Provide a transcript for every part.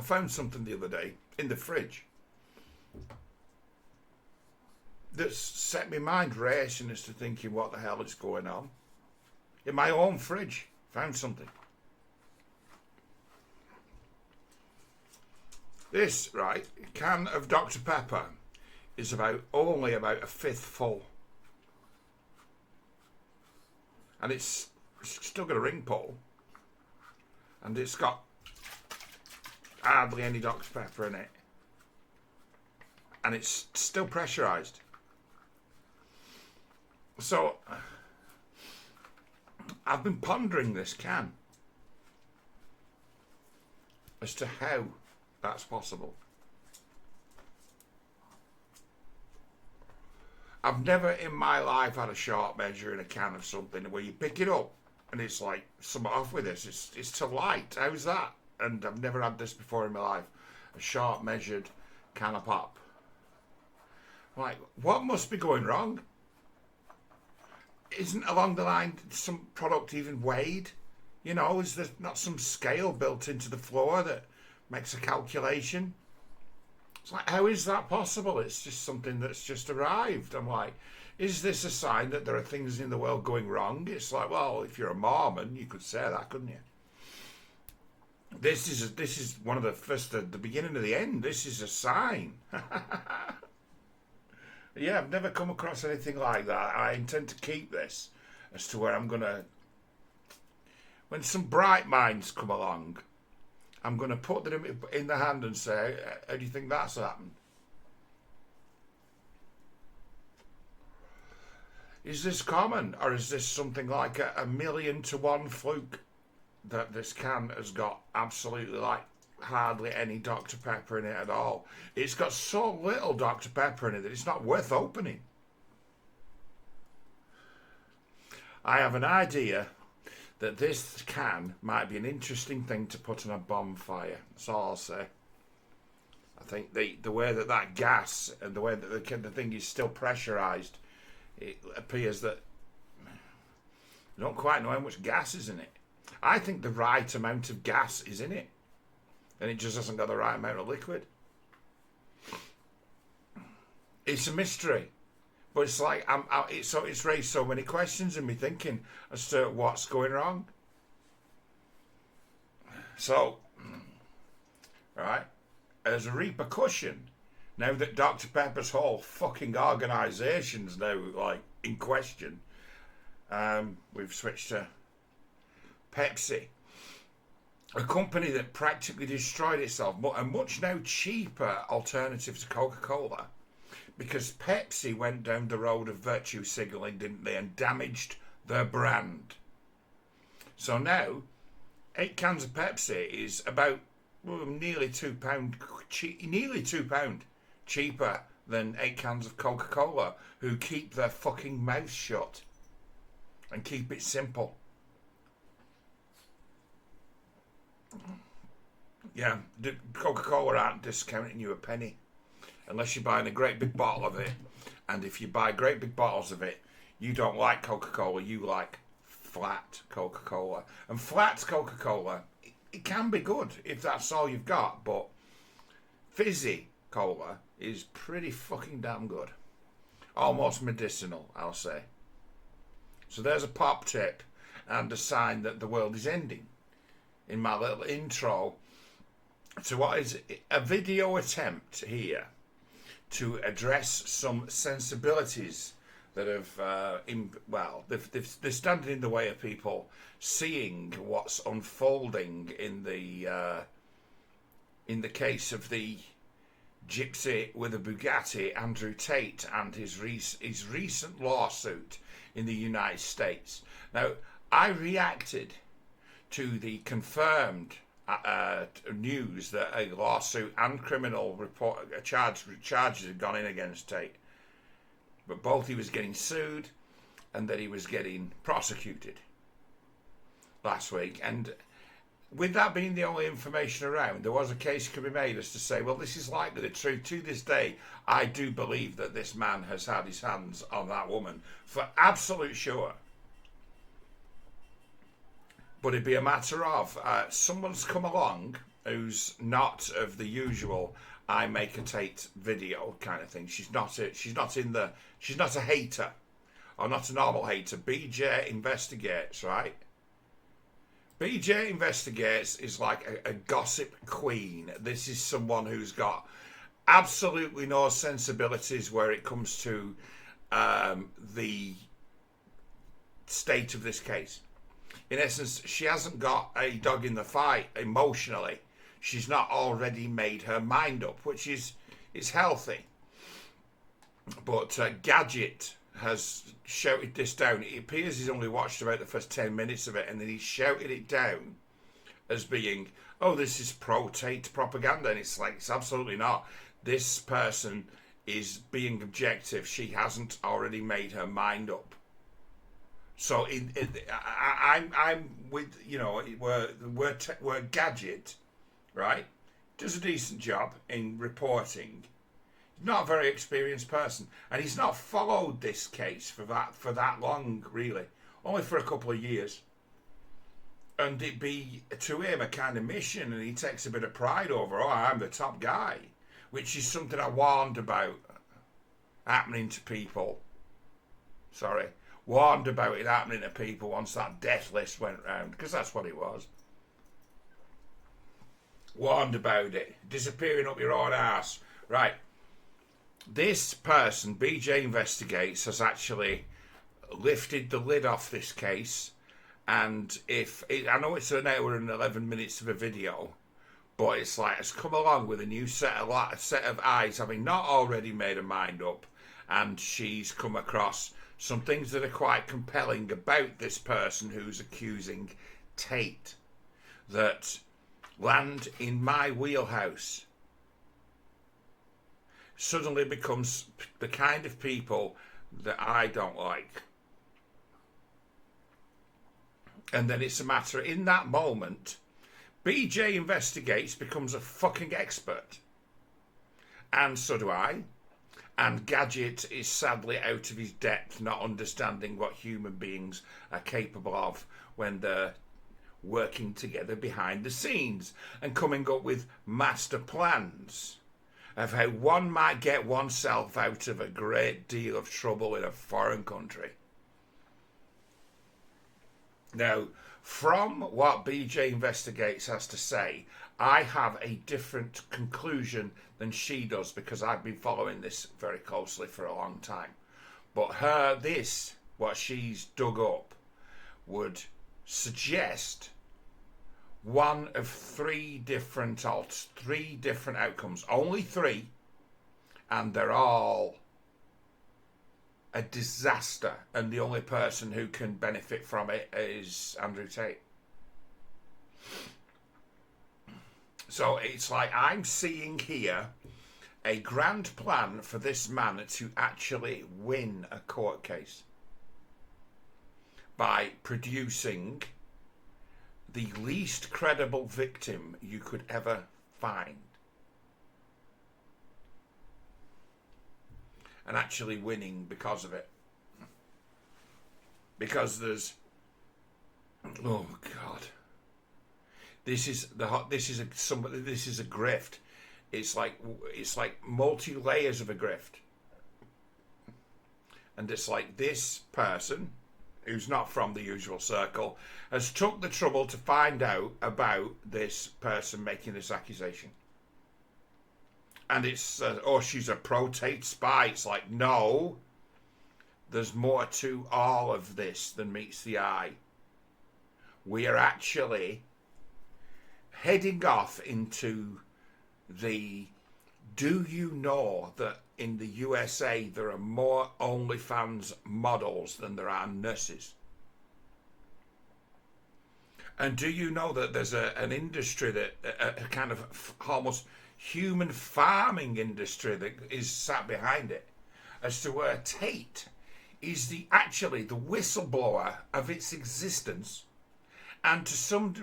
I found something the other day in the fridge that's set my mind racing as to thinking what the hell is going on. In my own fridge, found something. This, right, can of Dr. Pepper is only about a fifth full. And it's still got a ring pull. And it's got hardly any Dr. Pepper in it. And it's still pressurised. So, I've been pondering this can as to how that's possible. I've never in my life had a sharp measure in a can of something where you pick it up and it's like, something off with this. It's too light. How's that? And I've never had this before in my life. A sharp measured can of pop. I'm like, what must be going wrong? Isn't along the line some product even weighed? You know, is there not some scale built into the floor that makes a calculation? It's like, how is that possible? It's just something that's just arrived. I'm like, is this a sign that there are things in the world going wrong? It's like, well, if you're a Mormon, you could say that, couldn't you? This is one of the beginning of the end. This is a sign. Yeah, I've never come across anything like that. I intend to keep this as to where I'm going to... When some bright minds come along, I'm going to put them in the hand and say, how do you think that's happened? Is this common? Or is this something like a 1,000,000 to 1 fluke that this can has got absolutely like hardly any Dr. Pepper in it at all? It's got so little Dr. Pepper in it that it's not worth opening. I have an idea that this can might be an interesting thing to put on a bonfire. That's all I'll say. I think the way that gas and the way that the thing is still pressurised, it appears that I don't quite know how much gas is in it. I think the right amount of gas is in it, and it just hasn't got the right amount of liquid. It's a mystery, but it's like it's raised so many questions in me thinking as to what's going wrong. So, right, as a repercussion, now that Dr. Pepper's whole fucking organisation's now like in question, we've switched to Pepsi, a company that practically destroyed itself, but a much now cheaper alternative to Coca-Cola, because Pepsi went down the road of virtue signalling, didn't they, and damaged their brand. So now, 8 cans of Pepsi is about nearly £2, nearly £2 cheaper than 8 cans of Coca-Cola, who keep their fucking mouth shut and keep it simple. Yeah, Coca-Cola aren't discounting you a penny unless you're buying a great big bottle of it. And if you buy great big bottles of it, you don't like Coca-Cola, you like flat Coca-Cola. And flat Coca-Cola, it can be good if that's all you've got, but fizzy cola is pretty fucking damn good. Almost medicinal, I'll say. So there's a pop tip and a sign that the world is ending in my little intro to what is a video attempt here to address some sensibilities that have, they're standing in the way of people seeing what's unfolding in the case of the gypsy with a Bugatti, Andrew Tate, and his recent lawsuit in the United States. Now, I reacted to the confirmed news that a lawsuit and criminal charges had gone in against Tate, but both he was getting sued and that he was getting prosecuted last week. And with that being the only information around, there was a case could be made as to say, well, this is likely the truth. To this day, I do believe that this man has had his hands on that woman for absolute sure. But it'd be a matter of someone's come along who's not of the usual I make a Tate video kind of thing. She's not a hater, or not a normal hater. BJ Investigates, right? BJ Investigates is like a gossip queen. This is someone who's got absolutely no sensibilities where it comes to the state of this case. In essence, she hasn't got a dog in the fight emotionally. She's not already made her mind up, which is healthy. But Gadget has shouted this down. It appears he's only watched about the first 10 minutes of it, and then he shouted it down as being, oh, this is pro-Tate propaganda. And it's like, it's absolutely not. This person is being objective. She hasn't already made her mind up. So I'm with, you know, where Gadget, right, does a decent job in reporting. He's not a very experienced person, and he's not followed this case for that long, really, only for a couple of years. And it be to him a kind of mission, and he takes a bit of pride over, oh, I'm the top guy, which is something I warned about happening to people. Warned about it happening to people once that death list went round, because that's what it was. Warned about it. Disappearing up your own arse. Right. This person, BJ Investigates, has actually lifted the lid off this case. And I know it's an hour and 11 minutes of a video, but it's like it's come along with a new set of eyes, having not already made her mind up. And she's come across some things that are quite compelling about this person who's accusing Tate that land in my wheelhouse. Suddenly becomes the kind of people that I don't like. And then it's a matter, in that moment, BJ Investigates becomes a fucking expert. And so do I. And Gadget is sadly out of his depth, not understanding what human beings are capable of when they're working together behind the scenes and coming up with master plans of how one might get oneself out of a great deal of trouble in a foreign country. Now, from what BJ Investigates has to say, I have a different conclusion than she does, because I've been following this very closely for a long time. But what she's dug up, would suggest one of three different outcomes. Only three, and they're all a disaster, and the only person who can benefit from it is Andrew Tate. So it's like I'm seeing here a grand plan for this man to actually win a court case by producing the least credible victim you could ever find. And actually winning because of it. Because there's, oh God, this is a grift. It's like multi layers of a grift. And it's like this person, who's not from the usual circle, has took the trouble to find out about this person making this accusation. And it's, oh, she's a pro-Tate spy. It's like, no, there's more to all of this than meets the eye. We are actually heading off into the, do you know that in the USA there are more OnlyFans models than there are nurses? And do you know that there's an industry that, a kind of almost human farming industry that is sat behind it, as to where Tate is actually the whistleblower of its existence, and to some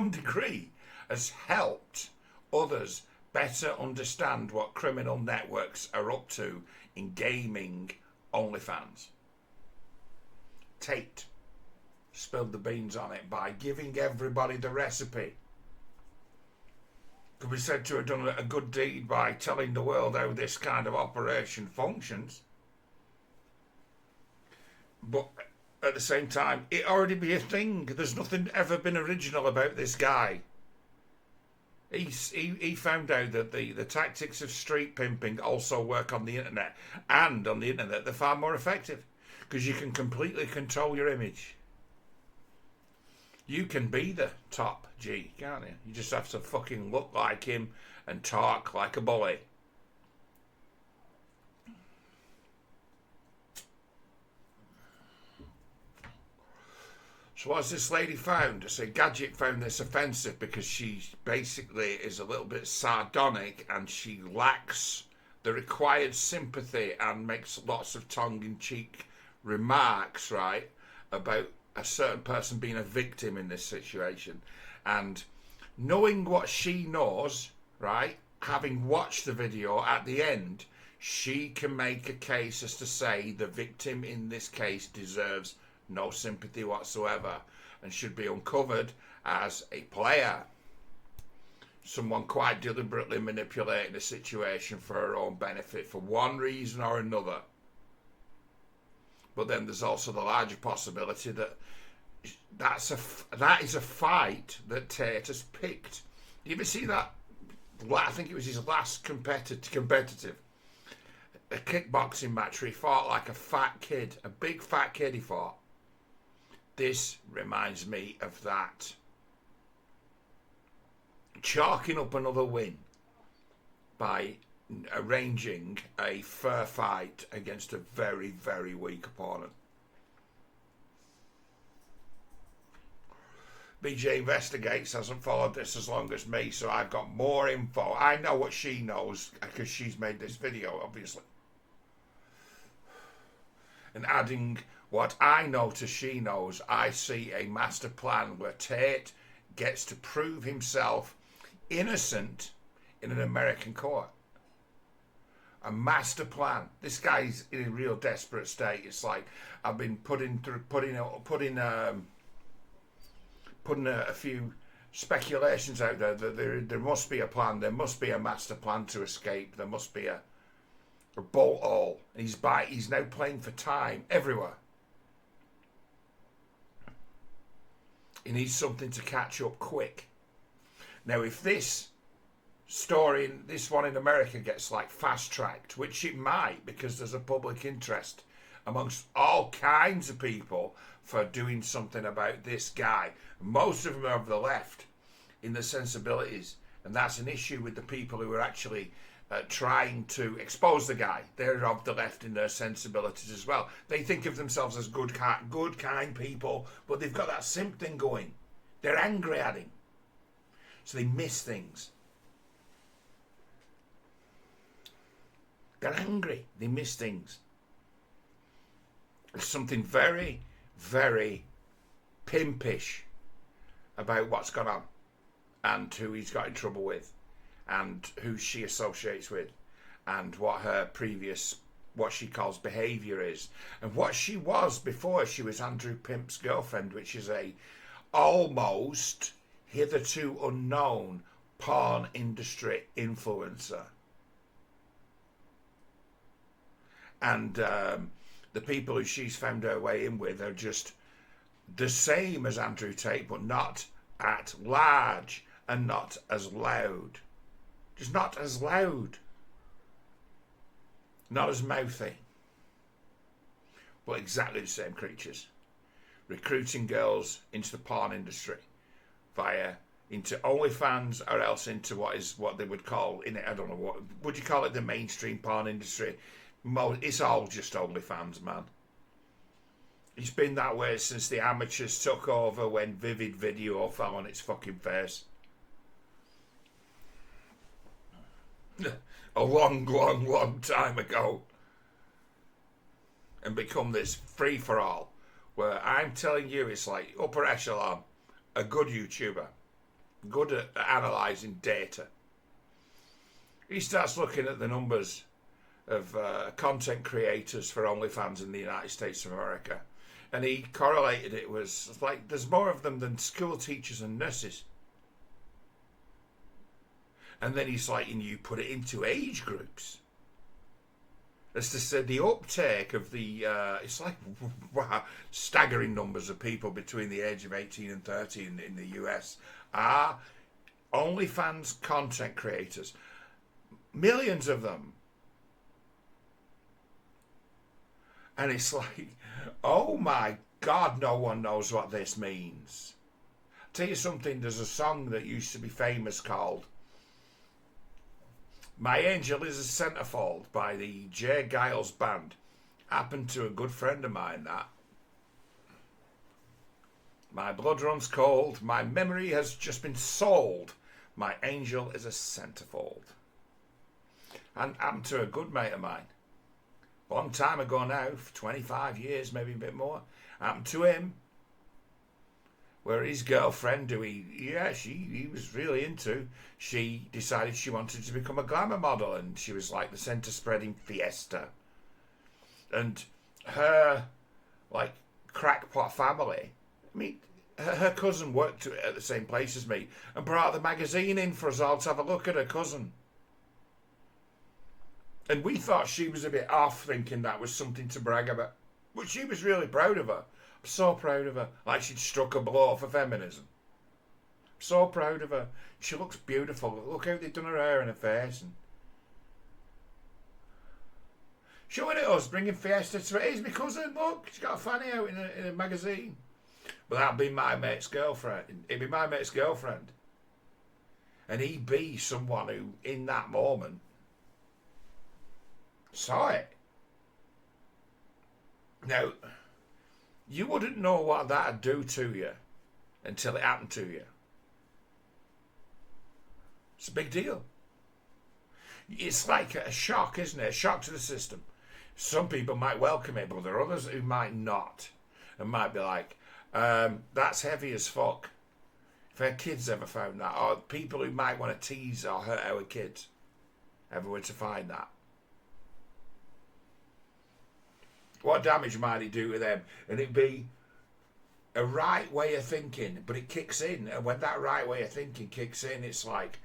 degree has helped others better understand what criminal networks are up to in gaming OnlyFans. Tate spilled the beans on it by giving everybody the recipe. could be said to have done a good deed by telling the world how this kind of operation functions. But at the same time, it already be a thing. There's nothing ever been original about this guy. He found out that the tactics of street pimping also work on the internet, and on the internet they're far more effective because you can completely control your image. You can be the top G, can't you? You just have to fucking look like him and talk like a bully. So what's this lady found? So Gadget found this offensive because she basically is a little bit sardonic and she lacks the required sympathy and makes lots of tongue-in-cheek remarks, right, about a certain person being a victim in this situation. And knowing what she knows, right, having watched the video at the end, she can make a case as to say the victim in this case deserves no sympathy whatsoever and should be uncovered as a player. Someone quite deliberately manipulating the situation for her own benefit for one reason or another. But then there's also the larger possibility that that is a fight that Tate has picked. You ever see that? I think it was his last competitive a kickboxing match where he fought like a fat kid, a big fat kid he fought. This reminds me of that. Chalking up another win by arranging a fair fight against a very, very weak opponent. BJ Investigates hasn't followed this as long as me, so I've got more info. I know what she knows because she's made this video, obviously. And adding what I know to she knows, I see a master plan where Tate gets to prove himself innocent in an American court. A master plan. This guy's in a real desperate state. It's like I've been putting a few speculations out there that there must be a plan. There must be a master plan to escape. There must be a bolt hole. And he's now playing for time everywhere. He needs something to catch up quick. Now, if this story, this one in America, gets like fast tracked, which it might because there's a public interest amongst all kinds of people for doing something about this guy. Most of them are of the left in their sensibilities, and that's an issue with the people who are actually trying to expose the guy. They're of the left in their sensibilities as well. They think of themselves as good, kind people, but they've got that simp thing going. They're angry at him, so they miss things. They're angry. They miss things. There's something very, very pimpish about what's gone on and who he's got in trouble with and who she associates with and what her previous, what she calls behaviour is and what she was before she was Andrew Pimp's girlfriend, which is a almost hitherto unknown porn industry influencer. And the people who she's found her way in with are just the same as Andrew Tate, but not at large and not as loud. Just not as loud. Not as mouthy. But exactly the same creatures. Recruiting girls into the porn industry into OnlyFans or else into what they would call, I don't know, what would you call it, the mainstream porn industry? It's all just OnlyFans, man. It's been that way since the amateurs took over when Vivid Video fell on its fucking face. A long, long, long time ago. And become this free-for-all where I'm telling you it's like upper echelon, a good YouTuber, good at analysing data. He starts looking at the numbers of content creators for OnlyFans in the United States of America. And he correlated it was like there's more of them than school teachers and nurses. And then he's like, and you put it into age groups. As to say, the uptake of the, it's like wow, staggering numbers of people between the age of 18 and 30 in the US are OnlyFans content creators. Millions of them. And it's like, oh my God, no one knows what this means. I'll tell you something, there's a song that used to be famous called My Angel is a Centerfold by the J. Giles Band. Happened to a good friend of mine, that. My blood runs cold, my memory has just been sold. My angel is a centerfold. And happened to a good mate of mine. Long time ago now, for 25 years, maybe a bit more. Happened to him. Where his girlfriend, who he was really into, she decided she wanted to become a glamour model, and she was like the centre spreading Fiesta. And her, like, crackpot family, I mean, her cousin worked at the same place as me and brought the magazine in for us all to have a look at her cousin. And we thought she was a bit off, thinking that was something to brag about. But she was really proud of her. I'm so proud of her. Like she'd struck a blow for feminism. I'm so proud of her. She looks beautiful. Look how they've done her hair and her face. And showing it us, bringing Fiesta to it. Here's my cousin, look. She's got a fanny out in a magazine. But that'd be my mate's girlfriend. It'd be my mate's girlfriend. And he'd be someone who, in that moment, saw it. Now, you wouldn't know what that'd do to you until it happened to you. It's a big deal. It's like a shock, isn't it? A shock to the system. Some people might welcome it, but there are others who might not. And might be like, that's heavy as fuck. If our kids ever found that, or people who might want to tease or hurt our kids ever were to find that. What damage might it do to them? And it'd be a right way of thinking, but it kicks in. And when that right way of thinking kicks in, it's like,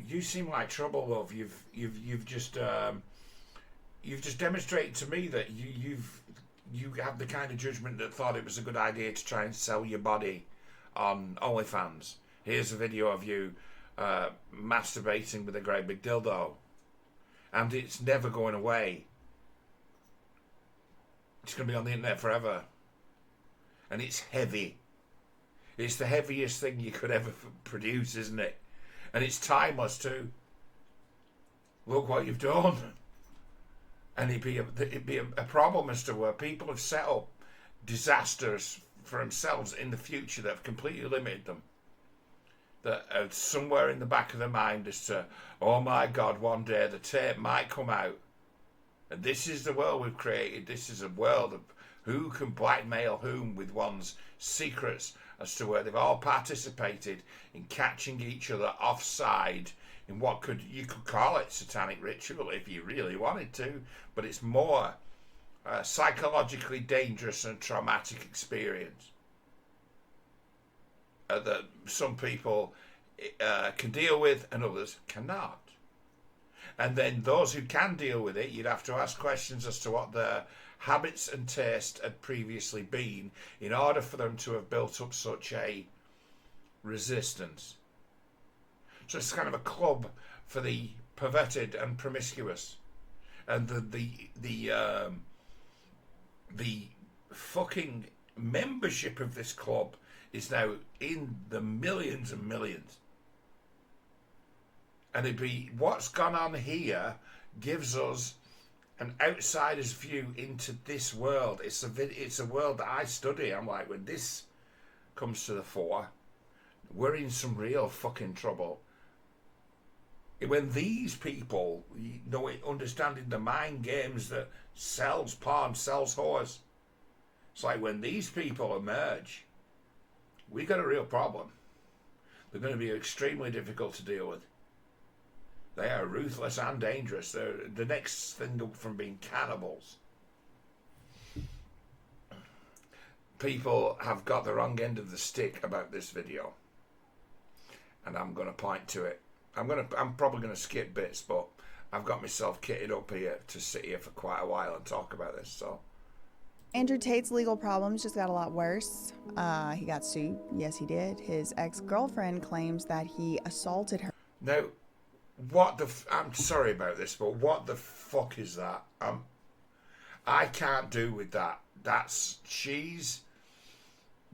you seem like trouble, love. You've just demonstrated to me that you have the kind of judgment that thought it was a good idea to try and sell your body on OnlyFans. Here's a video of you masturbating with a great big dildo, and it's never going away. It's going to be on the internet forever. And it's heavy. It's the heaviest thing you could ever produce, isn't it? And it's timeless too. Look what you've done. And it'd be a problem as to where people have set up disasters for themselves in the future that have completely limited them. That are somewhere in the back of their mind as to, oh my God, one day the tape might come out. And this is the world we've created. This is a world of who can blackmail whom with one's secrets, as to where they've all participated in catching each other offside in what you could call it satanic ritual if you really wanted to, but it's more psychologically dangerous and traumatic experience that some people can deal with and others cannot. And then those who can deal with it, you'd have to ask questions as to what their habits and taste had previously been in order for them to have built up such a resistance. So it's kind of a club for the perverted and promiscuous. And the fucking membership of this club is now in the millions and millions. And it'd be what's gone on here gives us an outsider's view into this world. It's a world that I study. I'm like, when this comes to the fore, we're in some real fucking trouble. When these people, understanding the mind games that sells porn, sells whores, it's like when these people emerge, we got a real problem. They're going to be extremely difficult to deal with. They are ruthless and dangerous. They're the next thing up from being cannibals. People have got the wrong end of the stick about this video. And I'm going to point to it. I'm probably gonna skip bits, but I've got myself kitted up here to sit here for quite a while and talk about this. So Andrew Tate's legal problems just got a lot worse. He got sued. Yes, he did. His ex-girlfriend claims that he assaulted her. now, I'm sorry about this, but what the fuck is that? I can't do with that. She's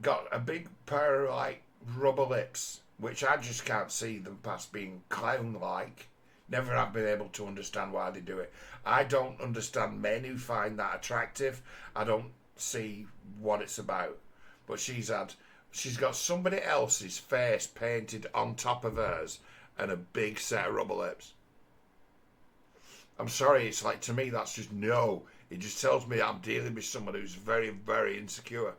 got a big pair of like rubber lips, which I just can't see them past being clown-like. Never have been able to understand why they do it. I don't understand men who find that attractive. I don't see what it's about. But she's got somebody else's face painted on top of hers and a big set of rubber lips. I'm sorry, it's like, to me, that's just no. It just tells me I'm dealing with someone who's very, very insecure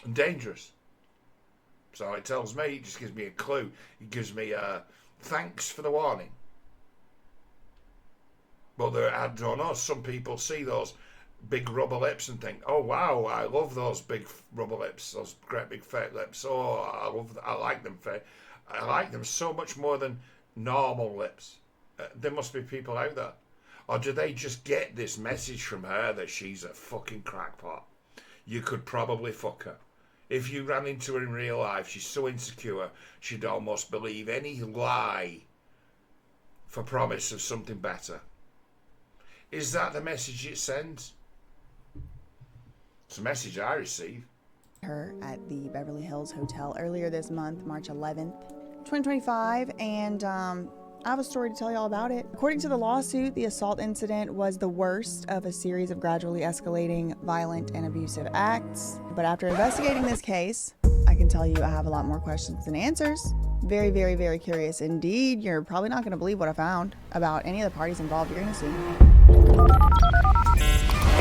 and dangerous. So it tells me, it just gives me a clue. It gives me thanks for the warning. But I don't know, some people see those big rubber lips and think, oh wow, I love those big rubber lips, those great big fake lips. Oh, I like them. I like them so much more than normal lips. There must be people out there. Or do they just get this message from her that she's a fucking crackpot? You could probably fuck her. If you ran into her in real life, she's so insecure, she'd almost believe any lie for promise of something better. Is that the message it sends? It's a message I receive. Her at the Beverly Hills Hotel earlier this month, March 11th, 2025, and I have a story to tell you all about it. According to the lawsuit, the assault incident was the worst of a series of gradually escalating violent and abusive acts. But after investigating this case, I can tell you I have a lot more questions than answers. Very, very, very curious indeed. You're probably not going to believe what I found about any of the parties involved. You're going to see.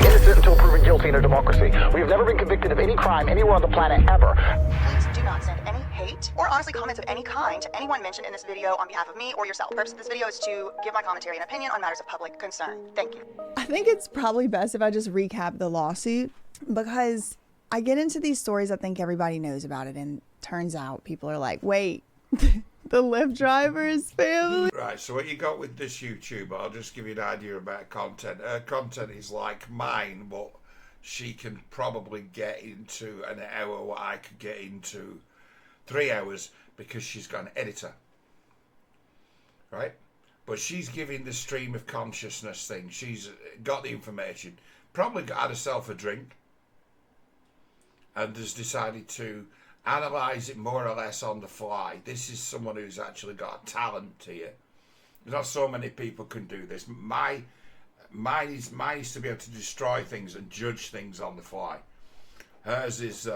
Innocent until proven guilty in a democracy. We have never been convicted of any crime anywhere on the planet ever. Please do not send any hate or honestly comments of any kind to anyone mentioned in this video on behalf of me or yourself. The purpose of this video is to give my commentary and opinion on matters of public concern. Thank you. I think it's probably best if I just recap the lawsuit, because I get into these stories I think everybody knows about it, and turns out people are like, wait, the Lyft driver's family? Right, so what you got with this YouTuber, I'll just give you an idea about content. Her content is like mine, but she can probably get into an hour what I could get into 3 hours, because she's got an editor. Right? But she's giving the stream of consciousness thing. She's got the information, probably had herself a drink, and has decided to analyse it more or less on the fly. This is someone who's actually got a talent here. Not so many people can do this. Mine is to be able to destroy things and judge things on the fly. Hers is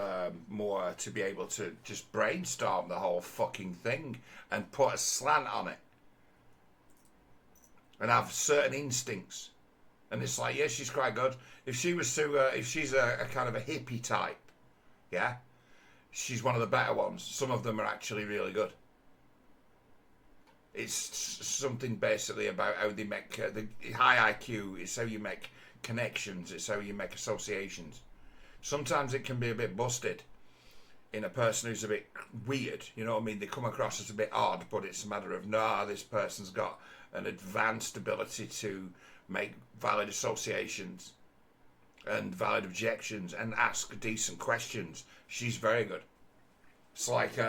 more to be able to just brainstorm the whole fucking thing and put a slant on it and have certain instincts. And it's like, yeah, she's quite good. If she was to, if she's a kind of a hippie type, yeah, she's one of the better ones. Some of them are actually really good. It's something basically about how they make the high IQ. It's how you make connections. It's how you make associations. Sometimes it can be a bit busted in a person who's a bit weird. You know what I mean? They come across as a bit odd, but it's a matter of, nah, this person's got an advanced ability to make valid associations and valid objections and ask decent questions. She's very good. It's like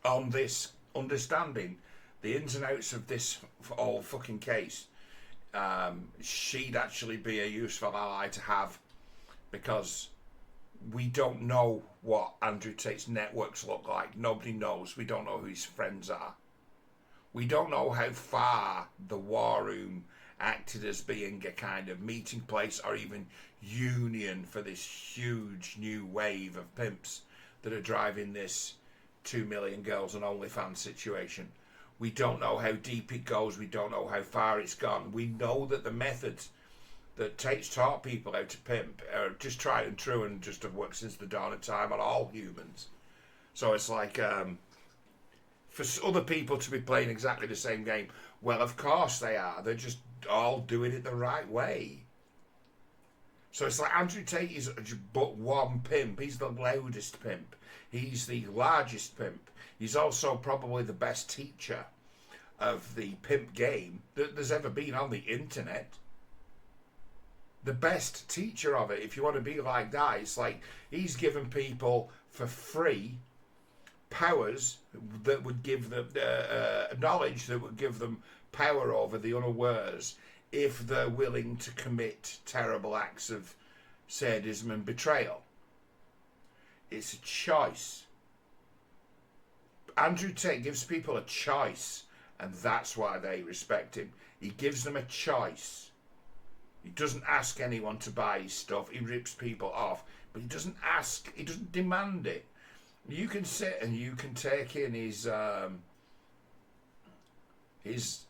on this understanding the ins and outs of this whole fucking case, she'd actually be a useful ally to have, because we don't know what Andrew Tate's networks look like. Nobody knows. We don't know who his friends are. We don't know how far the war room acted as being a kind of meeting place or even union for this huge new wave of pimps that are driving this 2 million girls on OnlyFans situation. We don't know how deep it goes. We don't know how far it's gone. We know that the methods that Tate's taught people how to pimp are just tried and true and just have worked since the dawn of time on all humans. So it's like, for other people to be playing exactly the same game, well, of course they are. They're just all doing it the right way. So it's like Andrew Tate is but one pimp. He's the loudest pimp. He's the largest pimp. He's also probably the best teacher of the pimp game that there's ever been on the internet. The best teacher of it. If you want to be like that, it's like he's given people for free powers that would give them knowledge that would give them power over the unawares if they're willing to commit terrible acts of sadism and betrayal. It's a choice. Andrew Tate gives people a choice, and that's why they respect him. He gives them a choice. He doesn't ask anyone to buy his stuff. He rips people off, but he doesn't ask. He doesn't demand it. You can sit and you can take in his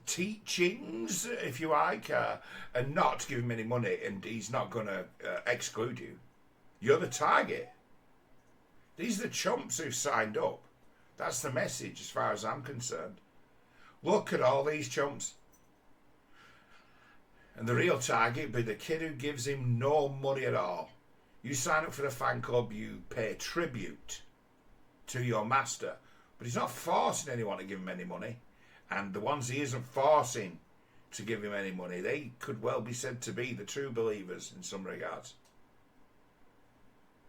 teachings, if you like, and not give him any money, and he's not going to exclude you. You're the target. These are the chumps who've signed up. That's the message as far as I'm concerned. Look at all these chumps. And the real target would be the kid who gives him no money at all. You sign up for the fan club, you pay tribute to your master. But he's not forcing anyone to give him any money. And the ones he isn't forcing to give him any money, they could well be said to be the true believers in some regards.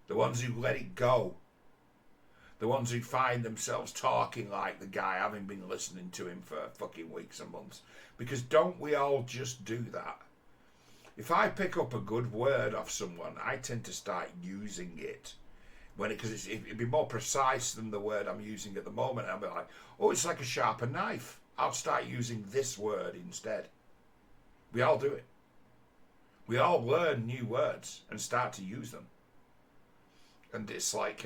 The ones who let it go. The ones who find themselves talking like the guy, having been listening to him for fucking weeks and months. Because don't we all just do that? If I pick up a good word off someone, I tend to start using it. Because it'd be more precise than the word I'm using at the moment. I'll be like, oh, it's like a sharper knife. I'll start using this word instead. We all do it. We all learn new words and start to use them. And it's like...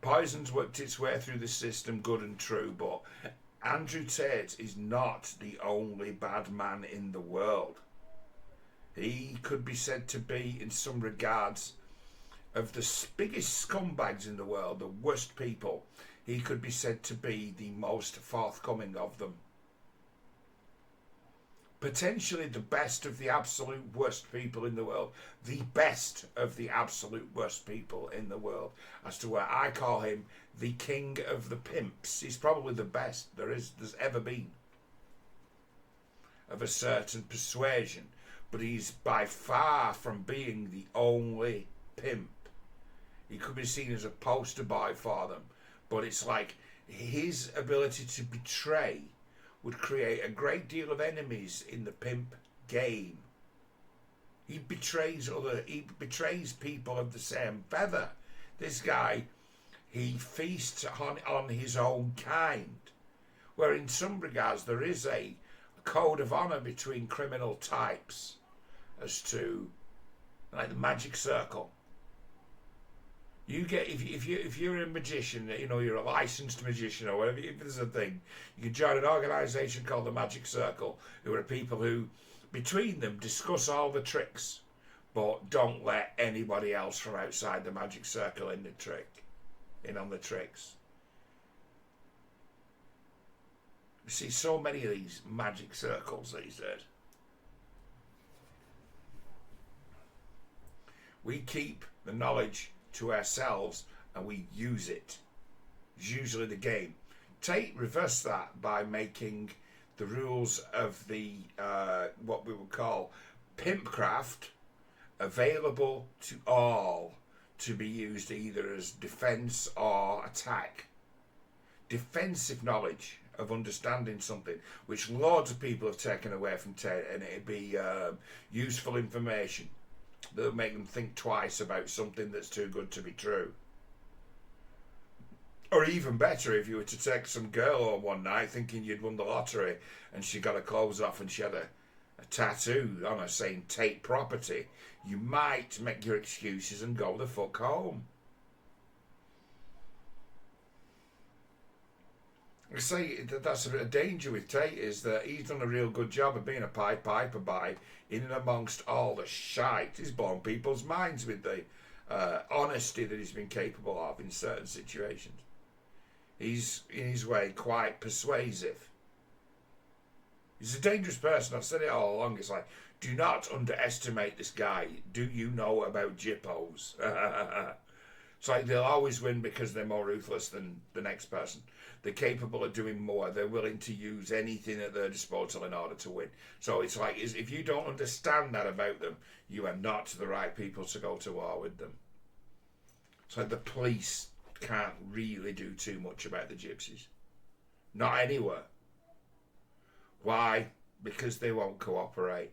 poison's worked its way through the system, good and true, but Andrew Tate is not the only bad man in the world. He could be said to be, in some regards, of the biggest scumbags in the world, the worst people. He could be said to be the most forthcoming of them. Potentially the best of the absolute worst people in the world. The best of the absolute worst people in the world. As to where I call him the king of the pimps. He's probably the best there's ever been. Of a certain persuasion. But he's by far from being the only pimp. He could be seen as a poster boy for them. But it's like his ability to betray would create a great deal of enemies in the pimp game. He betrays people of the same feather. This guy, he feasts on his own kind. Where in some regards there is a code of honour between criminal types as to like the magic circle. You get if you're a magician, you know, you're a licensed magician or whatever. If there's a thing, you can join an organisation called the Magic Circle, who are people who, between them, discuss all the tricks, but don't let anybody else from outside the Magic Circle in on the tricks. You see so many of these magic circles these days. We keep the knowledge to ourselves and we use it. It's usually the game. Tate reversed that by making the rules of the what we would call pimpcraft available to all to be used either as defense or attack. Defensive knowledge of understanding something, which loads of people have taken away from Tate, and it'd be useful information that'll make them think twice about something that's too good to be true. Or even better, if you were to take some girl home one night thinking you'd won the lottery and she got her clothes off and she had a tattoo on her saying Tate property, you might make your excuses and go the fuck home. I say that's a danger with Tate, is that he's done a real good job of being a Pied Piper by, in and amongst all the shite, he's blown people's minds with the honesty that he's been capable of in certain situations. He's, in his way, quite persuasive. He's a dangerous person. I've said it all along. It's like, Do not underestimate this guy. Do you know about Jippos? It's like they'll always win because they're more ruthless than the next person. They're capable of doing more. They're willing to use anything at their disposal in order to win. So it's like, if you don't understand that about them, you are not the right people to go to war with them. So the police can't really do too much about the gypsies. Not anywhere. Why? Because they won't cooperate.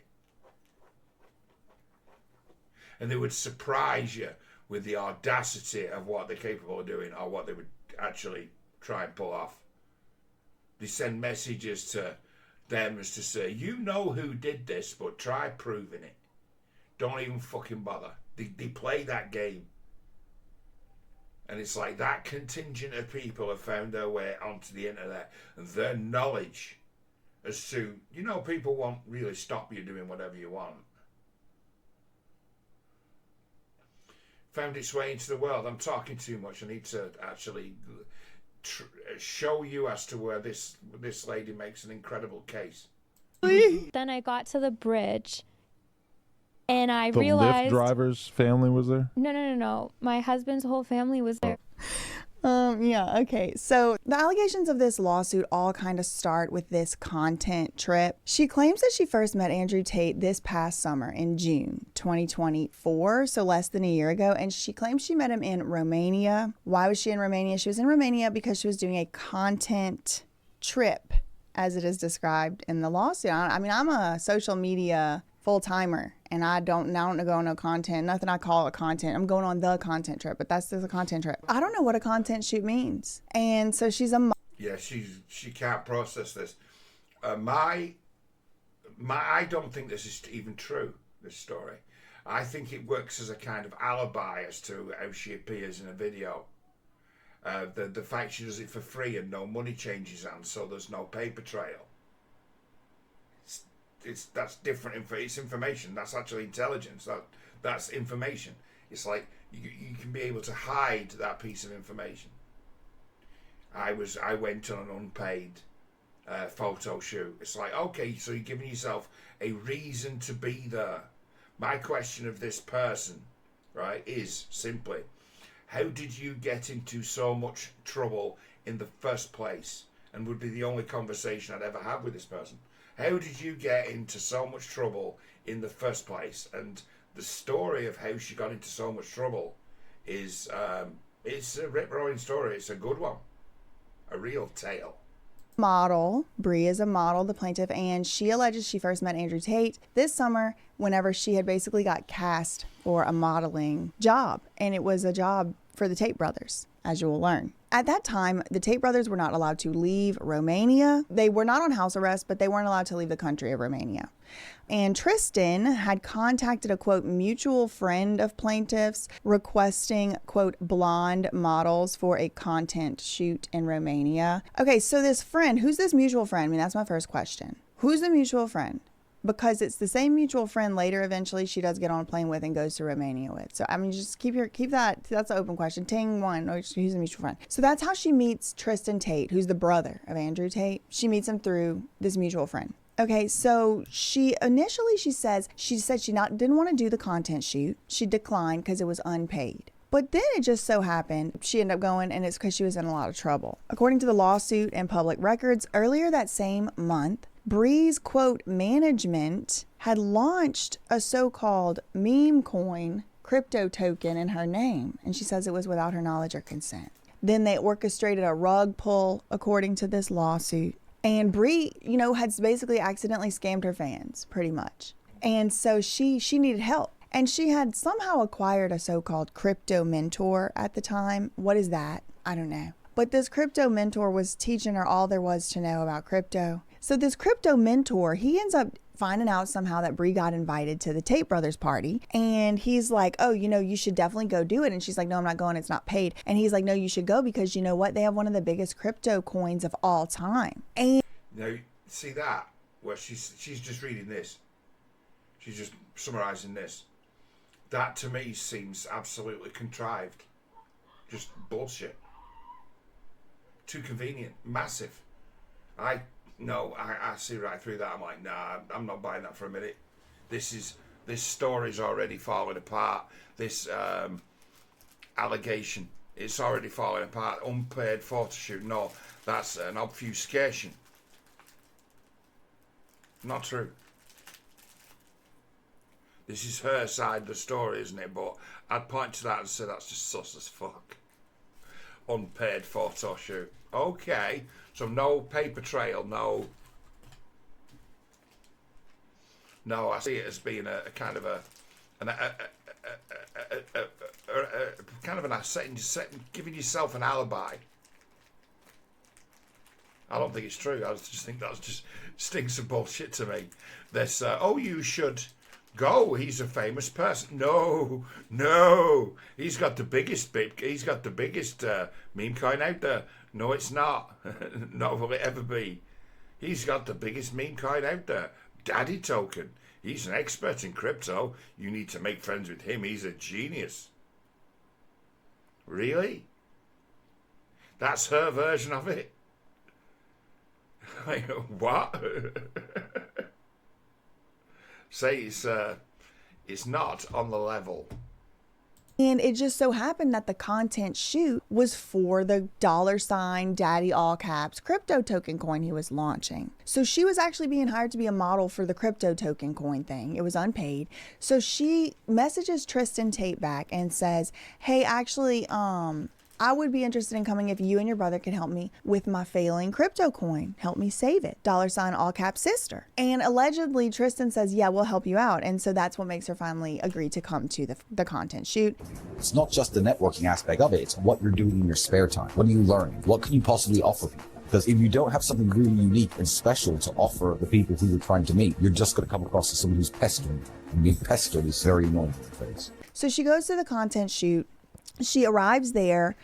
And they would surprise you with the audacity of what they're capable of doing, or what they would actually try and pull off. They send messages to them as to say, you know who did this, but try proving it. Don't even fucking bother. They play that game. And it's like that contingent of people have found their way onto the internet, and their knowledge as to, people won't really stop you doing whatever you want. Found its way into the world. I'm talking too much. I need to actually show you as to where this lady makes an incredible case. Then I got to the bridge, and I realized the Lyft driver's family was there? No. My husband's whole family was there. Yeah, okay. So the allegations of this lawsuit all kind of start with this content trip. She claims that she first met Andrew Tate this past summer in June 2024, so less than a year ago, and she claims she met him in Romania. Why was she in Romania? She was in Romania because she was doing a content trip, as it is described in the lawsuit. I mean, I'm a social media full-timer, and I don't go on no content, nothing I call it content. I'm going on the content trip, but that's just a content trip. I don't know what a content shoot means. And so she's a yeah, she can't process this. I don't think this is even true, this story. I think it works as a kind of alibi as to how she appears in a video. The fact she does it for free and no money changes hands, so there's no paper trail. That's different. It's information. That's actually intelligence. That's information. It's like you can be able to hide that piece of information. I went on an unpaid photo shoot. It's like, okay, so you're giving yourself a reason to be there. My question of this person, right, is simply, how did you get into so much trouble in the first place? And would be the only conversation I'd ever have with this person. How did you get into so much trouble in the first place? And the story of how she got into so much trouble is, it's a rip-roaring story. It's a good one. A real tale. Model. Bree is a model, the plaintiff, and she alleges she first met Andrew Tate this summer whenever she had basically got cast for a modeling job. And it was a job for the Tate brothers, as you will learn. At that time, the Tate brothers were not allowed to leave Romania. They were not on house arrest, but they weren't allowed to leave the country of Romania. And Tristan had contacted a, quote, mutual friend of plaintiffs requesting, quote, blonde models for a content shoot in Romania. Okay, so this friend, who's this mutual friend? I mean, that's my first question. Who's the mutual friend? Because it's the same mutual friend later eventually she does get on a plane with and goes to Romania with. So I mean, just keep that, that's an open question. Ting one, who's the mutual friend? So that's how she meets Tristan Tate, who's the brother of Andrew Tate. She meets him through this mutual friend. Okay, so she said she didn't want to do the content shoot. She declined because it was unpaid. But then it just so happened she ended up going, and it's because she was in a lot of trouble. According to the lawsuit and public records, earlier that same month, Bree's, quote, management had launched a so-called meme coin crypto token in her name, and she says it was without her knowledge or consent. Then they orchestrated a rug pull, according to this lawsuit. And Bree, had basically accidentally scammed her fans, pretty much. And so she needed help. And she had somehow acquired a so-called crypto mentor at the time. What is that? I don't know. But this crypto mentor was teaching her all there was to know about crypto. So this crypto mentor, he ends up finding out somehow that Bree got invited to the Tate brothers party. And he's like, oh, you should definitely go do it. And she's like, no, I'm not going. It's not paid. And he's like, no, you should go because you know what? They have one of the biggest crypto coins of all time. And now, see that? Well, she's just reading this. She's just summarising this. That to me seems absolutely contrived. Just bullshit. Too convenient. Massive. I see right through that. I'm like, nah, I'm not buying that for a minute. This story's already falling apart. This allegation, it's already falling apart. Unpaid photo shoot. No, that's an obfuscation. Not true. This is her side of the story, isn't it? But I'd point to that and say that's just sus as fuck. Unpaid photo shoot. Okay, so no paper trail, no. No, I see it as being a kind of kind of an asset, giving yourself an alibi. I don't think it's true. I just think that's just stinks of bullshit to me. This, oh, you should go. He's a famous person. No. He's got the biggest meme coin out there. No, it's not. Nor will it ever be. He's got the biggest meme coin out there. Daddy Token. He's an expert in crypto. You need to make friends with him. He's a genius. Really? That's her version of it? Like, what? Say it's not on the level. And it just so happened that the content shoot was for the $ daddy all caps crypto token coin he was launching. So she was actually being hired to be a model for the crypto token coin thing. It was unpaid. So she messages Tristan Tate back and says, hey, actually, I would be interested in coming if you and your brother could help me with my failing crypto coin. Help me save it. $ all cap sister. And allegedly Tristan says, yeah, we'll help you out. And so that's what makes her finally agree to come to the content shoot. It's not just the networking aspect of it. It's what you're doing in your spare time. What are you learning? What can you possibly offer people? Because if you don't have something really unique and special to offer the people who you're trying to meet, you're just going to come across as someone who's pestering. And being pestered is very annoying. So she goes to the content shoot. She arrives there.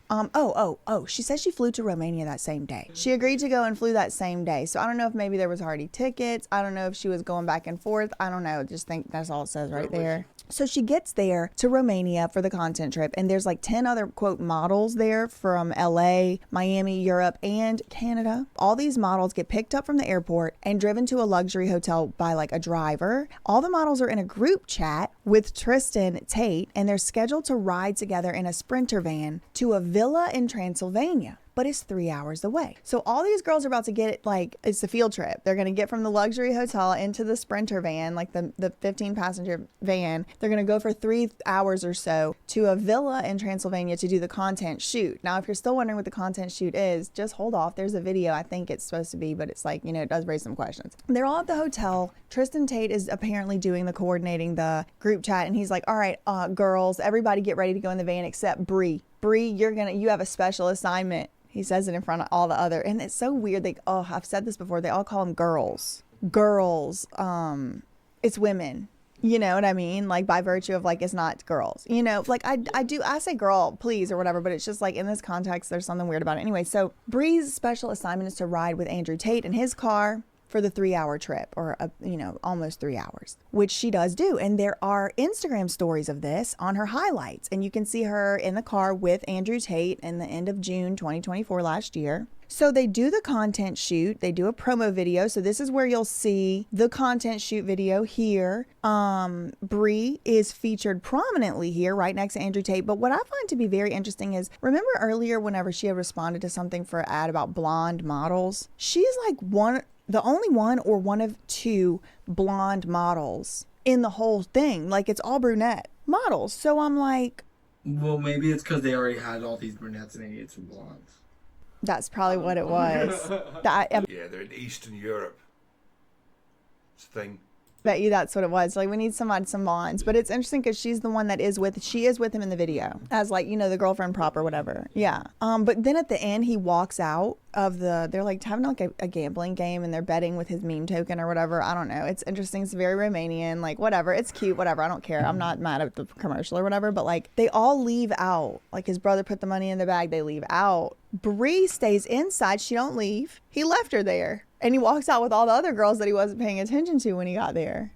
She says she flew to Romania that same day. She agreed to go and flew that same day. So I don't know if maybe there was already tickets. I don't know if she was going back and forth. I don't know. Just think that's all it says right there. So she gets there to Romania for the content trip, and there's like 10 other, quote, models there from LA, Miami, Europe, and Canada. All these models get picked up from the airport and driven to a luxury hotel by like a driver. All the models are in a group chat with Tristan Tate, and they're scheduled to ride together in a Sprinter van to a villa in Transylvania. But it's 3 hours away. So all these girls are about to get, like, it's a field trip. They're going to get from the luxury hotel into the Sprinter van, like the 15 passenger van. They're going to go for 3 hours or so to a villa in Transylvania to do the content shoot. Now, if you're still wondering what the content shoot is, just hold off. There's a video. I think it's supposed to be, but it's like, it does raise some questions. They're all at the hotel. Tristan Tate is apparently doing the coordinating the group chat. And he's like, all right, girls, everybody get ready to go in the van except Bree. Bree, you have a special assignment. He says it in front of all the other, and it's so weird. I've said this before. They all call them girls. Girls. It's women. You know what I mean? Like by virtue of like, it's not girls, like I say girl, please, or whatever, but it's just like in this context, there's something weird about it. Anyway, so Bree's special assignment is to ride with Andrew Tate in his car for the 3-hour trip, or almost 3 hours, which she does do. And there are Instagram stories of this on her highlights, and you can see her in the car with Andrew Tate in the end of June 2024 last year. So they do the content shoot, they do a promo video. So this is where you'll see the content shoot video here. Bree is featured prominently here right next to Andrew Tate. But what I find to be very interesting is, remember earlier whenever she had responded to something for an ad about blonde models? She's like the only one or one of 2 blonde models in the whole thing. Like, it's all brunette models. So I'm like, well, maybe it's because they already had all these brunettes and they needed some blondes. That's probably what it was. Yeah, they're in Eastern Europe. It's a thing. Bet you that's what it was. Like, we need some blondes. But it's interesting because she's the one that is with him in the video as like, the girlfriend prop or whatever. Yeah. But then at the end, he walks out of they're like having like a gambling game, and they're betting with his meme token or whatever. I don't know. It's interesting. It's very Romanian, like whatever. It's cute, whatever. I don't care. I'm not mad at the commercial or whatever, but like they all leave out. Like his brother put the money in the bag. They leave out. Bree stays inside. She don't leave. He left her there. And he walks out with all the other girls that he wasn't paying attention to when he got there.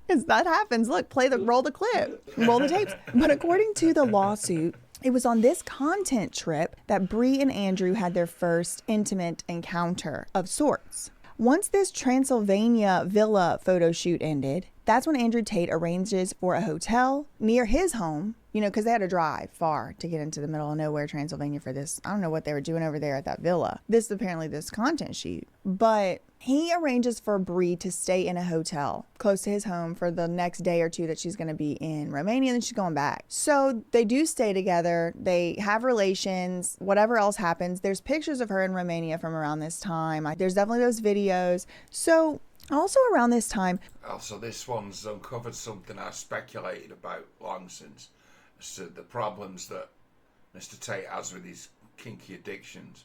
Because that happens. Look, roll the clip, roll the tapes. But according to the lawsuit, it was on this content trip that Bree and Andrew had their first intimate encounter of sorts. Once this Transylvania villa photo shoot ended, that's when Andrew Tate arranges for a hotel near his home, you know, because they had to drive far to get into the middle of nowhere, Transylvania, for this. I don't know what they were doing over there at that villa. This apparently this content shoot. But he arranges for Bree to stay in a hotel close to his home for the next day or two that she's going to be in Romania, and then she's going back. So they do stay together. They have relations. Whatever else happens, there's pictures of her in Romania from around this time. There's definitely those videos. So also around this time. Also, this one's uncovered something I speculated about long since, as to the problems that Mr. Tate has with his kinky addictions.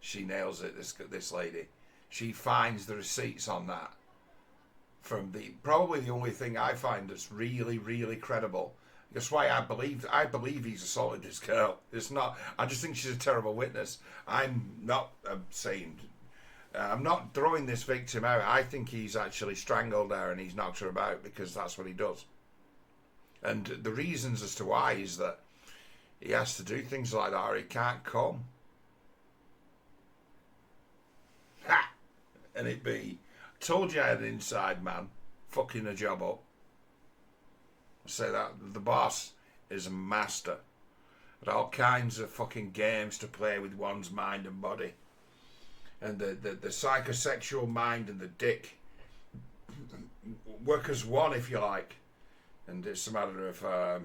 She nails it, this lady. She finds the receipts on that from probably the only thing I find that's really, really credible. That's why I believe he's assaulted this girl. It's not. I just think she's a terrible witness. I'm not saying. I'm not throwing this victim out. I think he's actually strangled her and he's knocked her about because that's what he does. And the reasons as to why is that he has to do things like that or he can't come. Ha! And it be, told you I had an inside man fucking a job up. I say that the boss is a master at all kinds of fucking games to play with one's mind and body. And the psychosexual mind and the dick work as one, if you like. And it's a matter of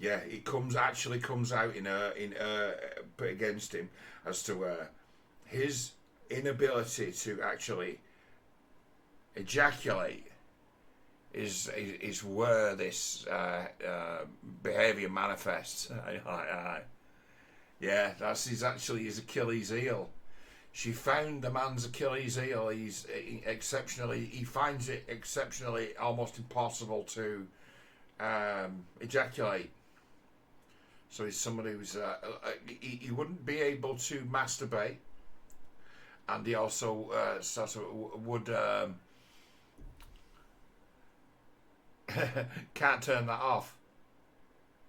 it comes out in her put against him as to his inability to actually ejaculate is where this behaviour manifests. Yeah, that's his Achilles heel. She found the man's Achilles heel. He finds it exceptionally almost impossible to ejaculate. So he's somebody who's he wouldn't be able to masturbate, and he also sort of would can't turn that off,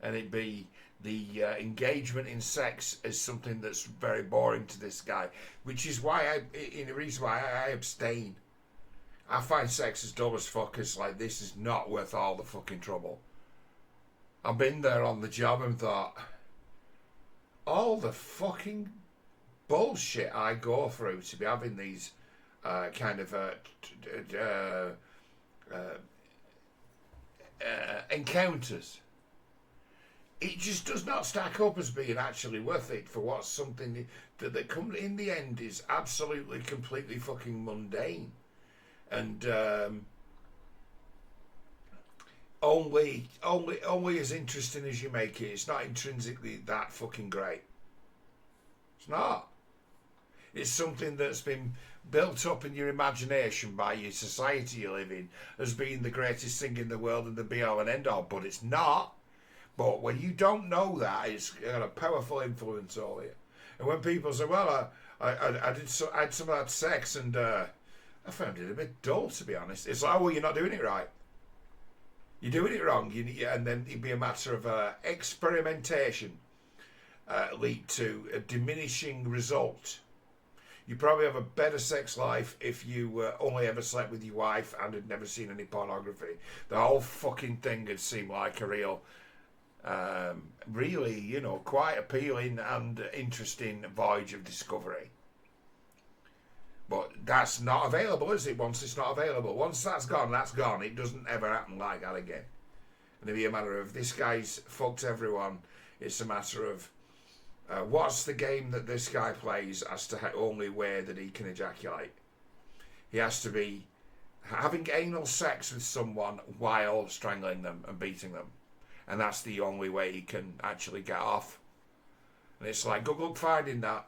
and it'd be the engagement in sex is something that's very boring to this guy, which is why the reason why I abstain. I find sex as dull as fuck. It's like, this is not worth all the fucking trouble. I've been there on the job and thought, all the fucking bullshit I go through to be having these encounters. It just does not stack up as being actually worth it for what's something that come in the end is absolutely, completely fucking mundane. And only as interesting as you make it. It's not intrinsically that fucking great. It's not. It's something that's been built up in your imagination by your society you live in as being the greatest thing in the world and the be all and end all, but it's not. But when you don't know that, it's got a powerful influence over you. And when people say, well, I had some of that sex and I found it a bit dull, to be honest. It's like, oh, well, you're not doing it right. You're doing it wrong. And then it'd be a matter of experimentation lead to a diminishing result. You probably have a better sex life if you only ever slept with your wife and had never seen any pornography. The whole fucking thing would seem like a real... really, quite appealing and interesting voyage of discovery. But that's not available, is it? Once it's not available. Once that's gone, that's gone. It doesn't ever happen like that again. And it'll be a matter of, this guy's fucked everyone. It's a matter of, what's the game that this guy plays as to only way that he can ejaculate? He has to be having anal sex with someone while strangling them and beating them. And that's the only way he can actually get off. And it's like, good luck finding that.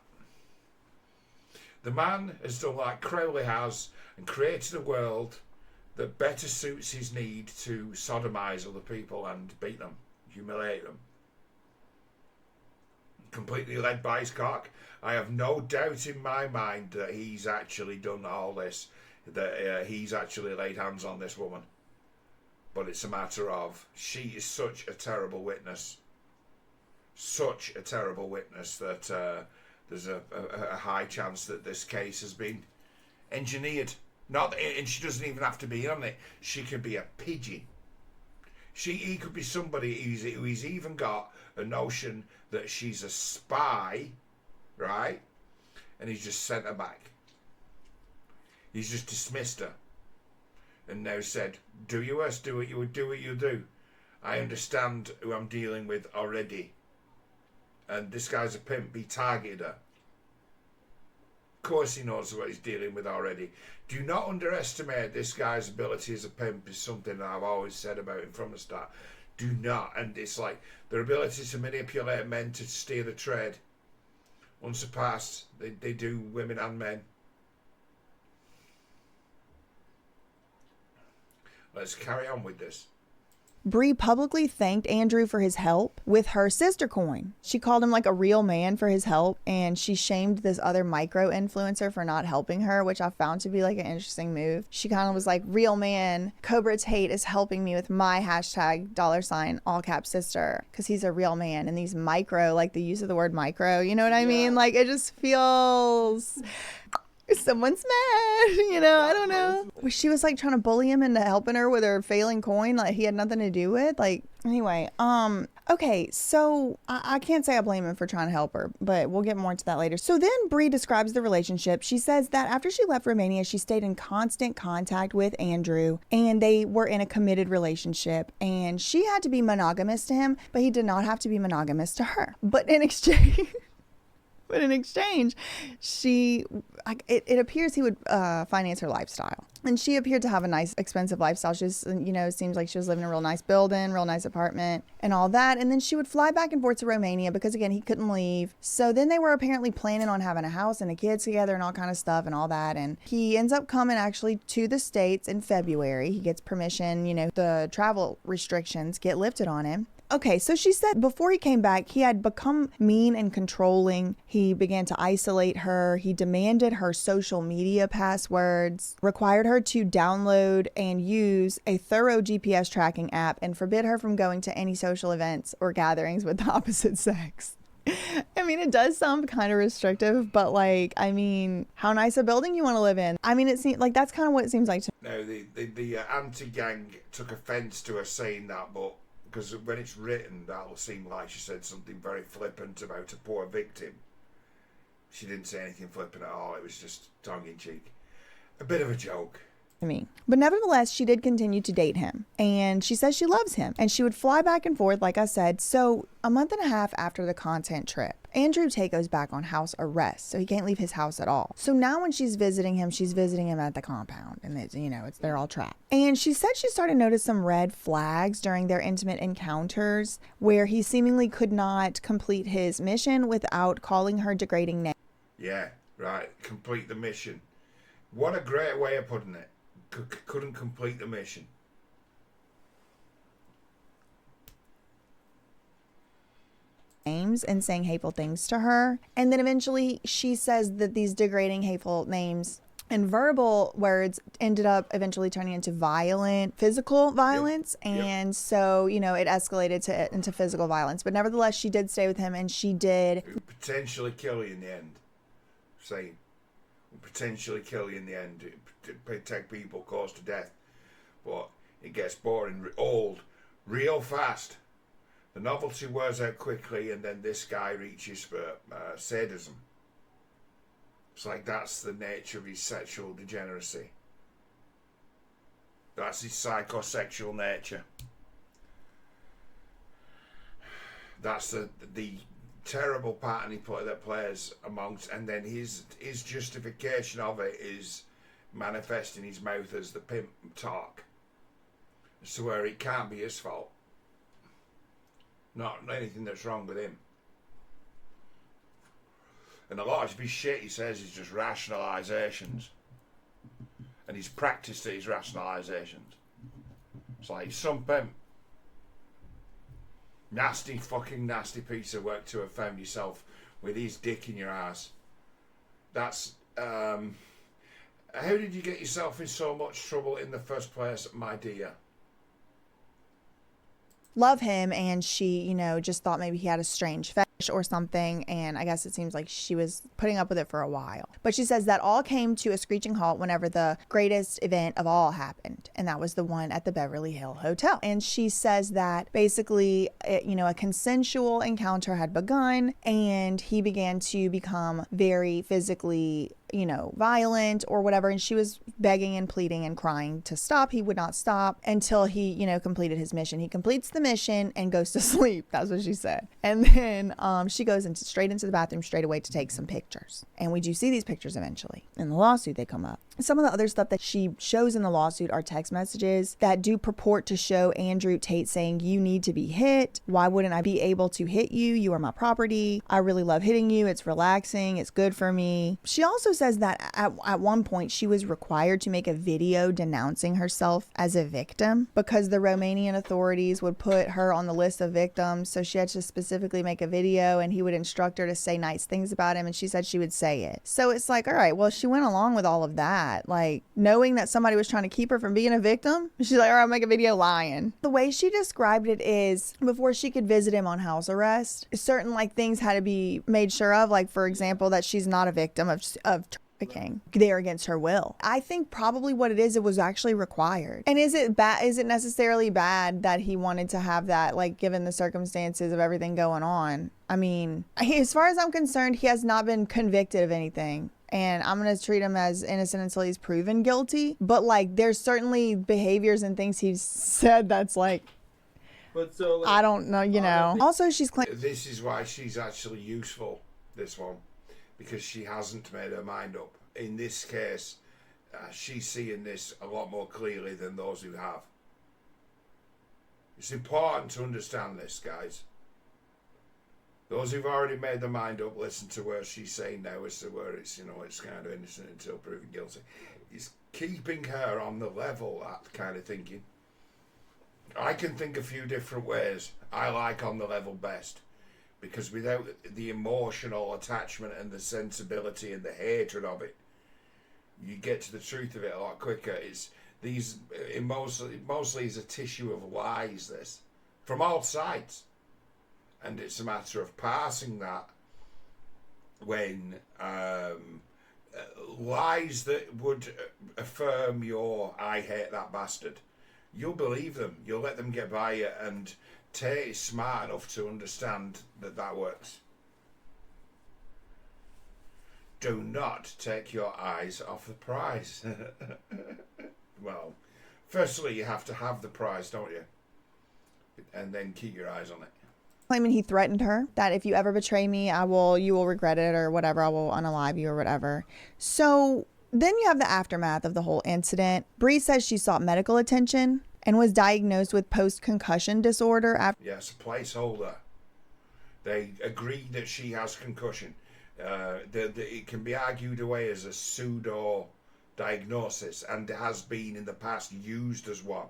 The man has done like Crowley has and created a world that better suits his need to sodomise other people and beat them, humiliate them. Completely led by his cock. I have no doubt in my mind that he's actually done all this, that he's actually laid hands on this woman. But it's a matter of, she is such a terrible witness. Such a terrible witness that there's a high chance that this case has been engineered. And she doesn't even have to be on it. She could be a pigeon. He could be somebody who's even got a notion that she's a spy, right? And he's just sent her back. He's just dismissed her, and now said, "Do your worst. Do what you do. I understand who I'm dealing with already." And this guy's a pimp. He targeted her. Of course he knows what he's dealing with already. Do not underestimate this guy's ability as a pimp. Is something that I've always said about him from the start. Do not. And it's like their ability to manipulate men to steer the trade, unsurpassed. They do women and men. Let's carry on with this. Bree publicly thanked Andrew for his help with her sister coin. She called him like a real man for his help, and she shamed this other micro influencer for not helping her, which I found to be like an interesting move. She kind of was like, real man, Cobra Tate is helping me with my hashtag $ all cap sister, because he's a real man. And these micro, like the use of the word micro, you know what I mean? Like it just feels... someone's mad, you know, I don't know. She was like trying to bully him into helping her with her failing coin, like he had nothing to do with. Like, anyway, okay, so I can't say I blame him for trying to help her, but we'll get more into that later. So then Bree describes the relationship. She says that after she left Romania, she stayed in constant contact with Andrew, and they were in a committed relationship, and she had to be monogamous to him, but he did not have to be monogamous to her. But in exchange... But in exchange, it appears he would finance her lifestyle. And she appeared to have a nice, expensive lifestyle. She just, it seems like she was living in a real nice building, real nice apartment and all that. And then she would fly back and forth to Romania because, again, he couldn't leave. So then they were apparently planning on having a house and a kids together and all kind of stuff and all that. And he ends up coming actually to the States in February. He gets permission, the travel restrictions get lifted on him. Okay, so she said before he came back, he had become mean and controlling. He began to isolate her. He demanded her social media passwords, required her to download and use a thorough GPS tracking app, and forbid her from going to any social events or gatherings with the opposite sex. I mean, it does sound kind of restrictive, but how nice a building you want to live in. I mean, it seems like that's kind of what it seems like to me. No, the anti-gang took offence to her saying that, but because when it's written, that'll seem like she said something very flippant about a poor victim. She didn't say anything flippant at all. It was just tongue-in-cheek. A bit of a joke. Me. But nevertheless, she did continue to date him, and she says she loves him, and she would fly back and forth, like I said. So a month and a half after the content trip, Andrew Tate goes back on house arrest, so he can't leave his house at all. So now when she's visiting him at the compound, and they're all trapped. And she said she started to notice some red flags during their intimate encounters, where he seemingly could not complete his mission without calling her degrading names. Yeah, right. Complete the mission. What a great way of putting it. Couldn't complete the mission. Names and saying hateful things to her. And then eventually she says that these degrading, hateful names and verbal words ended up eventually turning into physical violence. Yep. And so, it escalated into physical violence. But nevertheless, she did stay with him, and she did potentially kill you in the end. Saying potentially kill you in the end. Protect people, cause to death. But it gets boring, old, real fast. The novelty wears out quickly, and then this guy reaches for sadism. It's like that's the nature of his sexual degeneracy. That's his psychosexual nature. That's the terrible pattern that plays amongst, and then his justification of it is manifesting his mouth as the pimp talk, so where it can't be his fault, not anything that's wrong with him. And a lot of his shit he says is just rationalizations, and he's practiced at his rationalizations. It's like some pimp, fucking nasty piece of work to have found yourself with his dick in your ass. That's how did you get yourself in so much trouble in the first place, my dear? Love him, and she, just thought maybe he had a strange fetish or something, and I guess it seems like she was putting up with it for a while. But she says that all came to a screeching halt whenever the greatest event of all happened, and that was the one at the Beverly Hill Hotel. And she says that basically, a consensual encounter had begun, and he began to become very physically violent or whatever, and she was begging and pleading and crying to stop. He would not stop until he completed his mission. He completes the mission and goes to sleep. That's what she said. And then she goes straight into the bathroom straight away to take some pictures, and we do see these pictures eventually in the lawsuit. They come up. Some of the other stuff that she shows in the lawsuit are text messages that do purport to show Andrew Tate saying, "You need to be hit. Why wouldn't I be able to hit you? You are my property. I really love hitting you. It's relaxing. It's good for me." She also says that at one point she was required to make a video denouncing herself as a victim because the Romanian authorities would put her on the list of victims. So she had to specifically make a video, and he would instruct her to say nice things about him, and she said she would say it. So it's like, all right, well, she went along with all of that. Like, knowing that somebody was trying to keep her from being a victim, she's like, all right, I'll make a video lying. The way she described it is, before she could visit him on house arrest, certain things had to be made sure of, like, for example, that she's not a victim of trafficking there against her will. I think probably what it was actually required. And is it necessarily bad that he wanted to have that, given the circumstances of everything going on? I mean, as far as I'm concerned, he has not been convicted of anything, and I'm going to treat him as innocent until he's proven guilty. But there's certainly behaviors and things he's said that's But so, I don't know, Also, she's claiming this is why she's actually useful, this one, because she hasn't made her mind up. In this case, she's seeing this a lot more clearly than those who have. It's important to understand this, guys. Those who've already made their mind up, listen to where she's saying now as to where it's, it's kind of innocent until proven guilty. It's keeping her on the level, that kind of thinking. I can think a few different ways. I like on the level best, because without the emotional attachment and the sensibility and the hatred of it, you get to the truth of it a lot quicker. It's mostly is a tissue of lies, this, from all sides. And it's a matter of passing that when lies that would affirm your "I hate that bastard," you'll believe them. You'll let them get by you, and Tate is smart enough to understand that works. Do not take your eyes off the prize. Well, firstly, you have to have the prize, don't you? And then keep your eyes on it. claiming he threatened her that if you ever betray me, you will regret it or whatever. I will unalive you or whatever. So then you have the aftermath of the whole incident. Bree says she sought medical attention and was diagnosed with post-concussion disorder after. Yes, a placeholder. They agreed that she has concussion. It can be argued away as a pseudo diagnosis, and it has been in the past used as one.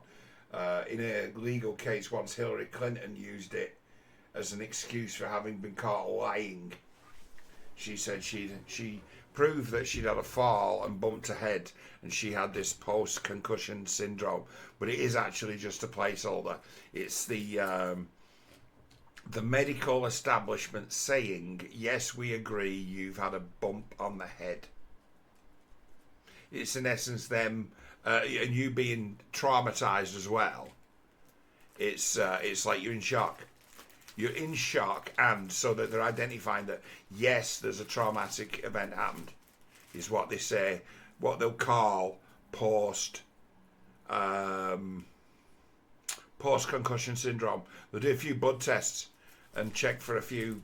In a legal case once, Hillary Clinton used it as an excuse for having been caught lying. She said she proved that she'd had a fall and bumped her head, and she had this post-concussion syndrome, but it is actually just a placeholder. It's the medical establishment saying, yes, we agree, you've had a bump on the head. It's in essence them, and you being traumatized as well. It's like you're in shock. You're in shock, and so that they're identifying that, yes, there's a traumatic event happened, is what they say, what they'll call post-concussion syndrome. They'll do a few blood tests and check for a few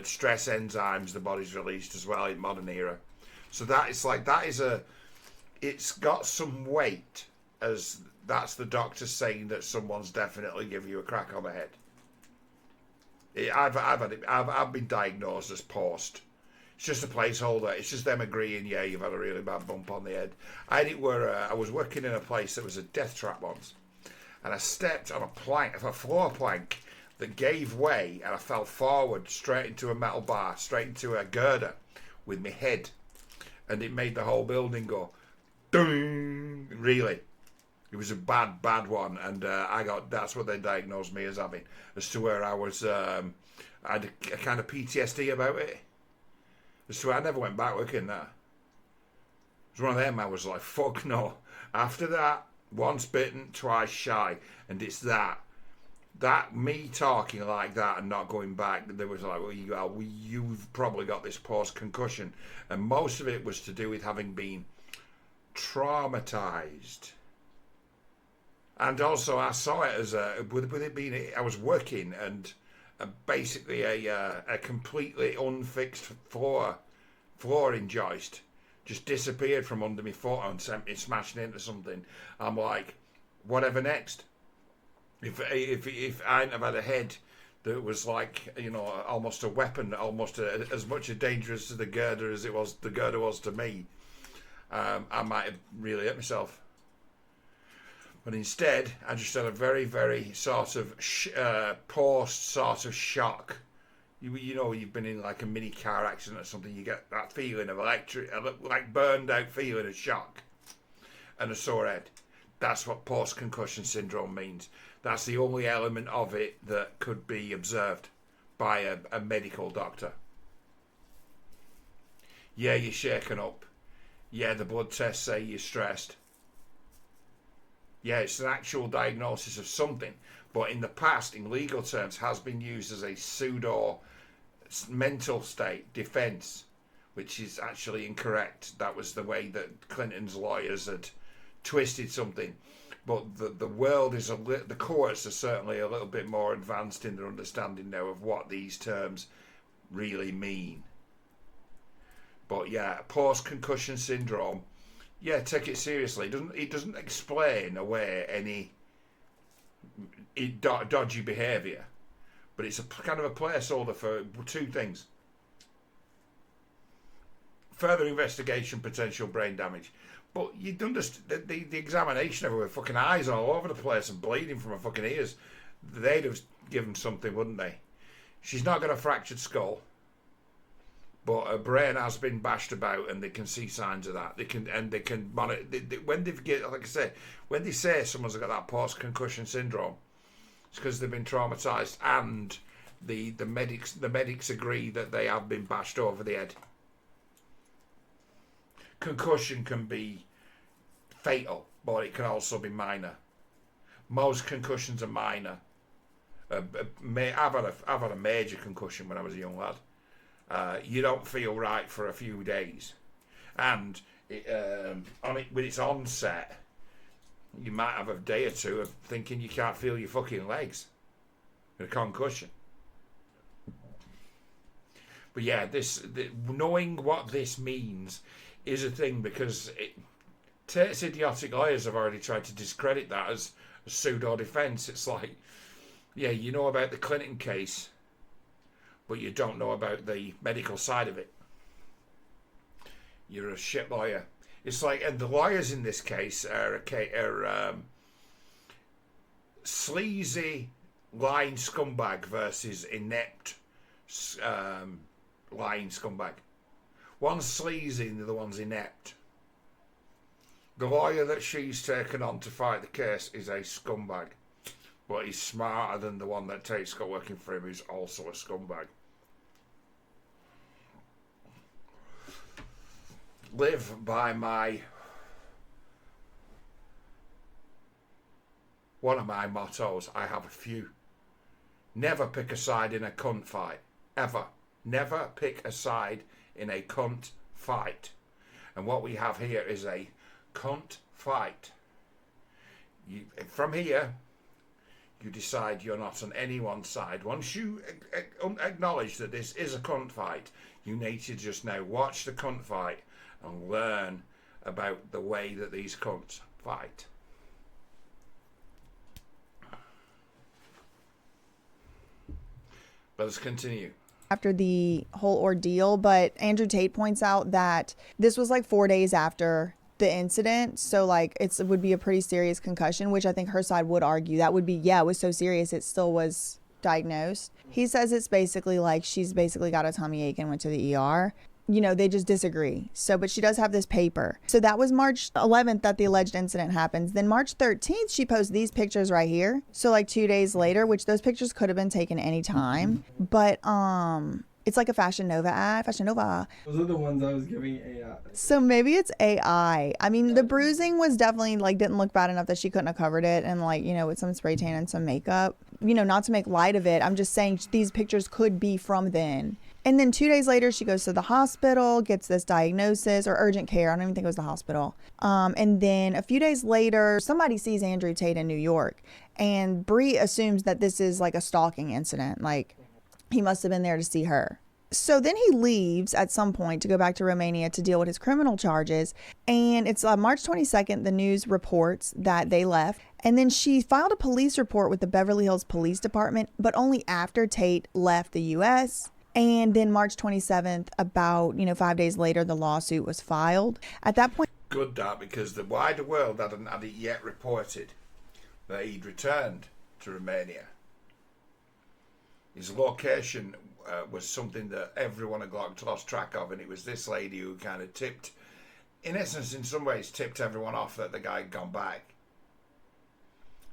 stress enzymes the body's released as well in modern era. So it's got some weight, as that's the doctor saying that someone's definitely giving you a crack on the head. I've been diagnosed as post. It's just a placeholder. It's just them agreeing, yeah, you've had a really bad bump on the head. I had it where I was working in a place that was a death trap once, and I stepped on a floor plank that gave way, and I fell forward straight into a metal bar, straight into a girder with my head, and it made the whole building go, ding, really. It was a bad one, and that's what they diagnosed me as having, as to where I was I had a kind of PTSD about it. So I never went back working there. It was one of them I was like, fuck no. After that, once bitten, twice shy. And it's that me talking like that and not going back, there was like, well, you've probably got this post-concussion. And most of it was to do with having been traumatized. And also I saw it as with it being, I was working and basically a completely unfixed flooring joist just disappeared from under my foot and sent me smashing into something. I'm like, whatever next? If I hadn't have had a head that was like, you know, almost a weapon, almost as much as dangerous to the girder as the girder was to me, I might have really hurt myself. But instead, I just had a very, very sort of post sort of shock. You know, you've been in like a mini car accident or something, you get that feeling of like burned out feeling of shock and a sore head. That's what post-concussion syndrome means. That's the only element of it that could be observed by a medical doctor. Yeah, you're shaken up. Yeah, the blood tests say you're stressed. Yeah, it's an actual diagnosis of something, but in the past, in legal terms, has been used as a pseudo mental state defense, which is actually incorrect. That was the way that Clinton's lawyers had twisted something. But the world is the courts are certainly a little bit more advanced in their understanding now of what these terms really mean. But yeah, post-concussion syndrome, yeah, take it seriously. It doesn't explain away any dodgy behaviour, but it's a kind of a placeholder for two things: further investigation, potential brain damage. But you'd understand the examination of her with fucking eyes all over the place and bleeding from her fucking ears. They'd have given something, wouldn't they? She's not got a fractured skull, but her brain has been bashed about, and they can see signs of that. They can monitor. When they get, like I say, when they say someone's got that post-concussion syndrome, it's because they've been traumatized, and the medics agree that they have been bashed over the head. Concussion can be fatal, but it can also be minor. Most concussions are minor. I've had a major concussion when I was a young lad. You don't feel right for a few days, and with its onset, you might have a day or two of thinking you can't feel your fucking legs. A concussion. But yeah, knowing what this means is a thing, because Tate's idiotic lawyers have already tried to discredit that as a pseudo defence. It's like, yeah, you know about the Clinton case, but you don't know about the medical side of it. You're a shit lawyer. It's like, and the lawyers in this case are sleazy lying scumbag versus inept lying scumbag. One's sleazy and the other one's inept. The lawyer that she's taken on to fight the case is a scumbag, but he's smarter than the one that Tate's got working for him, who's also a scumbag. Live by one of my mottos. I have a few. Never pick a side in a cunt fight. Ever. Never pick a side in a cunt fight. And what we have here is a cunt fight. From here, you decide you're not on anyone's side. Once you acknowledge that this is a cunt fight, you need to just now watch the cunt fight and learn about the way that these cunts fight. Let us continue. After the whole ordeal, but Andrew Tate points out that this was like 4 days after the incident, so like it would be a pretty serious concussion, which I think her side would argue that would be, yeah, it was so serious it still was diagnosed. He says it's basically like she's basically got a tummy ache and went to the ER. they just disagree. So, but she does have this paper. So that was March 11th that the alleged incident happens. Then March 13th, she posts these pictures right here. So like 2 days later, which those pictures could have been taken anytime. But, it's like a Fashion Nova ad. Fashion Nova. Those are the ones I was giving AI. So maybe it's AI. I mean, the bruising was definitely like didn't look bad enough that she couldn't have covered it, and like, with some spray tan and some makeup. Not to make light of it. I'm just saying these pictures could be from then. And then 2 days later, she goes to the hospital, gets this diagnosis, or urgent care. I don't even think it was the hospital. And then a few days later, somebody sees Andrew Tate in New York, and Bree assumes that this is like a stalking incident. Like, he must have been there to see her. So then he leaves at some point to go back to Romania to deal with his criminal charges. And it's March 22nd, the news reports that they left. And then she filed a police report with the Beverly Hills Police Department, but only after Tate left the U.S. And then March 27th, about, 5 days later, the lawsuit was filed. At that point... Good, that, because the wider world hadn't had it yet reported that he'd returned to Romania. His location was something that everyone had lost track of, and it was this lady who kind of tipped, in essence, in some ways, tipped everyone off that the guy had gone back.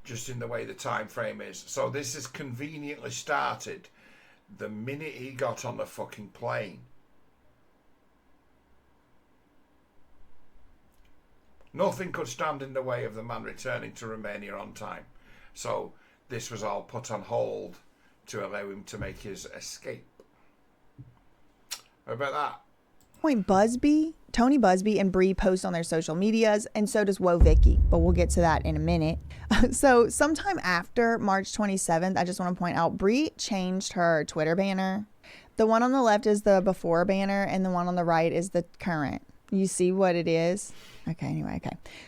Just in the way the time frame is. So this is conveniently started the minute he got on the fucking plane. Nothing could stand in the way of the man returning to Romania on time. So this was all put on hold to allow him to make his escape. How about that? Point Tony Busby and Bree post on their social medias, and so does Woah Vicky, but we'll get to that in a minute. So sometime after March 27th, I just want to point out, Bree changed her Twitter banner. The one on the left is the before banner, and the one on the right is the current. You see what it is? Okay.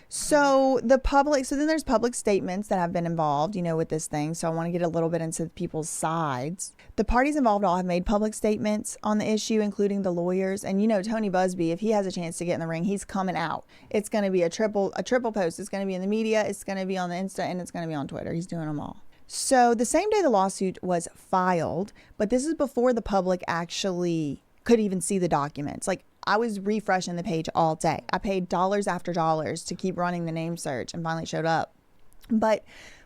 So then there's public statements that have been involved, with this thing. So I want to get a little bit into people's sides. The parties involved all have made public statements on the issue, including the lawyers. And Tony Busby, if he has a chance to get in the ring, he's coming out. It's going to be a triple post. It's going to be in the media. It's going to be on the Insta, and it's going to be on Twitter. He's doing them all. So the same day the lawsuit was filed, but this is before the public actually could even see the documents. Like, I was refreshing the page all day. I paid dollars after dollars to keep running the name search, and finally it showed up. But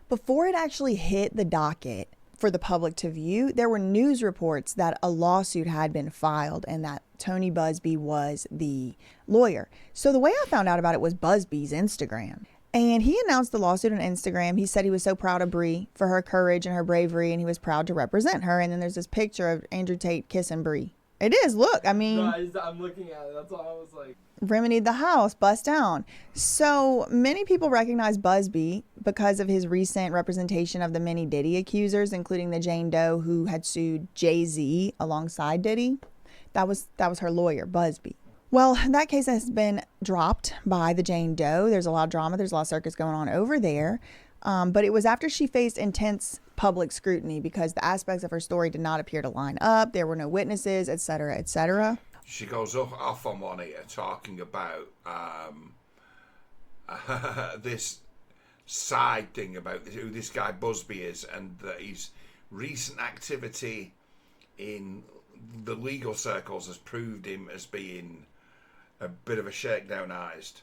before it actually hit the docket for the public to view, there were news reports that a lawsuit had been filed and that Tony Busby was the lawyer. So the way I found out about it was Busby's Instagram. And he announced the lawsuit on Instagram. He said he was so proud of Bree for her courage and her bravery, and he was proud to represent her. And then there's this picture of Andrew Tate kissing Bree. It is. Look, I mean... No, I'm looking at it. That's all I was like... Remedied the house, bust down. So many people recognize Busby because of his recent representation of the many Diddy accusers, including the Jane Doe who had sued Jay-Z alongside Diddy. That was her lawyer, Busby. Well, that case has been dropped by the Jane Doe. There's a lot of drama. There's a lot of circus going on over there. But it was after she faced intense public scrutiny because the aspects of her story did not appear to line up. There were no witnesses, etc., etc. She goes off on one here talking about this side thing about who this guy Busby is, and that his recent activity in the legal circles has proved him as being a bit of a shakedownized,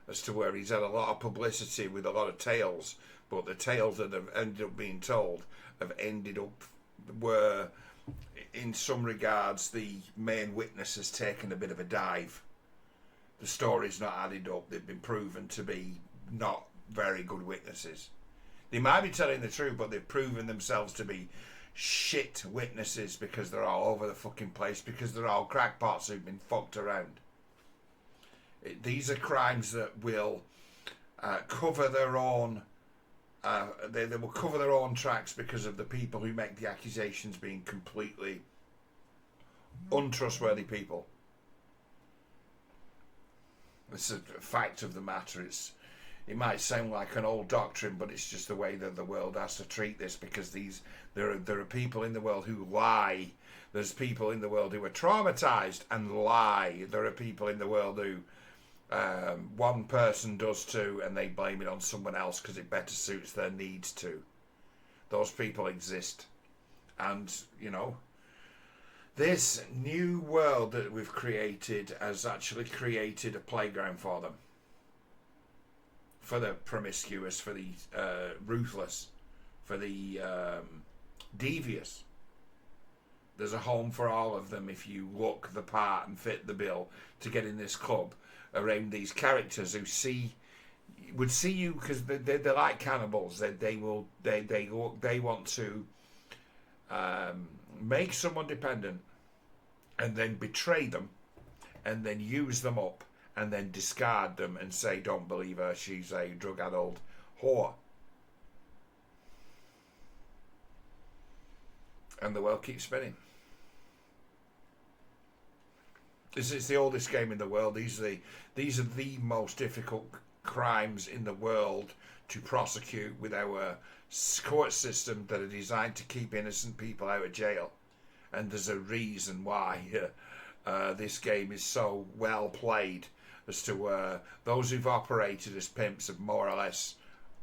as to where he's had a lot of publicity with a lot of tales, but the tales that have ended up being told have ended up where, in some regards, the main witness has taken a bit of a dive. The story's not added up. They've been proven to be not very good witnesses. They might be telling the truth, but they've proven themselves to be shit witnesses because they're all over the fucking place, because they're all crackpots who've been fucked around. These are crimes that will cover their own. They will cover their own tracks because of the people who make the accusations being completely untrustworthy people. It's a fact of the matter. It might sound like an old doctrine, but it's just the way that the world has to treat this, because there are people in the world who lie. There's people in the world who are traumatized and lie. There are people in the world who one person does too, and they blame it on someone else because it better suits their needs too. Those people exist, and This new world that we've created has actually created a playground for them. For the promiscuous, for the ruthless, for the devious. There's a home for all of them if you look the part and fit the bill to get in this club around these characters who would see you because they're like cannibals. They want to make someone dependent and then betray them and then use them up and then discard them and say, don't believe her, she's a drug-addled whore. And the world keeps spinning. This is the oldest game in the world. These are the most difficult crimes in the world to prosecute with our court system that are designed to keep innocent people out of jail. And there's a reason why this game is so well played as to those who've operated as pimps have more or less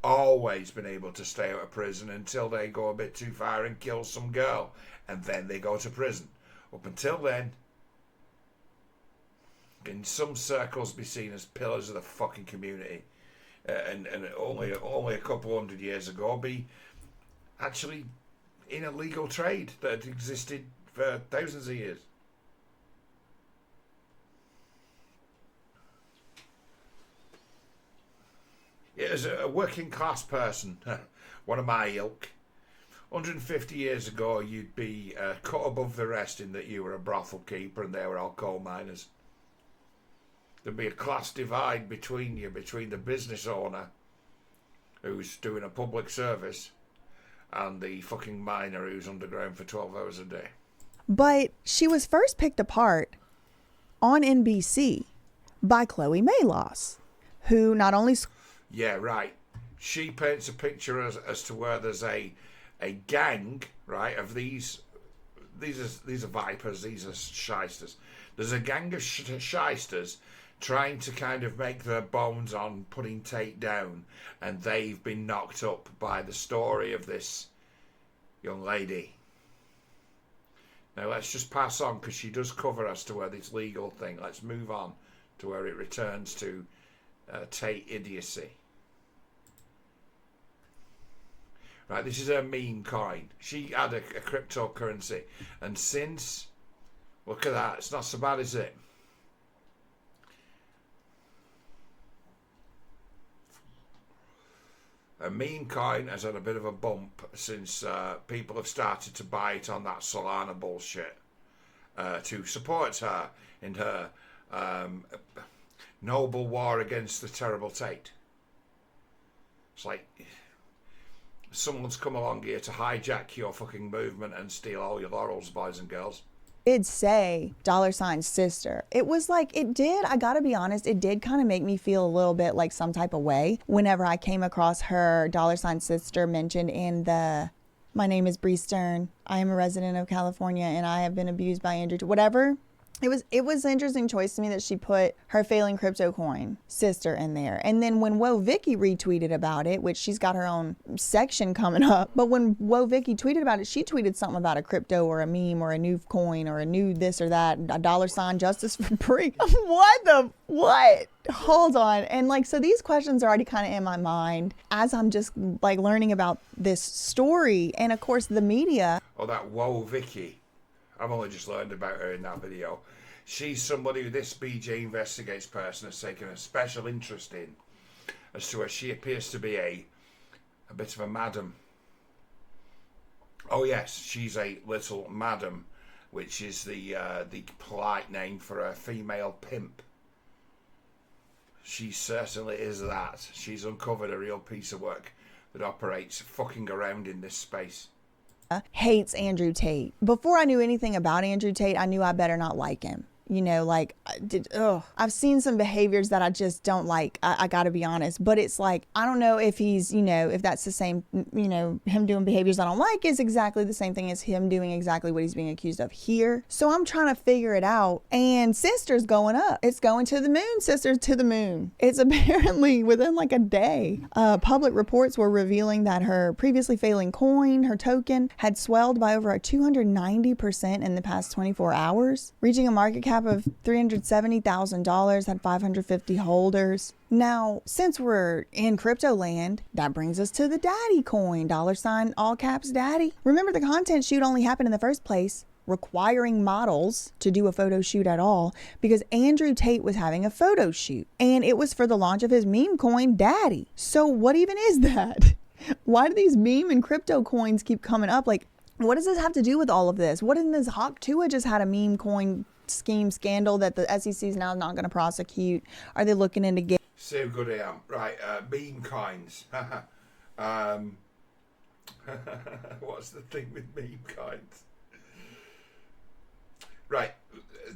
always been able to stay out of prison until they go a bit too far and kill some girl. And then they go to prison. Up until then, in some circles be seen as pillars of the fucking community. And only a couple hundred years ago be actually in a legal trade that had existed for thousands of years. As a working class person, one of my ilk, 150 years ago you'd be cut above the rest in that you were a brothel keeper and they were all coal miners. There'd be a class divide between you, between the business owner who's doing a public service and the fucking miner who's underground for 12 hours a day. But she was first picked apart on NBC by Chloe Mayloss, who not only... Yeah, right. She paints a picture as to where there's a gang, right, of these are vipers, these are shysters. There's a gang of shysters trying to kind of make their bones on putting Tate down, and they've been knocked up by the story of this young lady. Now let's just pass on because she does cover as to where this legal thing. Let's move on to where it returns to Tate idiocy. Right, this is her meme coin. She had a cryptocurrency, and since, look at that, it's not so bad, is it? A meme coin has had a bit of a bump since people have started to buy it on that Solana bullshit to support her in her noble war against the terrible Tate. It's like someone's come along here to hijack your fucking movement and steal all your laurels, boys and girls. Did say $ sister. It was like, it did, I gotta be honest, it did kind of make me feel a little bit like some type of way whenever I came across her $ sister mentioned in the "My name is Bree Stern, I am a resident of California and I have been abused by Andrew," whatever. It was an interesting choice to me that she put her failing crypto coin sister in there. And then when Woe Vicky retweeted about it, which she's got her own section coming up, but when Woe Vicky tweeted about it, she tweeted something about a crypto or a meme or a new coin or a new this or that, a $ justice for Bree. What? Hold on. And like, so these questions are already kind of in my mind as I'm just like learning about this story. And of course the media. Oh, that Woe Vicky. I've only just learned about her in that video. She's somebody who this BJ Investigates person has taken a special interest in, as to where she appears to be a bit of a madam. Oh yes, she's a little madam, which is the polite name for a female pimp. She certainly is that. She's uncovered a real piece of work that operates fucking around in this space. Hates Andrew Tate. Before I knew anything about Andrew Tate, I knew I better not like him. like I've seen some behaviors that I just don't like. I gotta be honest, but it's like, I don't know if he's, if that's the same, him doing behaviors I don't like is exactly the same thing as him doing exactly what he's being accused of here. So I'm trying to figure it out. And Sister's going up. It's going to the moon, Sister, to the moon. It's apparently within like a day. Public reports were revealing that her previously failing coin, her token, had swelled by over 290% in the past 24 hours, reaching a market cap of $370,000, had 550 holders. Now, since we're in crypto land, that brings us to the Daddy coin, $ all caps Daddy. Remember, the content shoot only happened in the first place, requiring models to do a photo shoot at all, because Andrew Tate was having a photo shoot, and it was for the launch of his meme coin, Daddy. So what even is that? Why do these meme and crypto coins keep coming up? Like, what does this have to do with all of this? What in this Hawk Tua just had a meme coin scheme scandal that the SEC is now not going to prosecute? Are they looking into So good I am. Right, meme coins. What's the thing with meme coins? Right,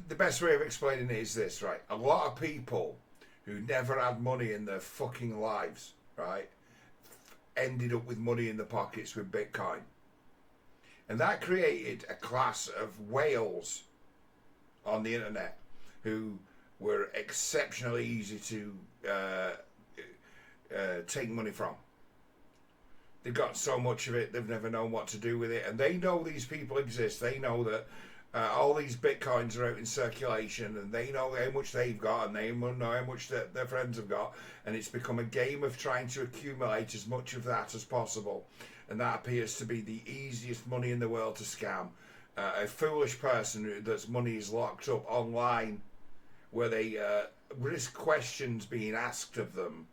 the best way of explaining it is this, right? A lot of people who never had money in their fucking lives, right, ended up with money in their pockets with Bitcoin. And that created a class of whales on the internet who were exceptionally easy to take money from. They've got so much of it, they've never known what to do with it. And they know these people exist. They know that all these Bitcoins are out in circulation, and they know how much they've got, and they know how much their friends have got. And it's become a game of trying to accumulate as much of that as possible. And that appears to be the easiest money in the world to scam. A foolish person that's money is locked up online, where they risk questions being asked of them.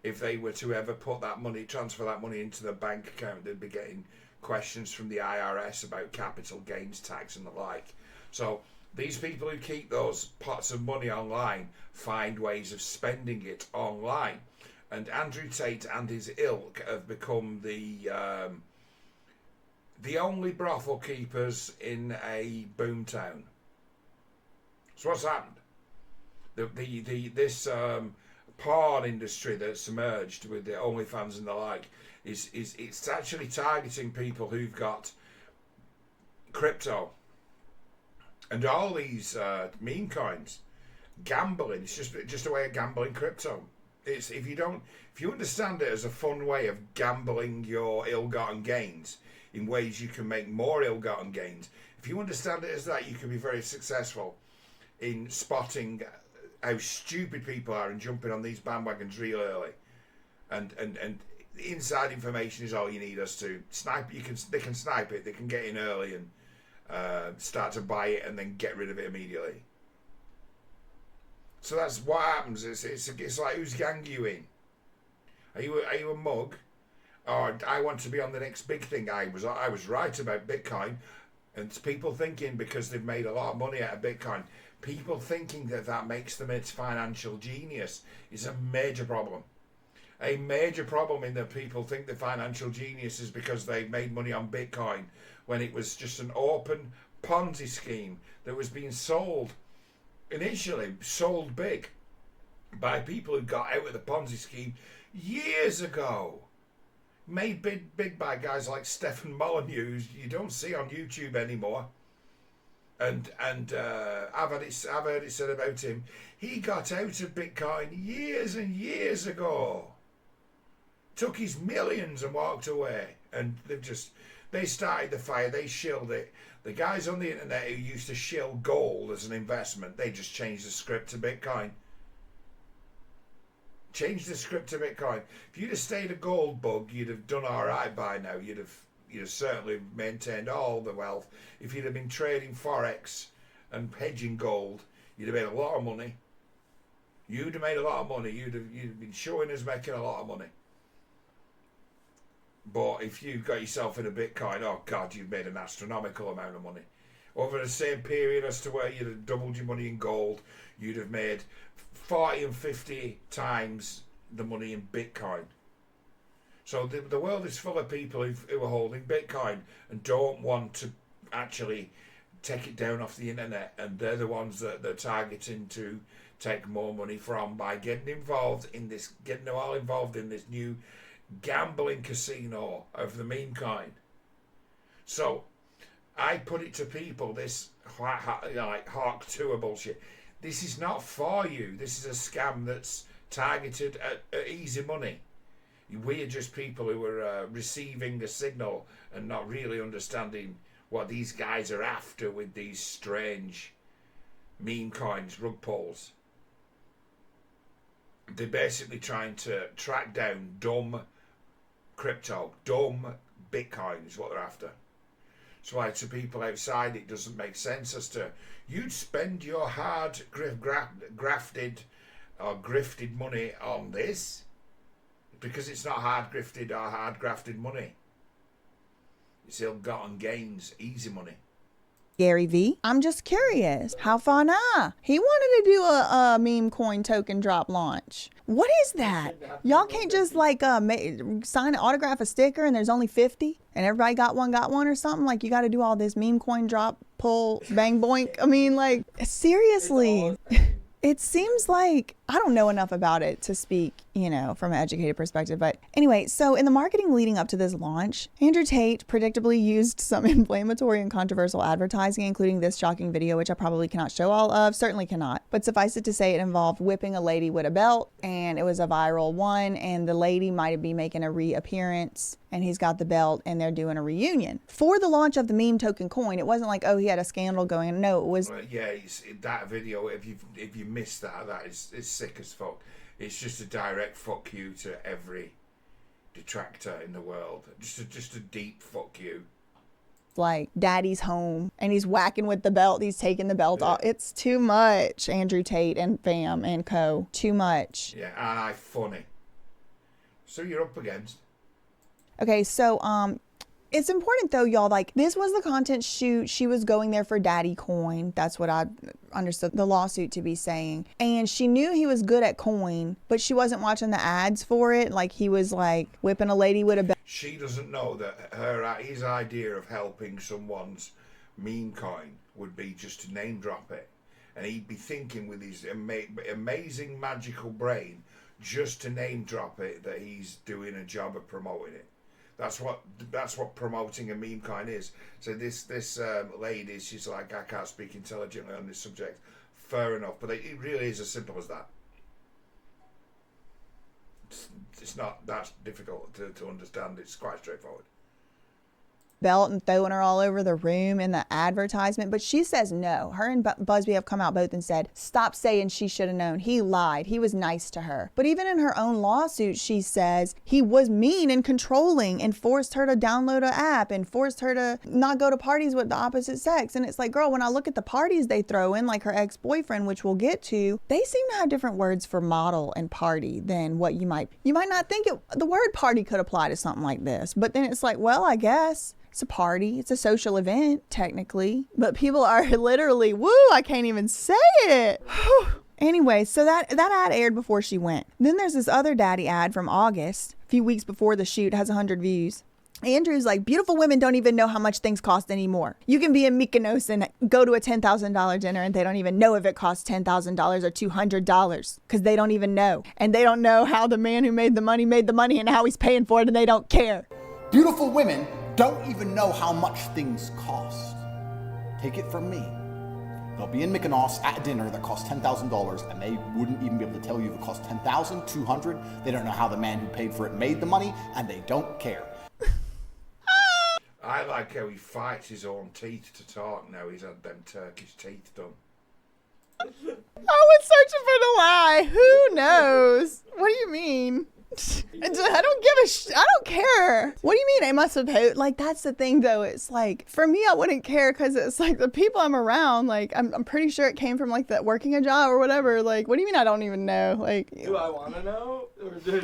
If they were to ever transfer that money into their bank account, they'd be getting questions from the IRS about capital gains tax and the like. So these people who keep those pots of money online find ways of spending it online. And Andrew Tate and his ilk have become the only brothel keepers in a boomtown. So what's happened? This porn industry that's emerged with the OnlyFans and the like it's actually targeting people who've got crypto and all these meme coins. Gambling, it's just a way of gambling crypto. It's if you understand it as a fun way of gambling your ill-gotten gains in ways you can make more ill-gotten gains. If you understand it as that, you can be very successful in spotting how stupid people are and jumping on these bandwagons real early. And inside information is all you need us to snipe. They can snipe it. They can get in early and start to buy it and then get rid of it immediately. So that's what happens. It's like, whose gang are you in? Are you a mug? Or I want to be on the next big thing. I was right about Bitcoin, and it's people thinking because they've made a lot of money out of Bitcoin, people thinking that makes them its financial genius is a major problem. A major problem in that people think the financial genius is because they've made money on Bitcoin when it was just an open Ponzi scheme that was being sold big by people who got out of the Ponzi scheme years ago. Made big by guys like Stefan Molyneux, you don't see on YouTube anymore. And I've heard it said about him, he got out of Bitcoin years and years ago. Took his millions and walked away. And they started the fire, they shilled it. The guys on the internet who used to shill gold as an investment, they just changed the script to Bitcoin. Changed the script to Bitcoin. If you'd have stayed a gold bug, you'd have done all right by now. You'd have certainly maintained all the wealth. If you'd have been trading Forex and hedging gold, you'd have made a lot of money. You'd have made a lot of money. You'd have been showing us making a lot of money. But if you got yourself in a Bitcoin, oh God, you've made an astronomical amount of money. Over the same period as to where you'd have doubled your money in gold, you'd have made 40 and 50 times the money in Bitcoin. So the world is full of people who are holding Bitcoin and don't want to actually take it down off the internet, and they're the ones that they're targeting to take more money from by getting them all involved in this new gambling casino of the meme coin. So I put it to people, this like Hawk Tour bullshit. This is not for you. This is a scam that's targeted at easy money. We're just people who are receiving a signal and not really understanding what these guys are after with these strange meme coins, rug pulls. They're basically trying to track down dumb crypto, dumb Bitcoin is what they're after. So like to people outside, it doesn't make sense as to you'd spend your hard grafted or grifted money on this, because it's not hard grifted or hard grafted money. It's ill-gotten gains, easy money. Gary V. I'm just curious. How fun he wanted to do a meme coin token drop launch. What is that? Y'all can't just like sign an autograph, a sticker, and there's only 50 and everybody got one or something? Like you got to do all this meme coin drop, pull, bang, boink. I mean, like seriously. It seems like I don't know enough about it to speak, from an educated perspective. But anyway, so in the marketing leading up to this launch, Andrew Tate predictably used some inflammatory and controversial advertising, including this shocking video, which I probably cannot show all of, certainly cannot. But suffice it to say, it involved whipping a lady with a belt, and it was a viral one, and the lady might be making a reappearance, and he's got the belt, and they're doing a reunion. For the launch of the meme token coin, it wasn't like, oh, he had a scandal going on. No, it was... that video, if you missed that is sick as fuck. It's just a direct fuck you to every detractor in the world. Just a deep fuck you. Like daddy's home and he's whacking with the belt. He's taking the belt off. It's too much. Andrew Tate and fam and co. Too much. Yeah, and funny. So you're up against. Okay, so it's important though, y'all, like this was the content shoot. She was going there for daddy coin. That's what I understood the lawsuit to be saying. And she knew he was good at coin, but she wasn't watching the ads for it. Like he was like whipping a lady with a belt. She doesn't know that his idea of helping someone's meme coin would be just to name drop it. And he'd be thinking with his amazing magical brain just to name drop it that he's doing a job of promoting it. That's what promoting a meme coin is. So this lady, she's like, I can't speak intelligently on this subject. Fair enough, but it really is as simple as that. It's not that difficult to understand. It's quite straightforward. Belt and throwing her all over the room in the advertisement, but she says no. Her and Busby have come out both and said, stop saying she should have known. He lied. He was nice to her. But even in her own lawsuit, she says he was mean and controlling and forced her to download an app and forced her to not go to parties with the opposite sex. And it's like, girl, when I look at the parties they throw in, like her ex-boyfriend, which we'll get to, they seem to have different words for model and party than what you might not think the word party could apply to something like this. But then it's like, well, I guess. It's a party. It's a social event, technically. But people are literally, woo, I can't even say it. Anyway, so that ad aired before she went. Then there's this other daddy ad from August, a few weeks before the shoot, has 100 views. Andrew's like, beautiful women don't even know how much things cost anymore. You can be in Mykonos and go to a $10,000 dinner and they don't even know if it costs $10,000 or $200 because they don't even know. And they don't know how the man who made the money and how he's paying for it, and they don't care. Beautiful women don't even know how much things cost. Take it from me. They'll be in Mykonos at dinner that costs $10,000 and they wouldn't even be able to tell you if it cost $10,000, $200. They don't know how the man who paid for it made the money and they don't care. I like how he fights his own teeth to talk now. He's had them Turkish teeth done. I was searching for the lie. Who knows? What do you mean? I don't care. What do you mean? I must have like, that's the thing though. It's like, for me, I wouldn't care because it's like the people I'm around, like, I'm pretty sure it came from like that working a job or whatever. Like, what do you mean I don't even know? Like, do I want to know?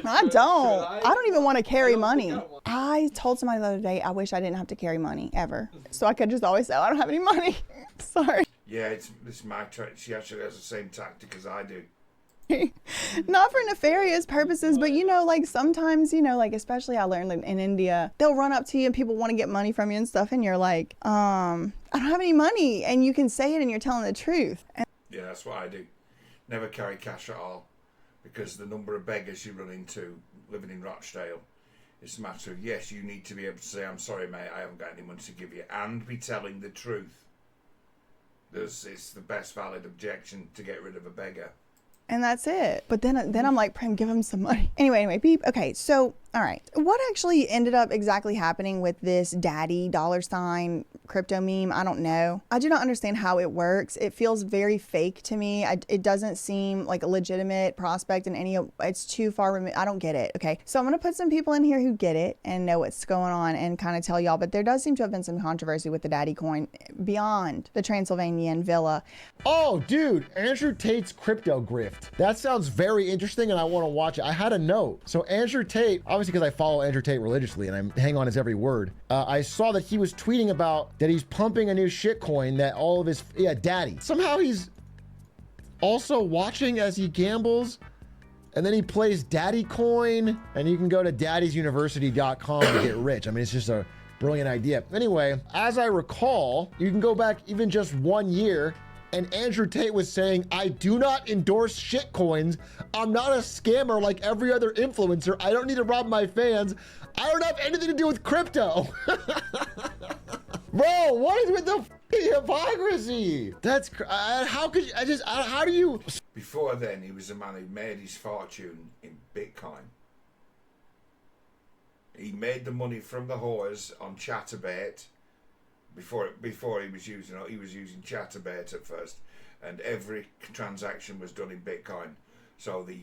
I don't even want to carry money. I told somebody the other day, I wish I didn't have to carry money ever. So I could just always say, I don't have any money. Sorry. Yeah, this is my trick. She actually has the same tactic as I do. Not for nefarious purposes, but like sometimes, like especially I learned in India, they'll run up to you and people want to get money from you and stuff, and you're like, I I don't have any money, and you can say it and you're telling the truth. Yeah, that's what I do. Never carry cash at all, because the number of beggars you run into living in Rochdale, it's a matter of, yes, you need to be able to say, I'm sorry, mate, I haven't got any money to give you, and be telling the truth. It's the best valid objection to get rid of a beggar. And that's it. But then I'm like, Prem, give him some money. Anyway, beep. Okay, so, all right. What actually ended up exactly happening with this daddy $ crypto meme? I don't know. I do not understand how it works. It feels very fake to me. It doesn't seem like a legitimate prospect in any, it's too far removed. I don't get it. Okay, so I'm going to put some people in here who get it and know what's going on and kind of tell y'all. But there does seem to have been some controversy with the daddy coin beyond the Transylvanian villa. Oh, dude, Andrew Tate's crypto grift. That sounds very interesting, and I want to watch it. I had a note. So Andrew Tate, obviously because I follow Andrew Tate religiously and I hang on his every word, I saw that he was tweeting about that he's pumping a new shitcoin that all of his, daddy. Somehow he's also watching as he gambles, and then he plays daddy coin, and you can go to daddiesuniversity.com to get rich. I mean, it's just a brilliant idea. Anyway, as I recall, you can go back even just 1 year, and Andrew Tate was saying, I do not endorse shitcoins. I'm not a scammer like every other influencer. I don't need to rob my fans. I don't have anything to do with crypto. Bro, what is with the hypocrisy? That's, how could you, how do you? Before then, he was a man who made his fortune in Bitcoin. He made the money from the whores on Chatterbait. Before he was using Chatterbait at first, and every transaction was done in Bitcoin. So the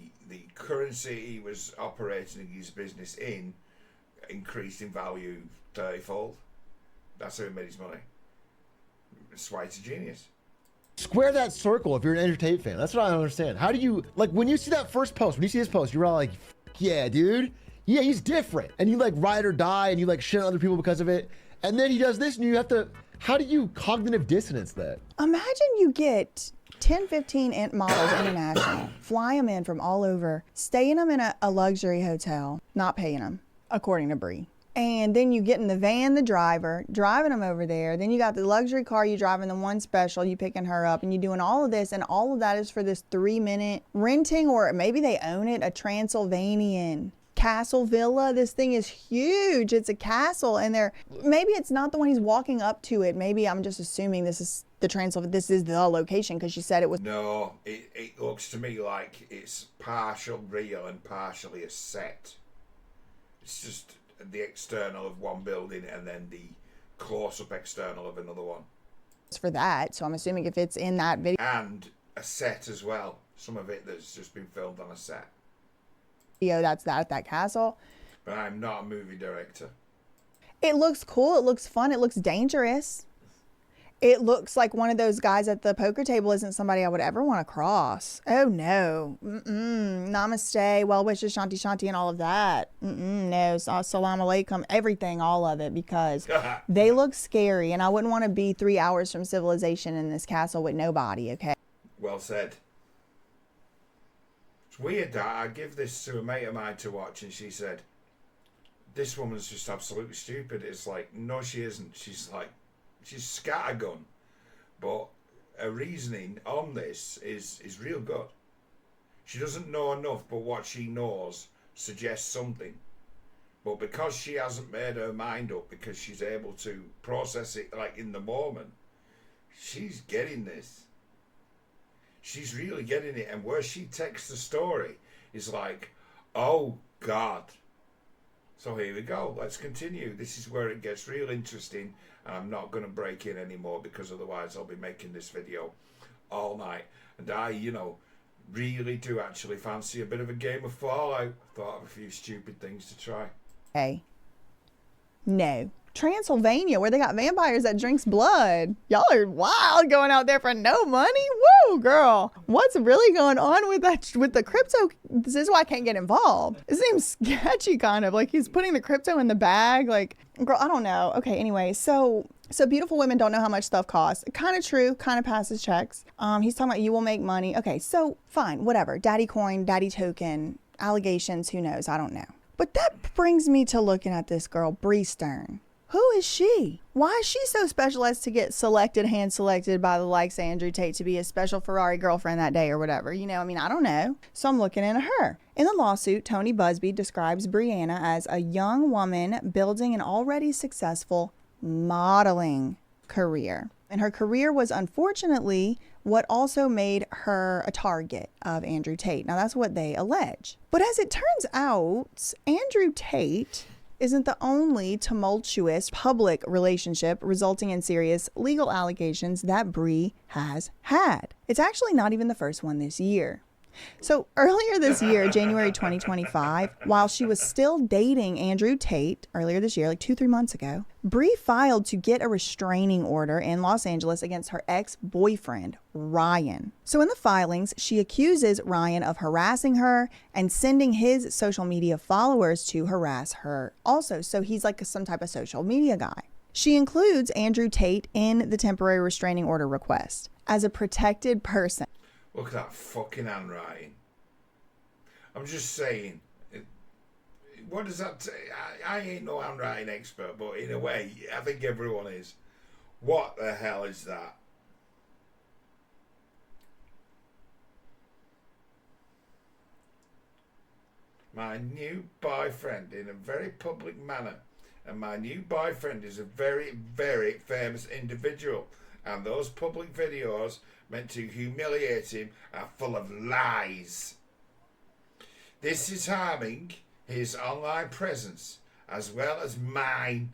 currency he was operating his business in increased in value 30-fold. That's how he made his money. That's why he's a genius. Square that circle if you're an Andrew Tate fan. That's what I don't understand. How do you, like, when you see that first post, when you see his post, you're all like, yeah, dude. Yeah, he's different. And you like ride or die and you like shit on other people because of it. And then he does this and you have to, how do you cognitive dissonance that? Imagine you get 10, 15 models international, fly them in from all over, staying them in a luxury hotel, not paying them, according to Bree. And then you get in the van, the driver, driving them over there. Then you got the luxury car, you driving the one special, you picking her up, and you doing all of this. And all of that is for this 3-minute renting, or maybe they own it, a Transylvanian castle villa. This thing is huge. It's a castle, and maybe it's not the one he's walking up to it. Maybe I'm just assuming this is the this is the location because she said it was. No, it looks to me like it's partial real and partially a set. It's just the external of one building and then the close-up external of another one. It's for that, so I'm assuming if it's in that video. And a set as well. Some of it that's just been filmed on a set. That's that castle. But I'm not a movie director. It looks cool. It looks fun. It looks dangerous. It looks like one of those guys at the poker table isn't somebody I would ever want to cross. Oh, no. Namaste, well wishes, shanti shanti, and all of that. No, salam alaikum, everything, all of it, because they look scary, and I wouldn't want to be 3 hours from civilization in this castle with nobody, okay? Well said. It's weird that I give this to a mate of mine to watch, and she said, this woman's just absolutely stupid. It's like, no, she isn't. She's scattergun, but her reasoning on this is real good. She doesn't know enough, but what she knows suggests something. But because she hasn't made her mind up, because she's able to process it like in the moment, she's getting this. She's really getting it, and where she takes the story is like, oh God. So here we go. Let's continue. This is where it gets real interesting. And I'm not going to break in anymore because otherwise I'll be making this video all night. And I, really do actually fancy a bit of a game of Fallout. Thought of a few stupid things to try. Hey. No. Transylvania, where they got vampires that drinks blood. Y'all are wild going out there for no money. Woo, girl. What's really going on with the crypto? This is why I can't get involved. It seems sketchy, kind of. Like he's putting the crypto in the bag. Like, girl, I don't know. Okay, anyway, so beautiful women don't know how much stuff costs. Kind of true, kind of passes checks. He's talking about you will make money. Okay, so fine, whatever. Daddy coin, daddy token, allegations, who knows? I don't know. But that brings me to looking at this girl, Bree Stern. Who is she? Why is she so special as to get hand selected by the likes of Andrew Tate to be a special Ferrari girlfriend that day or whatever? You know, I mean, I don't know. So I'm looking into her. In the lawsuit, Tony Busby describes Brianna as a young woman building an already successful modeling career. And her career was unfortunately what also made her a target of Andrew Tate. Now, that's what they allege. But as it turns out, Andrew Tate isn't the only tumultuous public relationship resulting in serious legal allegations that Bree has had. It's actually not even the first one this year. So earlier this year, January 2025, while she was still dating Andrew Tate earlier this year, like 2-3 months ago, Bree filed to get a restraining order in Los Angeles against her ex-boyfriend, Ryan. So in the filings, she accuses Ryan of harassing her and sending his social media followers to harass her also. So he's like some type of social media guy. She includes Andrew Tate in the temporary restraining order request as a protected person. Look at that fucking handwriting. I'm just saying, what does that say? I ain't no handwriting expert, but in a way, I think everyone is. What the hell is that? My new boyfriend in a very public manner. And my new boyfriend is a very, very famous individual. And those public videos meant to humiliate him are full of lies. This is harming his online presence as well as mine.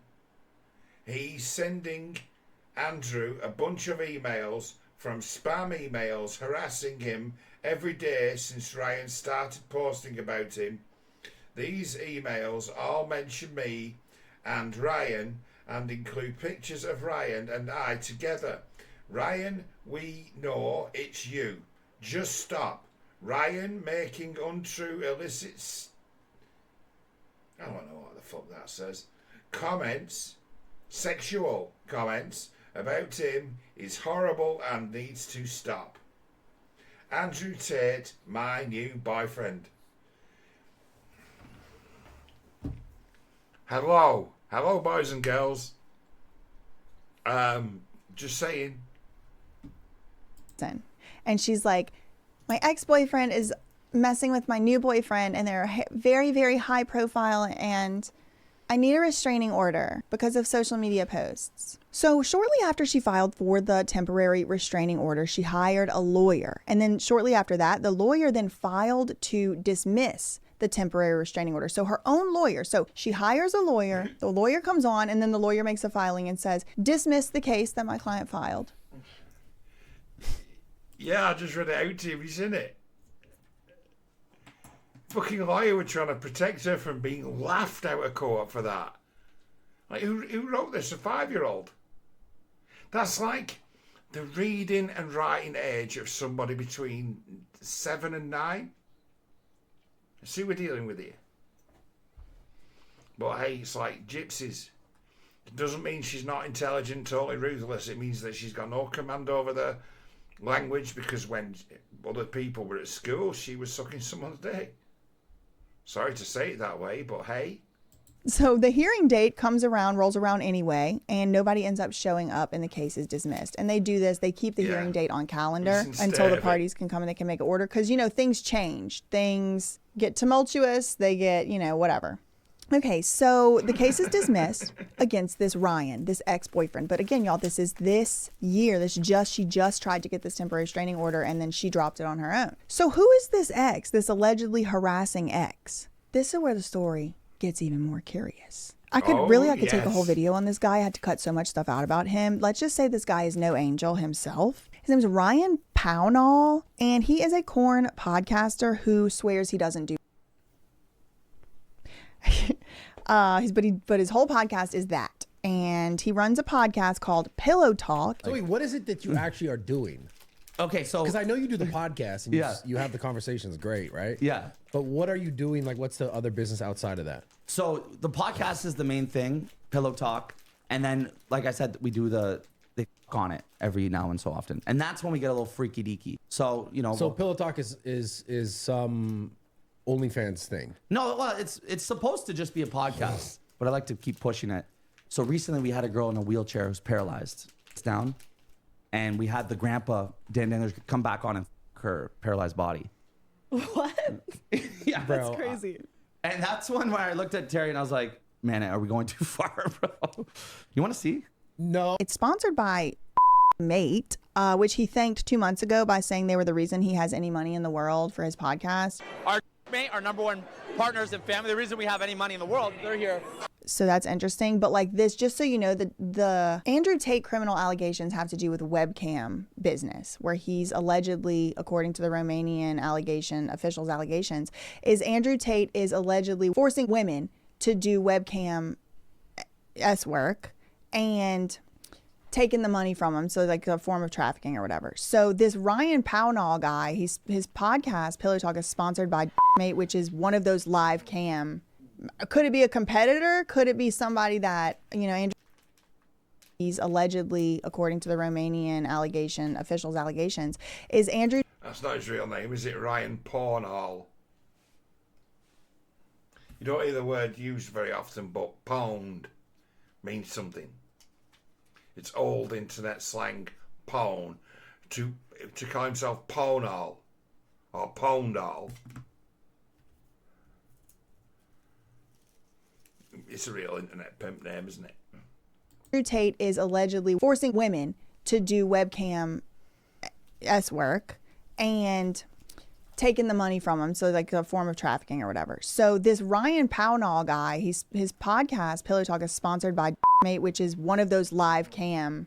He's sending Andrew a bunch of emails from spam emails harassing him every day since Ryan started posting about him. These emails all mention me and Ryan and include pictures of Ryan and I together. Ryan, we know it's you. Just stop. Ryan making untrue illicit... I don't know what the fuck that says. Comments, sexual comments about him is horrible and needs to stop. Andrew Tate, my new boyfriend. Hello. Hello, boys and girls. Just saying. And she's like, my ex-boyfriend is messing with my new boyfriend and they're very, very high profile and I need a restraining order because of social media posts. So shortly after she filed for the temporary restraining order, she hired a lawyer. And then shortly after that, the lawyer then filed to dismiss the temporary restraining order. So her own lawyer. So she hires a lawyer, the lawyer comes on, and then the lawyer makes a filing and says, dismiss the case that my client filed. Yeah, I just read it out to you. Have you seen it? Fucking lawyer were trying to protect her from being laughed out of court for that. Like, who wrote this? A 5-year-old? That's like the reading and writing age of somebody between 7 and 9. See, we're dealing with here. But hey, it's like gypsies. It doesn't mean she's not intelligent, totally ruthless. It means that she's got no command over the language, because when other people were at school, she was sucking someone's dick. Sorry to say it that way, but hey. So the hearing date rolls around anyway, and nobody ends up showing up and the case is dismissed. And they do this, they keep the hearing date on calendar until the parties can come and they can make an order. Because, you know, things change. Things get tumultuous. They get, you know, whatever. Okay, so the case is dismissed against this Ryan, this ex-boyfriend. But again, y'all, this is this year. She just tried to get this temporary restraining order and then she dropped it on her own. So who is this ex, this allegedly harassing ex? This is where the story gets even more curious. I could take a whole video on this guy. I had to cut so much stuff out about him. Let's just say this guy is no angel himself. His name is Ryan Pownall, and he is a corn podcaster who swears he doesn't do but his whole podcast is that. And he runs a podcast called Pillow Talk. So wait, what is it that you actually are doing? Okay, so because I know you do the podcast and you have the conversations, great, right? Yeah. But what are you doing? Like, what's the other business outside of that? So the podcast is the main thing, Pillow Talk, and then, like I said, we do they on it every now and so often, and that's when we get a little freaky deaky. So So Pillow Talk is some OnlyFans thing. No, well, it's supposed to just be a podcast, but I like to keep pushing it. So recently we had a girl in a wheelchair who's paralyzed. It's down. And we had the grandpa, Dan Daniels, come back on and her paralyzed body. What? Yeah, That's crazy. And that's one where I looked at Terry and I was like, man, are we going too far, bro? You want to see? No. It's sponsored by Mate, which he thanked 2 months ago by saying they were the reason he has any money in the world for his podcast. Our Mate, our number one partners and family, the reason we have any money in the world, they're here. So that's interesting. But like this, just so you know, the Andrew Tate criminal allegations have to do with webcam business, where he's allegedly, according to the Romanian officials' allegations, is Andrew Tate is allegedly forcing women to do webcam work and taking the money from them, so like a form of trafficking or whatever. So this Ryan Pownall guy, his podcast Pillow Talk is sponsored by Mate, which is one of those live cam. Could it be a competitor? Could it be somebody that, you know, Andrew, he's allegedly, according to the Romanian officials' allegations, is Andrew. That's not his real name, is it? Ryan Pownall. You don't hear the word used very often, but pound means something. It's old internet slang, pwn. To call himself Pownall or Poundall. It's a real internet pimp name, isn't it? Andrew Tate is allegedly forcing women to do webcam work and taking the money from them, so like a form of trafficking or whatever. So this Ryan Pownall guy, his podcast Pillow Talk is sponsored by Mate, which is one of those live cam.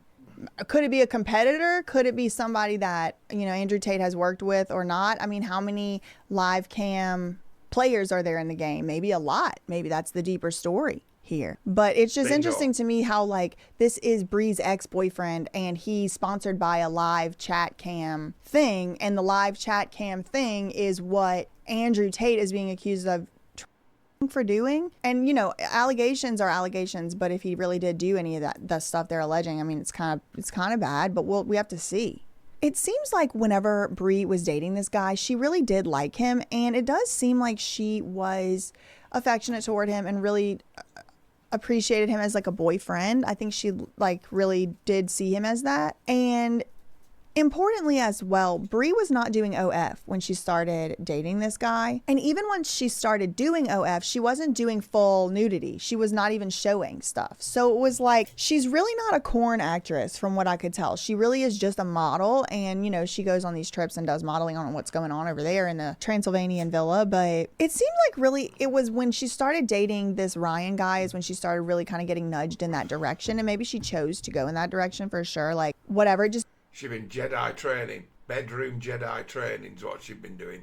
Could it be a competitor? Could it be somebody that, you know, Andrew Tate has worked with or not? I mean, how many live cam players are there in the game? Maybe a lot. Maybe that's the deeper story here. But it's just interesting to me how like this is Bree's ex-boyfriend and he's sponsored by a live chat cam thing, and the live chat cam thing is what Andrew Tate is being accused of for doing. And you know, allegations are allegations, but if he really did do any of that stuff they're alleging, I mean, it's kind of bad, but we have to see. It seems like whenever Bree was dating this guy, she really did like him, and it does seem like she was affectionate toward him and really appreciated him as like a boyfriend. I think she like really did see him as that. And importantly as well, Bree was not doing OF when she started dating this guy. And even once she started doing OF, she wasn't doing full nudity. She was not even showing stuff. So it was like, she's really not a porn actress from what I could tell. She really is just a model. And, you know, she goes on these trips and does modeling on what's going on over there in the Transylvanian villa. But it seemed like really, it was when she started dating this Ryan guy is when she started really kind of getting nudged in that direction. And maybe she chose to go in that direction for sure. Like, whatever, just She'd been Jedi training. Bedroom Jedi training is what she'd been doing.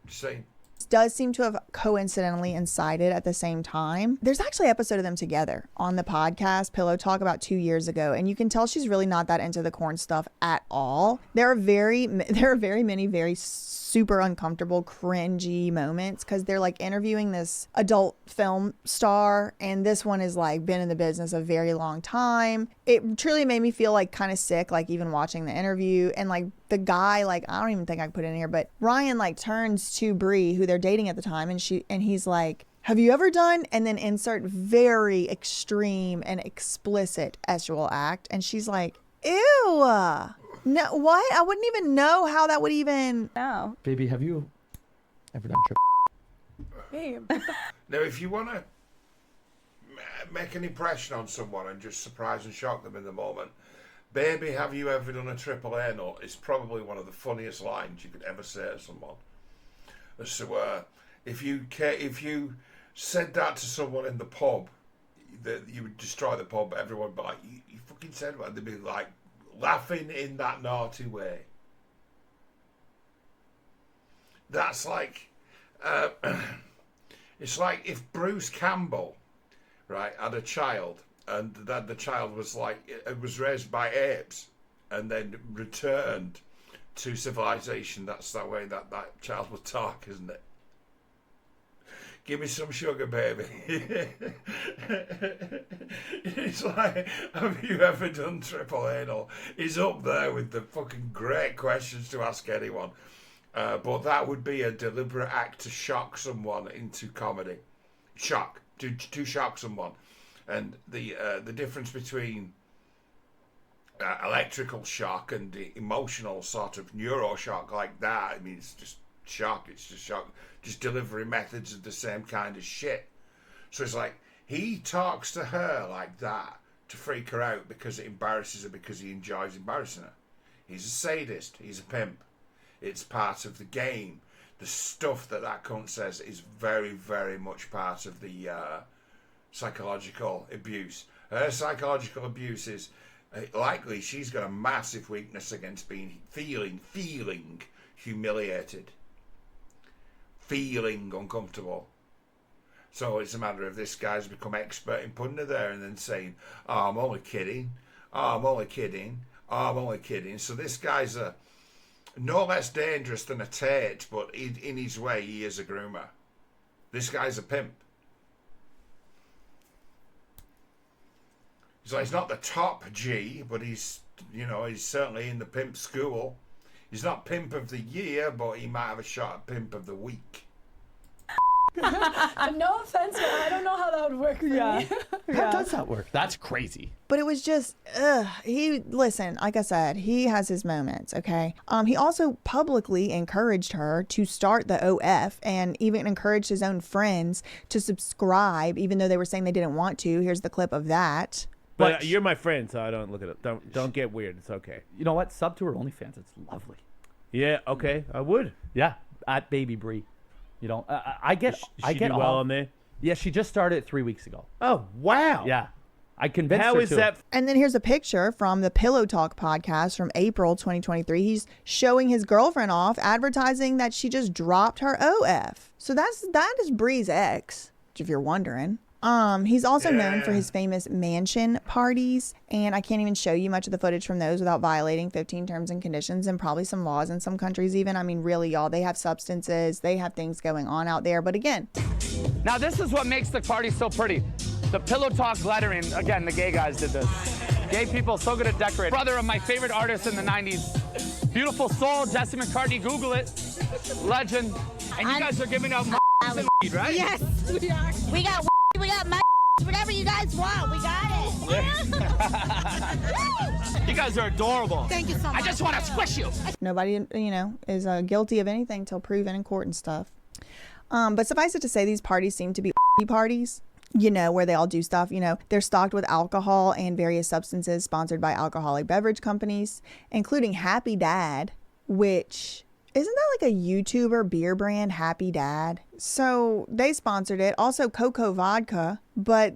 Just saying. does seem to have coincidentally incited at the same time. There's actually an episode of them together on the podcast Pillow Talk about 2 years ago, and you can tell she's really not that into the corn stuff at all. There are very many very super uncomfortable, cringy moments because they're like interviewing this adult film star, and this one is like been in the business a very long time. It truly made me feel like kind of sick, like even watching the interview. And like the guy, like I don't even think I can put it in here, but Ryan like turns to Bree, who they're dating at the time, and he's like, "Have you ever done?" and then insert very extreme and explicit sexual act, and she's like, "Ew." No, what? I wouldn't even know how that would even. No. Baby, have you ever done trip? Babe. Now, if you want to make an impression on someone and just surprise and shock them in the moment, "Baby, have you ever done a triple anal?" is probably one of the funniest lines you could ever say to someone. So, if you said that to someone in the pub, that you would destroy the pub. Everyone would be like, "You fucking said what?" They'd be like, laughing in that naughty way. That's like, it's like if Bruce Campbell, right, had a child, and that the child was like, it was raised by apes, and then returned to civilization. That's that way that child will talk, isn't it? Give me some sugar, baby. It's like, have you ever done triple anal? He's up there with the fucking great questions to ask anyone. But that would be a deliberate act to shock someone into comedy. Shock. to shock someone. And the difference between electrical shock and the emotional sort of neuroshock like that, I mean, it's just shock. It's just shock. Just delivery methods of the same kind of shit. So it's like, he talks to her like that to freak her out because it embarrasses her, because he enjoys embarrassing her. He's a sadist. He's a pimp. It's part of the game. The stuff that cunt says is very, very much part of the psychological abuse. Her psychological abuse is likely she's got a massive weakness against feeling humiliated, feeling uncomfortable. So it's a matter of this guy's become expert in putting her there and then saying, "Oh, I'm only kidding. Oh, I'm only kidding. Oh, I'm only kidding." So this guy's no less dangerous than a Tate, but in his way, he is a groomer. This guy's a pimp. So he's not the top G, but he's certainly in the pimp school. He's not pimp of the year, but he might have a shot at pimp of the week. No offense, but I don't know how that would work for me. How does that work? That's crazy. But it was just, listen, like I said, he has his moments, okay? He also publicly encouraged her to start the OF and even encouraged his own friends to subscribe, even though they were saying they didn't want to. Here's the clip of that. But you're my friend, so I don't look at it. Don't get weird. It's okay. You know what? Sub to her OnlyFans. It's lovely. Yeah, okay. I would. Yeah, at Baby Bree. You know, I get do well on there. Yeah, she just started 3 weeks ago. Oh, wow. Yeah. I convinced her How is that? And then here's a picture from the Pillow Talk podcast from April 2023. He's showing his girlfriend off, advertising that she just dropped her OF. So that is Bree's ex, if you're wondering. He's also known for his famous mansion parties, and I can't even show you much of the footage from those without violating 15 terms and conditions and probably some laws in some countries even. I mean, really, y'all, they have substances, they have things going on out there. But again, Now this is what makes the party so pretty. The Pillow Talk lettering. Again, the gay guys did this. Gay people so good at decorating. Brother of my favorite artist in the 90s. Beautiful soul, Jesse McCartney, Google it. Legend. And you guys are giving out and weed, right? Yes, we are. We got whatever you guys want. We got it. You guys are adorable. Thank you so much. I just want to squish you. nobody, is guilty of anything till proven in court and stuff. But suffice it to say, these parties seem to be parties, where they all do stuff. They're stocked with alcohol and various substances sponsored by alcoholic beverage companies, including Happy Dad, which... Isn't that like a YouTuber beer brand, Happy Dad? So they sponsored it. Also Cocoa Vodka. But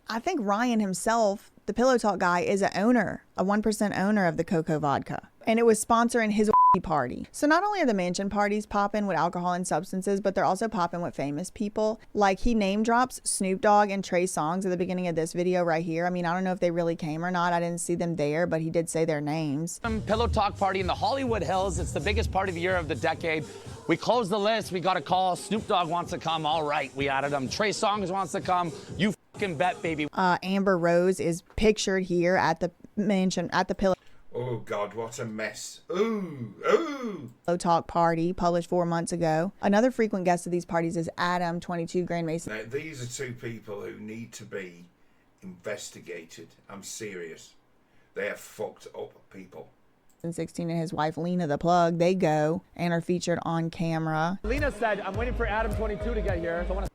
I think Ryan himself, the Pillow Talk guy, is a 1% owner of the Cocoa Vodka. And it was sponsoring his party. So not only are the mansion parties popping with alcohol and substances, but they're also popping with famous people. Like he name drops Snoop Dogg and Trey Songz at the beginning of this video right here. I mean, I don't know if they really came or not. I didn't see them there, but he did say their names. Pillow Talk party in the Hollywood Hills. It's the biggest party of the year of the decade. We closed the list. We got a call. Snoop Dogg wants to come. All right, we added him. Trey Songz wants to come. You fucking bet, baby. Amber Rose is pictured here at the mansion, at the Pillow. Oh, God, what a mess. Ooh. Pillow Talk party published 4 months ago. Another frequent guest of these parties is Adam, 22, Grand Mason. Now, these are two people who need to be investigated. I'm serious. They are fucked up people. 16 and his wife Lena the Plug, they go and are featured on camera. Lena said, I'm waiting for Adam 22 to get here. So I want to...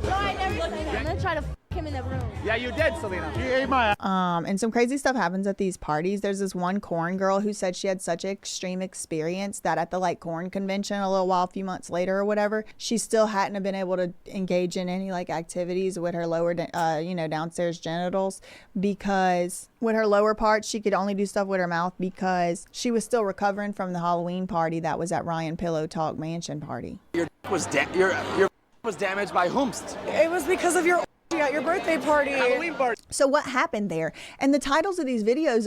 No, I never said that. I'm gonna try to him in the room. Yeah, you did, Selena. You ate my... And some crazy stuff happens at these parties. There's this one corn girl who said she had such an extreme experience that at the corn convention a few months later or whatever, she still hadn't been able to engage in any activities with her lower, downstairs genitals, because with her lower parts, she could only do stuff with her mouth because she was still recovering from the Halloween party that was at Ryan Pillow Talk mansion party. Your was damaged by whomst. It was because of your at your birthday party. Halloween party. So what happened there? And the titles of these videos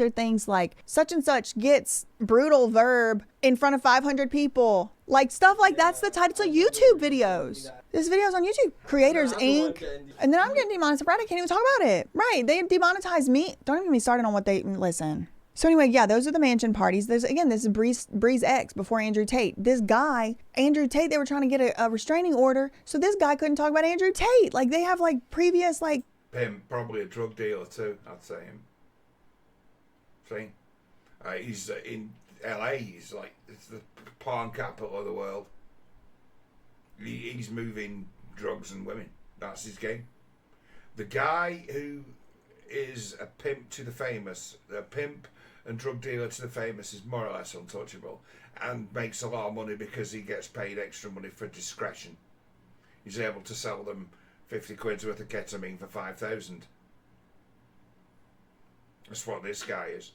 are things like such and such gets brutal verb in front of 500 people. Stuff like that's the titles of YouTube videos. This video's on YouTube. Creators Inc. And then I'm getting demonetized. Right, I can't even talk about it. Right, they demonetized me. Don't even get me started on what they listen. So anyway, yeah, those are the mansion parties. This is Bree's ex before Andrew Tate. This guy, Andrew Tate, they were trying to get a restraining order, so this guy couldn't talk about Andrew Tate. Like, they have like previous like. Him, probably a drug dealer too. I'd say him. See, he's in LA. He's like, it's the porn capital of the world. He's moving drugs and women. That's his game. The guy who is a pimp to the famous, a pimp and drug dealer to the famous, is more or less untouchable and makes a lot of money because he gets paid extra money for discretion. He's able to sell them 50 quid's worth of ketamine for 5,000. That's what this guy is.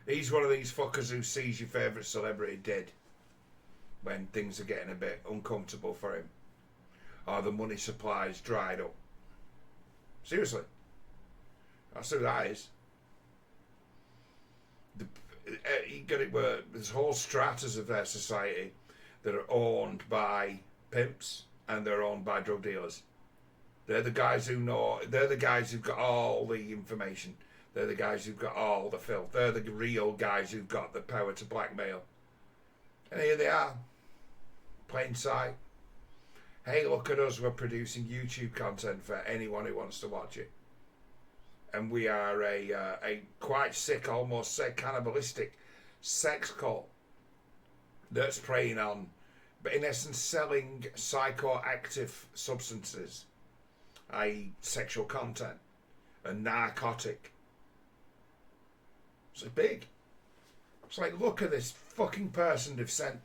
He's one of these fuckers who sees your favourite celebrity dead when things are getting a bit uncomfortable for him, or the money supply's dried up. Seriously. That's who that is. You get it where there's whole stratas of their society that are owned by pimps and they're owned by drug dealers. They're the guys who know, they're the guys who've got all the information. They're the guys who've got all the filth. They're the real guys who've got the power to blackmail. And here they are. Plain sight. Hey, look at us, we're producing YouTube content for anyone who wants to watch it. And we are a quite sick, almost say cannibalistic sex cult that's preying on, but in essence selling psychoactive substances, i.e. sexual content and narcotic. It's big. It's like, look at this fucking person they've sent.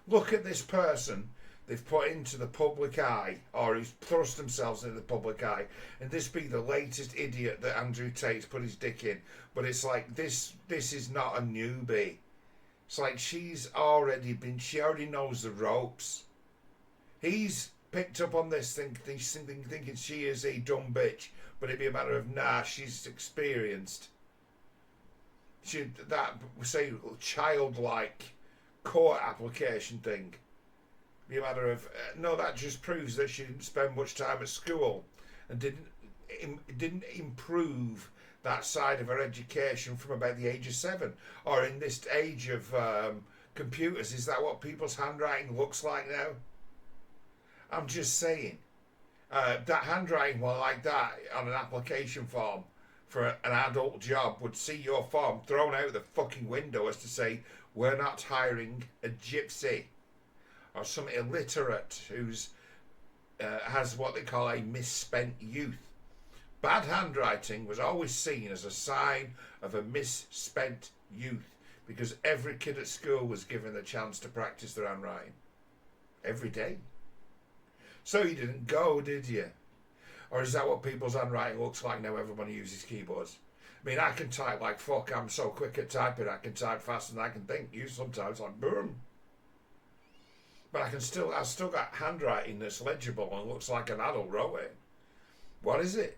Look at this person they've put into the public eye, or who's thrust themselves into the public eye, and this be the latest idiot that Andrew Tate's put his dick in. But it's like, this is not a newbie. It's like she already knows the ropes. He's picked up on this thinking she is a dumb bitch, but it'd be a matter of, nah, she's experienced. That, say, childlike court application thing. Be a matter of, no, that just proves that she didn't spend much time at school and didn't improve that side of her education from about the age of 7. Or in this age of computers, is that what people's handwriting looks like now? I'm just saying. That handwriting, well, like that on an application form for an adult job would see your form thrown out the fucking window as to say, we're not hiring a gypsy or some illiterate who's has what they call a misspent youth. Bad handwriting was always seen as a sign of a misspent youth because every kid at school was given the chance to practice their handwriting every day. So you didn't go, did you? Or is that what people's handwriting looks like now? Everybody uses keyboards. I mean, I can type like fuck. I'm so quick at typing. I can type faster than I can think. You sometimes like boom. But I've still got handwriting that's legible and looks like an adult wrote it. What is it?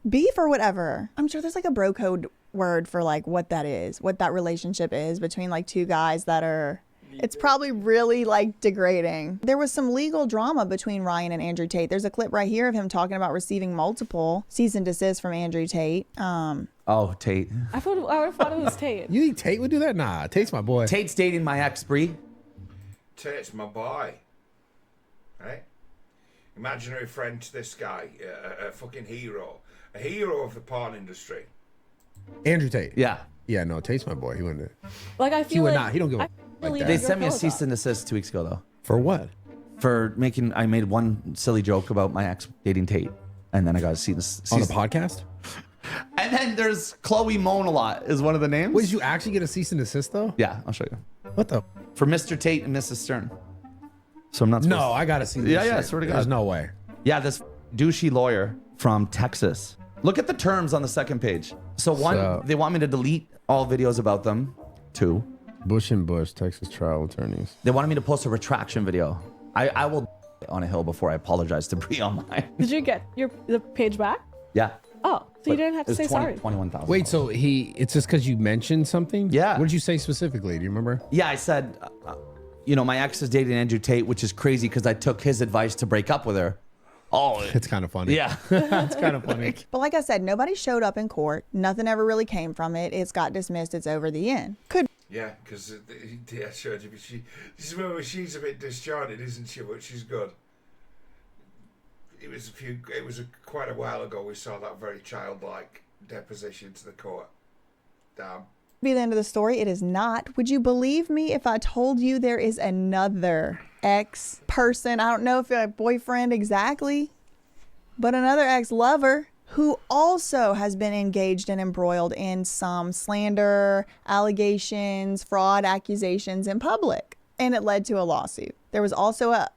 Beef or whatever. I'm sure there's like a bro code word for like what that is, what that relationship is between like two guys that are. It's probably really like degrading. There was some legal drama between Ryan and Andrew Tate. There's a clip right here of him talking about receiving multiple cease and desist from Andrew Tate. Oh, Tate. I would have thought it was Tate. You think Tate would do that? Nah, Tate's my boy. Tate's dating my ex, Bree. Tate's my boy. Right? Imaginary friend to this guy, a fucking hero. A hero of the porn industry. Andrew Tate. Yeah. Yeah, no, Tate's my boy. He wouldn't. Like, I feel he would like, not. He don't give a like that. They sent me a cease and desist 2 weeks ago, though. For what? For I made one silly joke about my ex dating Tate, and then I got a cease on the podcast. And then there's Chloe Moan a lot is one of the names. Wait, did you actually get a cease and desist though? Yeah, I'll show you. What the? For Mr. Tate and Mrs. Stern. So I'm not. No, I gotta see this. Yeah, shit. swear to God. There's no way. Yeah, this douchey lawyer from Texas. Look at the terms on the second page. So one, they want me to delete all videos about them. 2. Bush and Bush, Texas trial attorneys. They wanted me to post a retraction video. I will on a hill before I apologize to Bree online. Did you get the page back? Yeah. Oh, so you didn't have to say sorry. 21,000. Wait, so it's just because you mentioned something? Yeah. What did you say specifically? Do you remember? Yeah, I said, my ex is dating Andrew Tate, which is crazy because I took his advice to break up with her. Oh, It's kind of funny. yeah. It's kind of funny. But like I said, nobody showed up in court. Nothing ever really came from it. It's got dismissed. It's over the end. Could Yeah, because I showed you, but she's a bit disjointed, isn't she? But she's good. It was quite a while ago we saw that very childlike deposition to the court. Damn. be the end of the story. It is not. Would you believe me if I told you there is another ex-person? I don't know if a boyfriend exactly, but another ex-lover who also has been engaged and embroiled in some slander, allegations, fraud accusations in public. And it led to a lawsuit. There was also it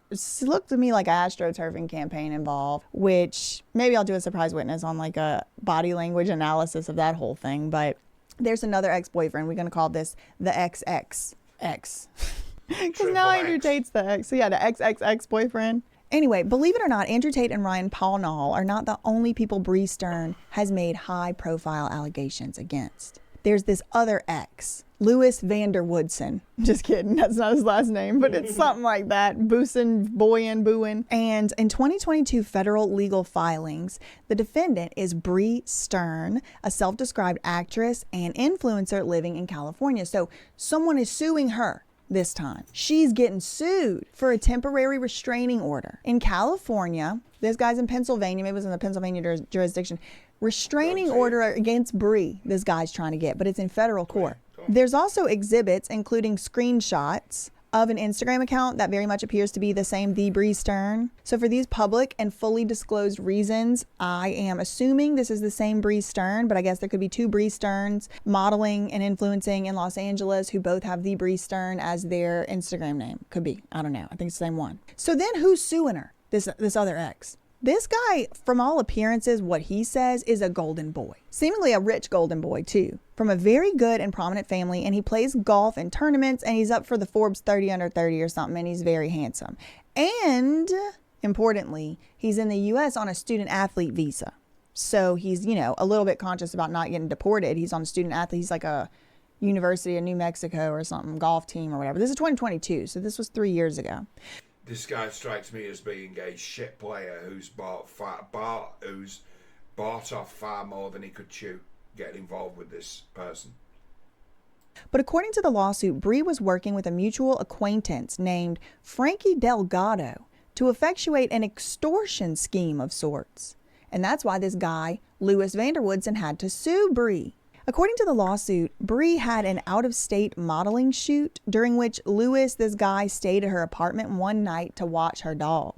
looked to me like an astroturfing campaign involved, which maybe I'll do a surprise witness on like a body language analysis of that whole thing. But there's another ex-boyfriend. We're going to call this the XX. Because now Andrew Tate's the ex. So yeah, the ex-boyfriend. Anyway, believe it or not, Andrew Tate and Ryan Pawnall are not the only people Bree Stern has made high-profile allegations against. There's this other ex, Louis Vanderwoodson. Just kidding, that's not his last name, but it's something like that. Booin. And in 2022 federal legal filings, the defendant is Bree Stern, a self-described actress and influencer living in California. So someone is suing her. This time, she's getting sued for a temporary restraining order. In California, this guy's in Pennsylvania, maybe it was in the Pennsylvania jurisdiction, restraining order against Bree, this guy's trying to get, but it's in federal court. There's also exhibits, including screenshots of an Instagram account that very much appears to be the same The Bree Stern. So for these public and fully disclosed reasons, I am assuming this is the same Bree Stern, but I guess there could be two Bree Sterns modeling and influencing in Los Angeles who both have The Bree Stern as their Instagram name. Could be. I don't know. I think it's the same one. So then who's suing her? This other ex. This guy, from all appearances, what he says is a golden boy. Seemingly a rich golden boy, too. From a very good and prominent family, and he plays golf in tournaments, and he's up for the Forbes 30 under 30 or something, and he's very handsome. And, importantly, he's in the U.S. on a student-athlete visa. So he's, a little bit conscious about not getting deported. He's on a student-athlete. He's like a University of New Mexico or something, golf team or whatever. This is 2022, so this was 3 years ago. This guy strikes me as being a shit player who's bought off far more than he could chew, getting involved with this person. But according to the lawsuit, Bree was working with a mutual acquaintance named Frankie Delgado to effectuate an extortion scheme of sorts. And that's why this guy, Louis Vanderwoodson, had to sue Bree. According to the lawsuit, Bree had an out-of-state modeling shoot during which Louis, this guy, stayed at her apartment one night to watch her dog.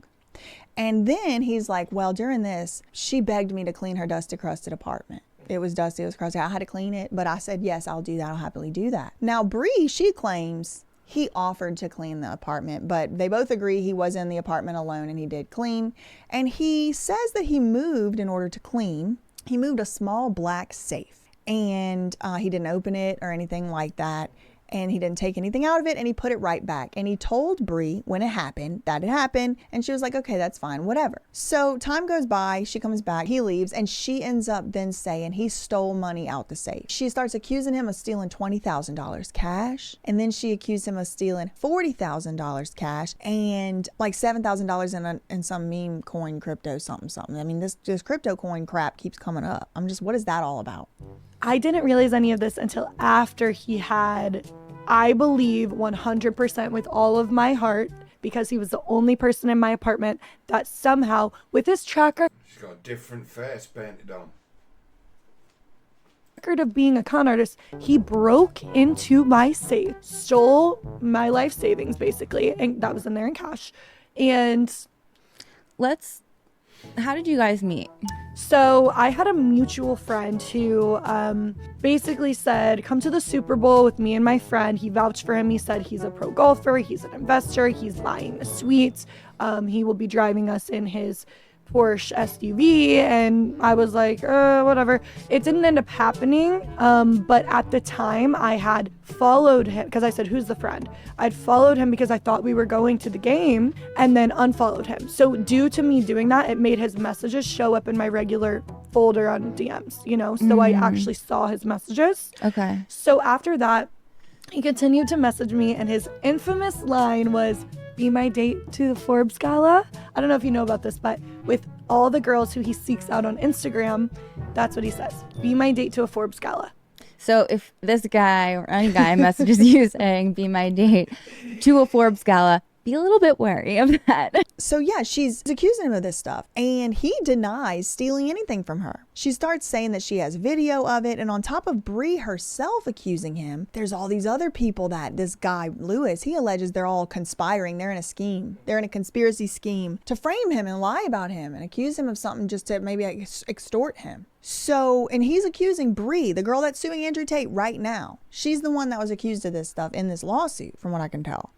And then he's like, well, during this, she begged me to clean her dusty, crusted apartment. It was dusty, it was crusty. I had to clean it, but I said, yes, I'll do that. I'll happily do that. Now, Bree, she claims he offered to clean the apartment, but they both agree he was in the apartment alone and he did clean. And he says that he moved in order to clean. He moved a small black safe. And he didn't open it or anything like that. And he didn't take anything out of it, and he put it right back. And he told Bree when it happened that it happened, and she was like, okay, that's fine, whatever. So time goes by, she comes back, he leaves, and she ends up then saying he stole money out the safe. She starts accusing him of stealing $20,000 cash, and then she accused him of stealing $40,000 cash and like $7,000 in some meme coin crypto something. I mean, this crypto coin crap keeps coming up. What is that all about? I didn't realize any of this until after he had, I believe 100% with all of my heart, because he was the only person in my apartment that somehow, with his tracker She's got a different face painted on. record of being a con artist, he broke into my safe, stole my life savings basically, and that was in there in cash. And how did you guys meet? So I had a mutual friend who basically said, come to the Super Bowl with me and my friend. He vouched for him. He said he's a pro golfer. He's an investor. He's buying the suites. He will be driving us in his Porsche SUV. And I was like, whatever. It didn't end up happening. But at the time I had followed him because I said, who's the friend? I'd followed him because I thought we were going to the game and then unfollowed him. So due to me doing that, it made his messages show up in my regular folder on DMs, so I actually saw his messages. Okay. So after that, he continued to message me and his infamous line was, be my date to the Forbes Gala. I don't know if you know about this, but with all the girls who he seeks out on Instagram, that's what he says. Be my date to a Forbes Gala. So if this guy or any guy messages you saying, be my date to a Forbes Gala, be a little bit wary of that. So yeah, she's accusing him of this stuff, and he denies stealing anything from her. She starts saying that she has video of it, and on top of Bree herself accusing him, there's all these other people that this guy, Lewis, he alleges they're all conspiring. They're in a scheme. They're in a conspiracy scheme to frame him and lie about him and accuse him of something just to maybe extort him. So, and he's accusing Bree, the girl that's suing Andrew Tate right now. She's the one that was accused of this stuff in this lawsuit, from what I can tell.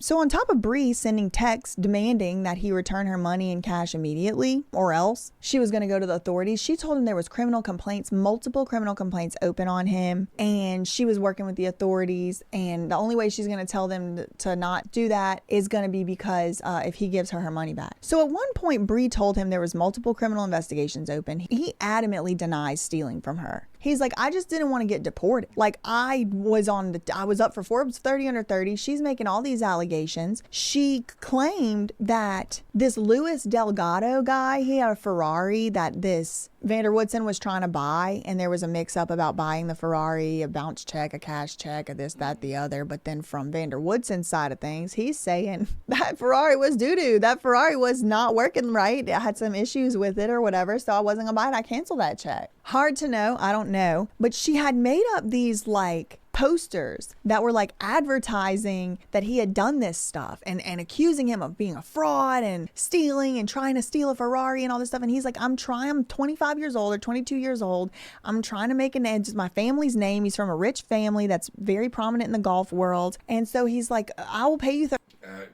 So on top of Bree sending texts demanding that he return her money in cash immediately, or else she was going to go to the authorities, she told him there was criminal complaints, multiple criminal complaints open on him, and she was working with the authorities, and the only way she's going to tell them to not do that is going to be because if he gives her money back. So at one point, Bree told him there was multiple criminal investigations open. He adamantly denies stealing from her. He's like, I just didn't want to get deported. Like, I was up for Forbes 30 under 30. She's making all these allegations. She claimed that this Luis Delgado guy, he had a Ferrari that this Vander Woodson was trying to buy, and there was a mix-up about buying the Ferrari, a bounce check, a cash check, a this, that, the other. But then from Vander Woodson's side of things, he's saying that Ferrari was doo-doo. That Ferrari was not working right. It had some issues with it or whatever, so I wasn't gonna buy it. I canceled that check. Hard to know. I don't know. But she had made up these like posters that were like advertising that he had done this stuff and accusing him of being a fraud and stealing and trying to steal a Ferrari and all this stuff. And he's like, I'm 25 years old or 22 years old. I'm trying to make an edge. It's my family's name. He's from a rich family that's very prominent in the golf world. And so he's like, I will pay you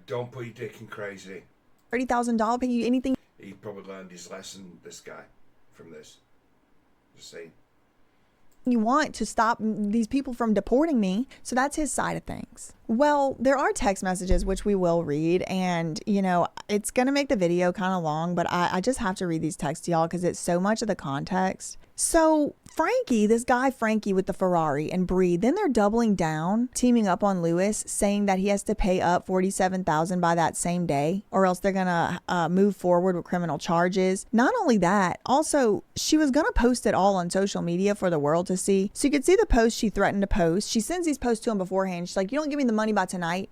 don't put your dick in crazy. $30,000, pay you anything. He probably learned his lesson, this guy, from this. Just saying. You want to stop these people from deporting me. So that's his side of things. Well, there are text messages, which we will read. And, you know, it's going to make the video kind of long, but I just have to read these texts to y'all because it's so much of the context. So Frankie, this guy Frankie with the Ferrari and Bree, then they're doubling down, teaming up on Lewis, saying that he has to pay up $47,000 by that same day, or else they're gonna move forward with criminal charges. Not only that, also she was gonna post it all on social media for the world to see. So you could see the post she threatened to post. She sends these posts to him beforehand. She's like, "You don't give me the money by tonight,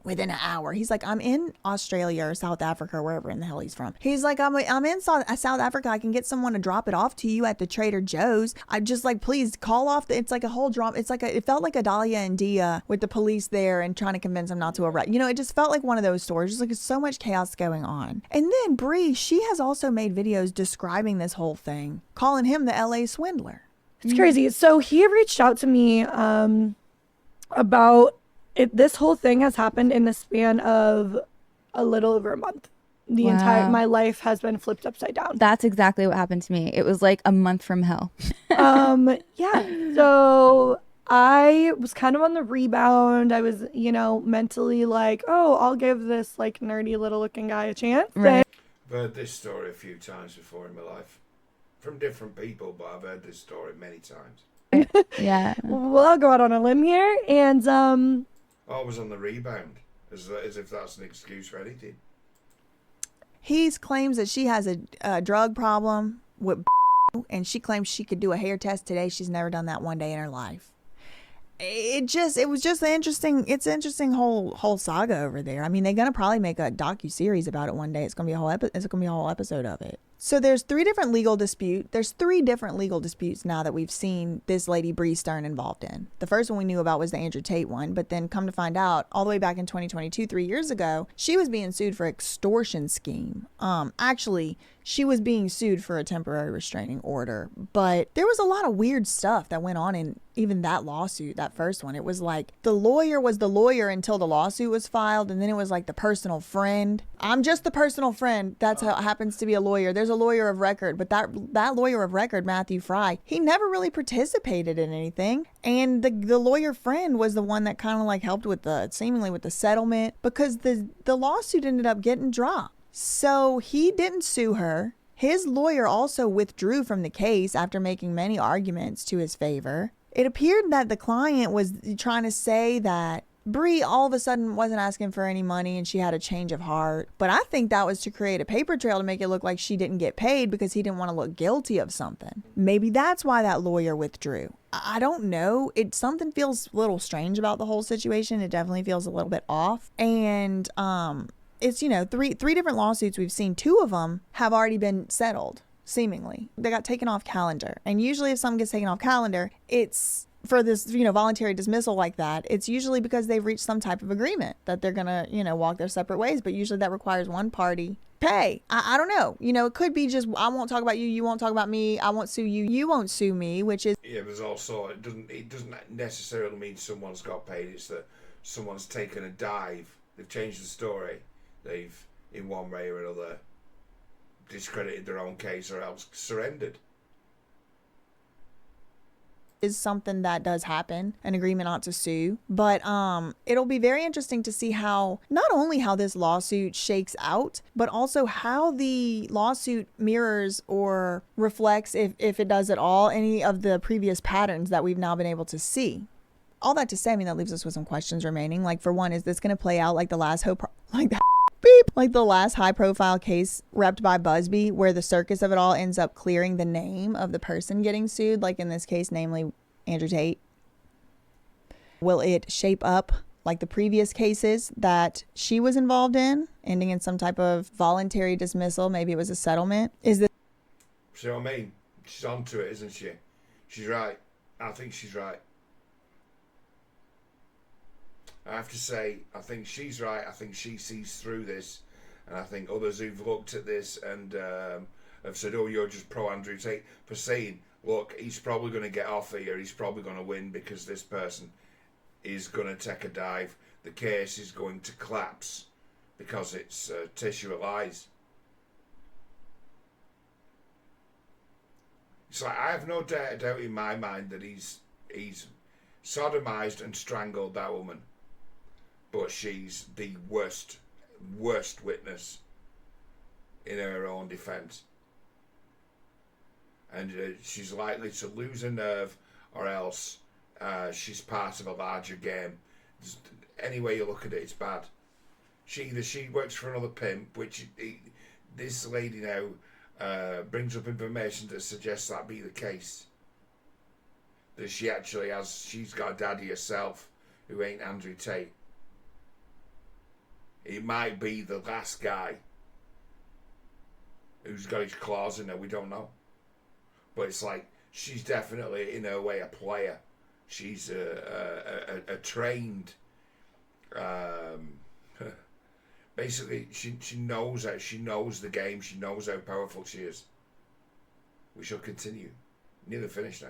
within an hour." He's like, "I'm in Australia or South Africa, or wherever in the hell he's from." He's like, I'm in South Africa. I can get someone to drop it off to you at the Trader Joe's. I just like, please call off. It's like a whole drama. It's like it felt like a Dahlia and Dia with the police there and trying to convince them not to arrest. You know, it just felt like one of those stories. Just like so much chaos going on. And then Bree, she has also made videos describing this whole thing, calling him the LA swindler. It's crazy. So he reached out to me about it. This whole thing has happened in the span of a little over a month. My life has been flipped upside down. That's exactly what happened to me. It was like a month from hell. Yeah. So I was kind of on the rebound. I was, mentally like, oh, I'll give this like nerdy little looking guy a chance. Right. I've heard this story a few times before in my life. From different people, but I've heard this story many times. Yeah. Well, I'll go out on a limb here. And I was on the rebound. As if that's an excuse for anything. He claims that she has a drug problem with and she claims she could do a hair test today. She's never done that one day in her life. It was just an interesting whole saga over there. I mean, they're gonna probably make a docu-series about it one day. It's gonna be a whole episode of it. So there's three different legal disputes now that we've seen this lady Bree Stern involved in. The first one we knew about was the Andrew Tate one, but then come to find out, all the way back in 2022, 3 years ago, she was being sued for extortion scheme. Actually, she was being sued for a temporary restraining order, but there was a lot of weird stuff that went on in even that lawsuit, that first one. It was like the lawyer was the lawyer until the lawsuit was filed, and then it was like the personal friend. I'm just the personal friend. That's how it happens to be a lawyer. There's a lawyer of record, but that lawyer of record, Matthew Fry, he never really participated in anything. And the lawyer friend was the one that kind of like helped with seemingly with the settlement, because the lawsuit ended up getting dropped. So he didn't sue her. His lawyer also withdrew from the case after making many arguments to his favor. It appeared that the client was trying to say that Bree all of a sudden wasn't asking for any money and she had a change of heart. But I think that was to create a paper trail to make it look like she didn't get paid because he didn't want to look guilty of something. Maybe that's why that lawyer withdrew. I don't know. Something feels a little strange about the whole situation. It definitely feels a little bit off. And it's, three different lawsuits we've seen. 2 of them have already been settled, seemingly. They got taken off calendar. And usually if something gets taken off calendar, it's for this, voluntary dismissal like that, it's usually because they've reached some type of agreement that they're gonna, walk their separate ways. But usually that requires one party pay. I don't know. It could be just, I won't talk about you, you won't talk about me, I won't sue you, you won't sue me, which is... Yeah, but also, it doesn't necessarily mean someone's got paid. It's that someone's taken a dive. They've changed the story. They've, in one way or another, discredited their own case or else surrendered. Is something that does happen, an agreement not to sue. But it'll be very interesting to see how, not only how this lawsuit shakes out, but also how the lawsuit mirrors or reflects, if it does at all, any of the previous patterns that we've now been able to see. All that to say, that leaves us with some questions remaining. Like, for one, is this going to play out like the last the last high-profile case repped by Busby, where the circus of it all ends up clearing the name of the person getting sued, like in this case, namely Andrew Tate? Will it shape up like the previous cases that she was involved in, ending in some type of voluntary dismissal? Maybe it was a settlement. Is this... See what I mean? She's onto it, isn't she? She's right. I think she's right. I have to say, I think she's right. I think she sees through this, and I think others who've looked at this and have said, "Oh, you're just pro Andrew Tate," for saying, "Look, he's probably going to get off here. He's probably going to win because this person is going to take a dive. The case is going to collapse because it's tissue of lies." It's like, I have no doubt in my mind that he's sodomized and strangled that woman. But she's the worst witness in her own defense. And she's likely to lose her nerve, or else she's part of a larger game. Any way you look at it, it's bad. Either she works for another pimp, which this lady now brings up information that suggests that be the case. That she's got a daddy herself who ain't Andrew Tate. It might be the last guy who's got his claws in her. We don't know. But it's like, she's definitely, in her way, a player. She's a trained... basically, she knows how, she knows the game. She knows how powerful she is. We shall continue. Nearly finished now.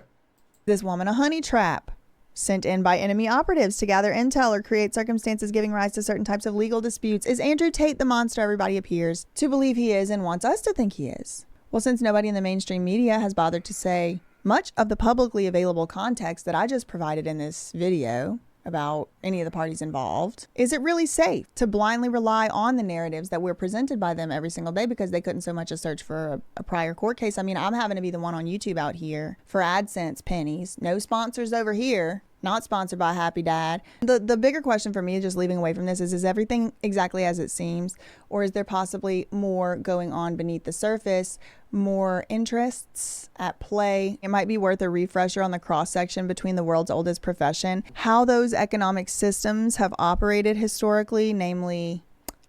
This woman a honey trap sent in by enemy operatives to gather intel or create circumstances giving rise to certain types of legal disputes. Is Andrew Tate the monster everybody appears to believe he is and wants us to think he is? Well, since nobody in the mainstream media has bothered to say much of the publicly available context that I just provided in this video about any of the parties involved, is it really safe to blindly rely on the narratives that we're presented by them every single day because they couldn't so much as search for a prior court case? I'm having to be the one on YouTube out here for AdSense pennies. No sponsors over here. Not sponsored by Happy Dad. The bigger question for me, just leaving away from this, is everything exactly as it seems? Or is there possibly more going on beneath the surface? More interests at play? It might be worth a refresher on the cross-section between the world's oldest profession, how those economic systems have operated historically, namely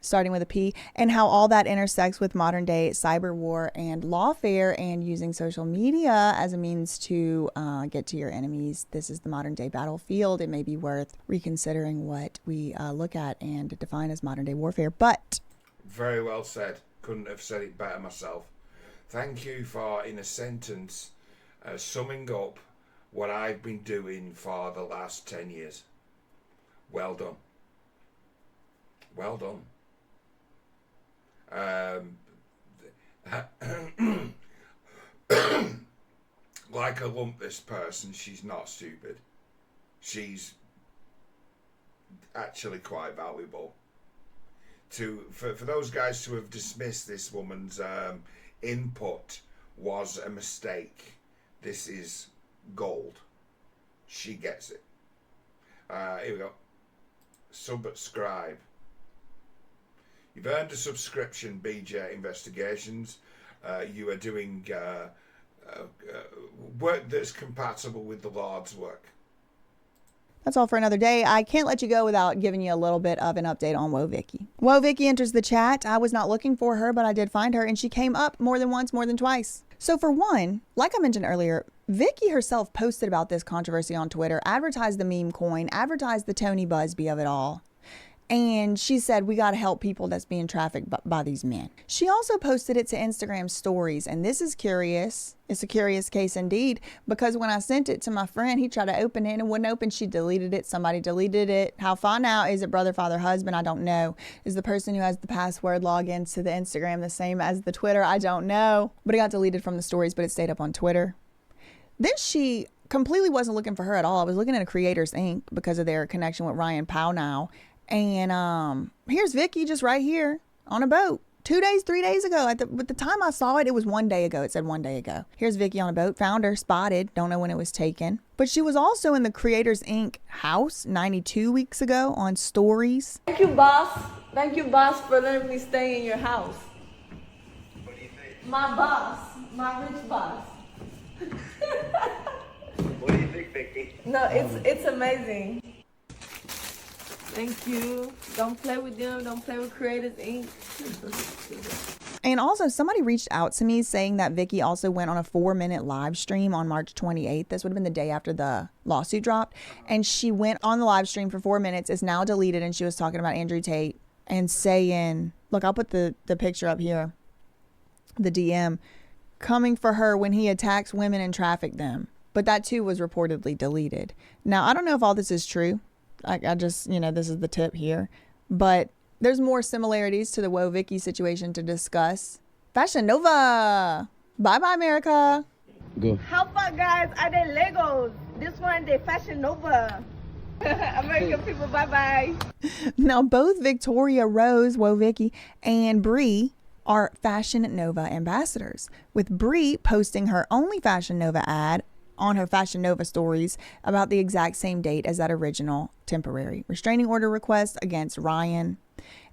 starting with a P, and how all that intersects with modern day cyber war and lawfare and using social media as a means to get to your enemies. This is the modern day battlefield. It may be worth reconsidering what we look at and define as modern day warfare. But very well said. Couldn't have said it better myself. Thank you for, in a sentence, summing up what I've been doing for the last 10 years. Well done. Well done. Like I lump this person, she's not stupid. She's actually quite valuable. For those guys to have dismissed this woman's input was a mistake. This is gold. She gets it. Here we go. subscribe. You've earned a subscription, BJ Investigations. You are doing work that's compatible with the Lord's work. That's all for another day. I can't let you go without giving you a little bit of an update on Woe Vicky. Woe Vicky enters the chat. I was not looking for her, but I did find her, and she came up more than once, more than twice. So for one, like I mentioned earlier, Vicky herself posted about this controversy on Twitter, advertised the meme coin, advertised the Tony Busby of it all. And she said, we got to help people that's being trafficked by these men. She also posted it to Instagram stories. And this is curious. It's a curious case indeed, because when I sent it to my friend, he tried to open it and it wouldn't open. She deleted it. Somebody deleted it. How far now? Is it brother, father, husband? I don't know. Is the person who has the password logins to the Instagram the same as the Twitter? I don't know. But it got deleted from the stories, but it stayed up on Twitter. Then she completely wasn't looking for her at all. I was looking at a Creators Inc. because of their connection with Ryan Pownow. And here's Vicky just right here on a boat 2 days, 3 days ago. At the time I saw it, it was 1 day ago. It said 1 day ago. Here's Vicky on a boat. Found her, spotted. Don't know when it was taken. But she was also in the Creators Inc. house 92 weeks ago on stories. Thank you, boss. Thank you, boss, for letting me stay in your house. What do you think? My boss. My rich boss. What do you think, Vicky? No, it's amazing. Thank you. Don't play with them. Don't play with Creators Inc. And also, somebody reached out to me saying that Vicky also went on a 4-minute live stream on March 28th. This would have been the day after the lawsuit dropped. And she went on the live stream for 4 minutes. It's now deleted. And she was talking about Andrew Tate and saying, look, I'll put the picture up here, the DM, coming for her when he attacks women and trafficked them. But that too was reportedly deleted. Now, I don't know if all this is true. I just, this is the tip here. But there's more similarities to the Woe Vicky situation to discuss. Fashion Nova. Bye-bye, America. Go. How about guys? Are they Legos? This one, they Fashion Nova. American people, bye-bye. Now, both Victoria Rose, Woe Vicky, and Bree are Fashion Nova ambassadors, with Bree posting her only Fashion Nova ad on her Fashion Nova stories about the exact same date as that original temporary restraining order request against Ryan.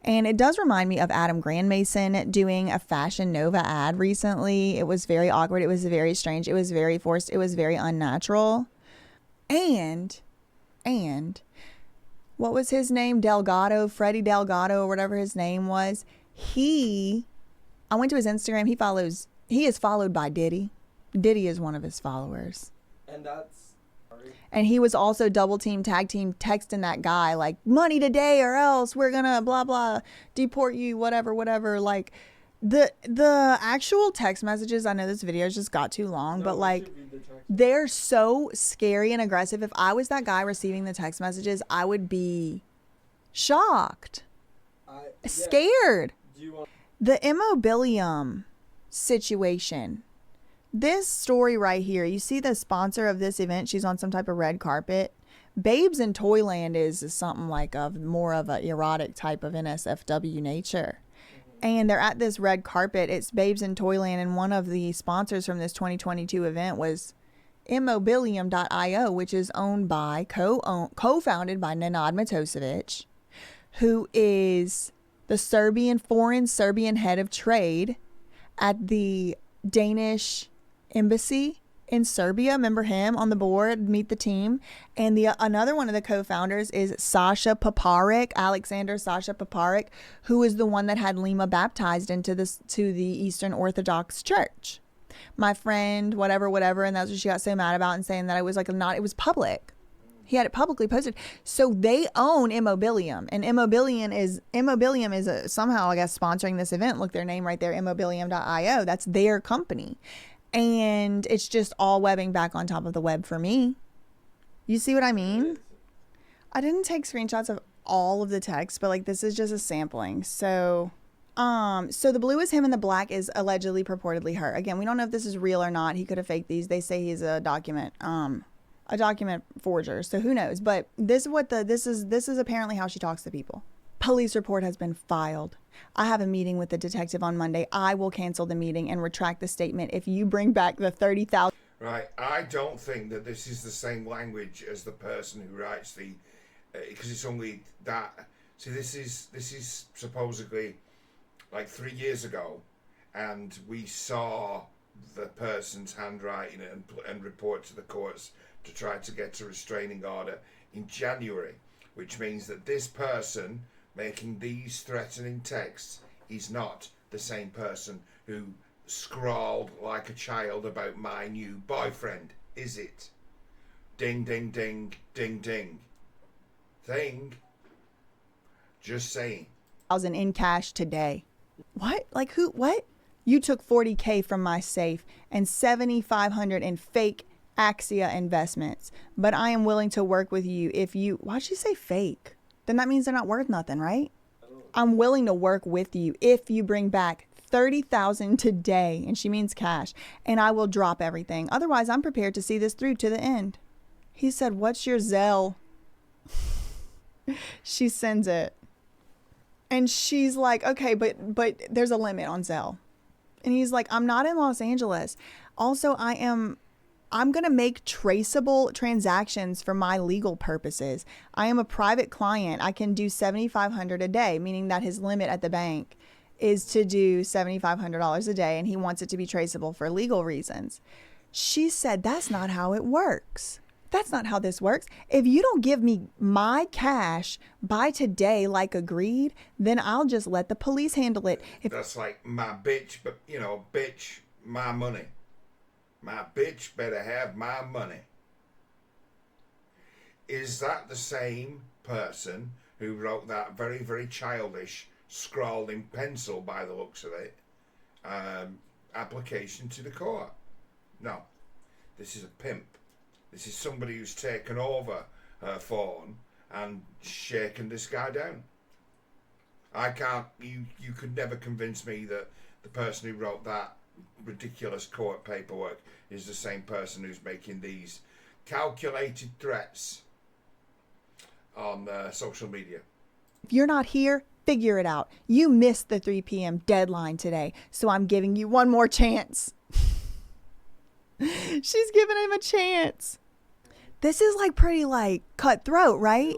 And it does remind me of Adam Grandmason doing a Fashion Nova ad recently. It was very awkward. It was very strange. It was very forced. It was very unnatural. And what was his name? Delgado, Freddie Delgado, or whatever his name was. I went to his Instagram. He is followed by Diddy. Diddy is one of his followers. And he was also double team, tag team, texting that guy like, money today or else we're gonna blah blah deport you, whatever. Like the actual text messages, I know this video just got too long, but like they're so scary and aggressive. If I was that guy receiving the text messages, I would be shocked, scared. The Immobilium situation. This story right here, you see the sponsor of this event, she's on some type of red carpet. Babes in Toyland is something like more of a erotic type of NSFW nature. And they're at this red carpet. It's Babes in Toyland, and one of the sponsors from this 2022 event was Immobilium.io, which is owned by, co-founded by Nenad Matosevic, who is the foreign Serbian head of trade at the Danish embassy in Serbia. Remember him on the board, meet the team. And another one of the co-founders is Sasha Paparik, Alexander Sasha Paparik, who is the one that had Lima baptized to the Eastern Orthodox Church. My friend, whatever, and that's what she got so mad about, and saying that it was like it was public. He had it publicly posted. So they own Immobilium, and Immobilium is somehow, I guess, sponsoring this event. Look, their name right there, Immobilium.io. That's their company. And it's just all webbing back on top of the web for me. You see what I mean? I didn't take screenshots of all of the text, but like this is just a sampling. So the blue is him and the black is allegedly purportedly her. Again, we don't know if this is real or not. He could have faked these. They say he's a document forger, so who knows? But this is apparently how she talks to people. Police report has been filed. I have a meeting with the detective on Monday. I will cancel the meeting and retract the statement if you bring back the 30,000. Right, I don't think that this is the same language as the person who writes the because it's only that. See, this is supposedly like 3 years ago, and we saw the person's handwriting and report to the courts to try to get a restraining order in January, which means that this person making these threatening texts is not the same person who scrawled like a child about my new boyfriend, is it? Ding, ding, ding, ding, ding. Thing. Just saying. 1,000 in cash today. What? Like who? What? You took 40K from my safe and 7,500 in fake Axia investments, but I am willing to work with you if you. Why'd you say fake? Then that means they're not worth nothing, right? I'm willing to work with you if you bring back 30,000 today, and she means cash, and I will drop everything. Otherwise, I'm prepared to see this through to the end. He said, "What's your Zelle?" She sends it. And she's like, "Okay, but there's a limit on Zelle." And he's like, "I'm not in Los Angeles. Also, I'm going to make traceable transactions for my legal purposes. I am a private client. I can do $7,500 a day," meaning that his limit at the bank is to do $7,500 a day, and he wants it to be traceable for legal reasons. She said, "That's not how it works. That's not how this works. If you don't give me my cash by today like agreed, then I'll just let the police handle it." That's like my bitch, but bitch, my money. My bitch better have my money. Is that the same person who wrote that very, very childish, scrawled in pencil by the looks of it, application to the court? No. This is a pimp. This is somebody who's taken over her phone and shaken this guy down. I can't, you could never convince me that the person who wrote that ridiculous court paperwork is the same person who's making these calculated threats on social media. If you're not here, figure it out. You missed the 3 p.m. deadline today, so I'm giving you one more chance. She's giving him a chance. This is like pretty like cutthroat, right?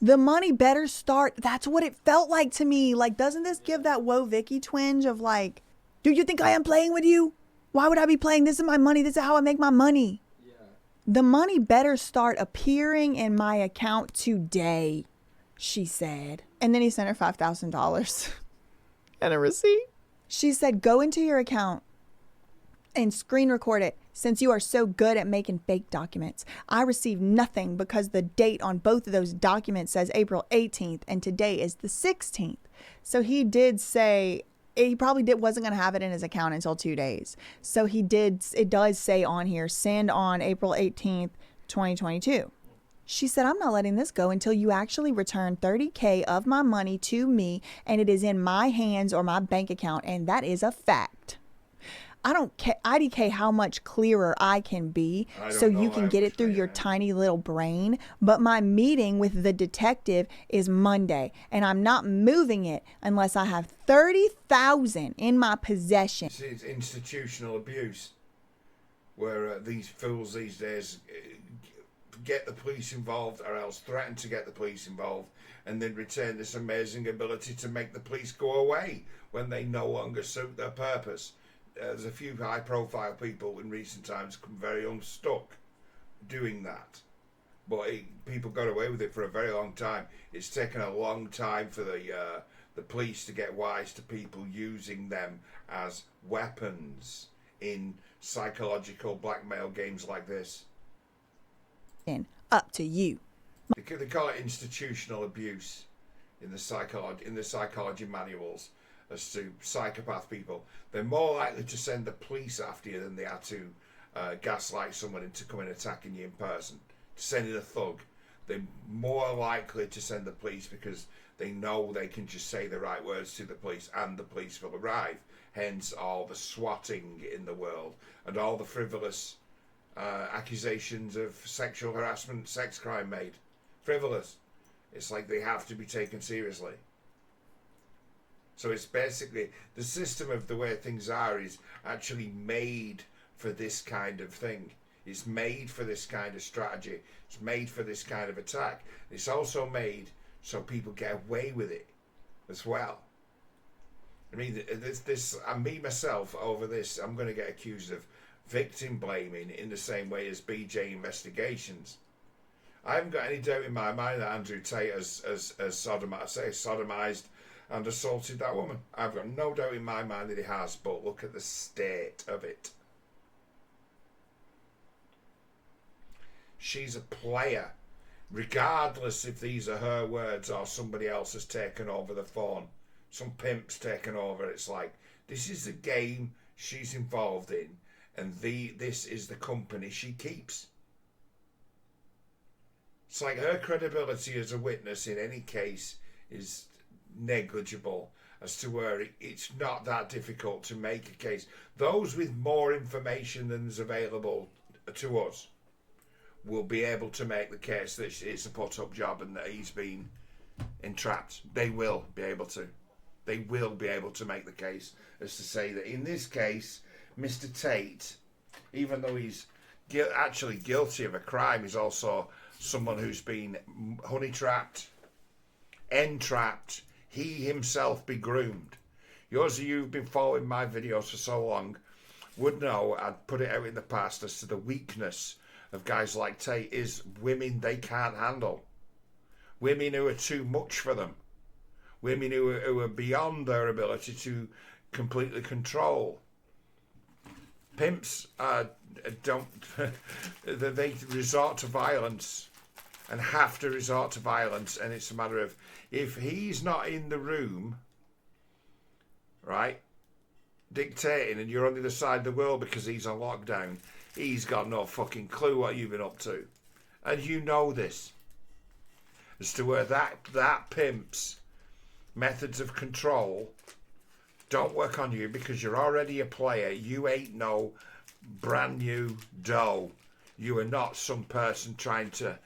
The money better start. That's what it felt like to me. Like, doesn't this give that Whoa Vicky twinge of like, do you think I am playing with you? Why would I be playing? This is my money. This is how I make my money. Yeah. The money better start appearing in my account today, she said. And then he sent her $5,000 and a receipt. She said, "Go into your account and screen record it, since you are so good at making fake documents. I received nothing because the date on both of those documents says April 18th and today is the 16th. So he did say he probably wasn't going to have it in his account until 2 days. So it does say on here, send on April 18th, 2022. She said, "I'm not letting this go until you actually return 30K of my money to me and it is in my hands or my bank account, and that is a fact." I don't IDK how much clearer I can be so you can get it through your tiny little brain. But my meeting with the detective is Monday, and I'm not moving it unless I have 30,000 in my possession. It's institutional abuse, where these fools these days get the police involved or else threaten to get the police involved and then retain this amazing ability to make the police go away when they no longer suit their purpose. There's a few high-profile people in recent times come very unstuck doing that, but people got away with it for a very long time. It's taken a long time for the police to get wise to people using them as weapons in psychological blackmail games like this. Up to you. They call it institutional abuse in the psychology manuals. As to psychopath people, they're more likely to send the police after you than they are to gaslight someone into coming attacking you in person. To send in a thug, they're more likely to send the police because they know they can just say the right words to the police and the police will arrive. Hence all the swatting in the world and all the frivolous accusations of sexual harassment, sex crime made. Frivolous. It's like they have to be taken seriously. So it's basically the system of the way things are is actually made for this kind of thing. It's made for this kind of strategy. It's made for this kind of attack. It's also made so people get away with it as well. I mean, me myself over this, I'm going to get accused of victim blaming in the same way as BJ Investigations. I haven't got any doubt in my mind that Andrew Tate has sodomized and assaulted that woman. I've got no doubt in my mind that he has, but look at the state of it. She's a player, regardless if these are her words or somebody else has taken over the phone. Some pimp's taken over. It's like, this is the game she's involved in, and this is the company she keeps. It's like her credibility as a witness in any case is negligible, as to where it's not that difficult to make a case. Those with more information than is available to us will be able to make the case that it's a put-up job and that he's been entrapped. They will be able to. They will be able to make the case as to say that in this case, Mr. Tate, even though he's actually guilty of a crime, is also someone who's been honey-trapped, entrapped, he himself be groomed. Yours of you who've been following my videos for so long would know, I'd put it out in the past, as to the weakness of guys like Tate is women they can't handle. Women who are too much for them. Women who are beyond their ability to completely control. Pimps they resort to violence and have to resort to violence, and it's a matter of, if he's not in the room, right, dictating, and you're on the other side of the world because he's on lockdown, he's got no fucking clue what you've been up to. And you know this. As to where that pimp's methods of control don't work on you, because you're already a player. You ain't no brand new dough. You are not some person trying to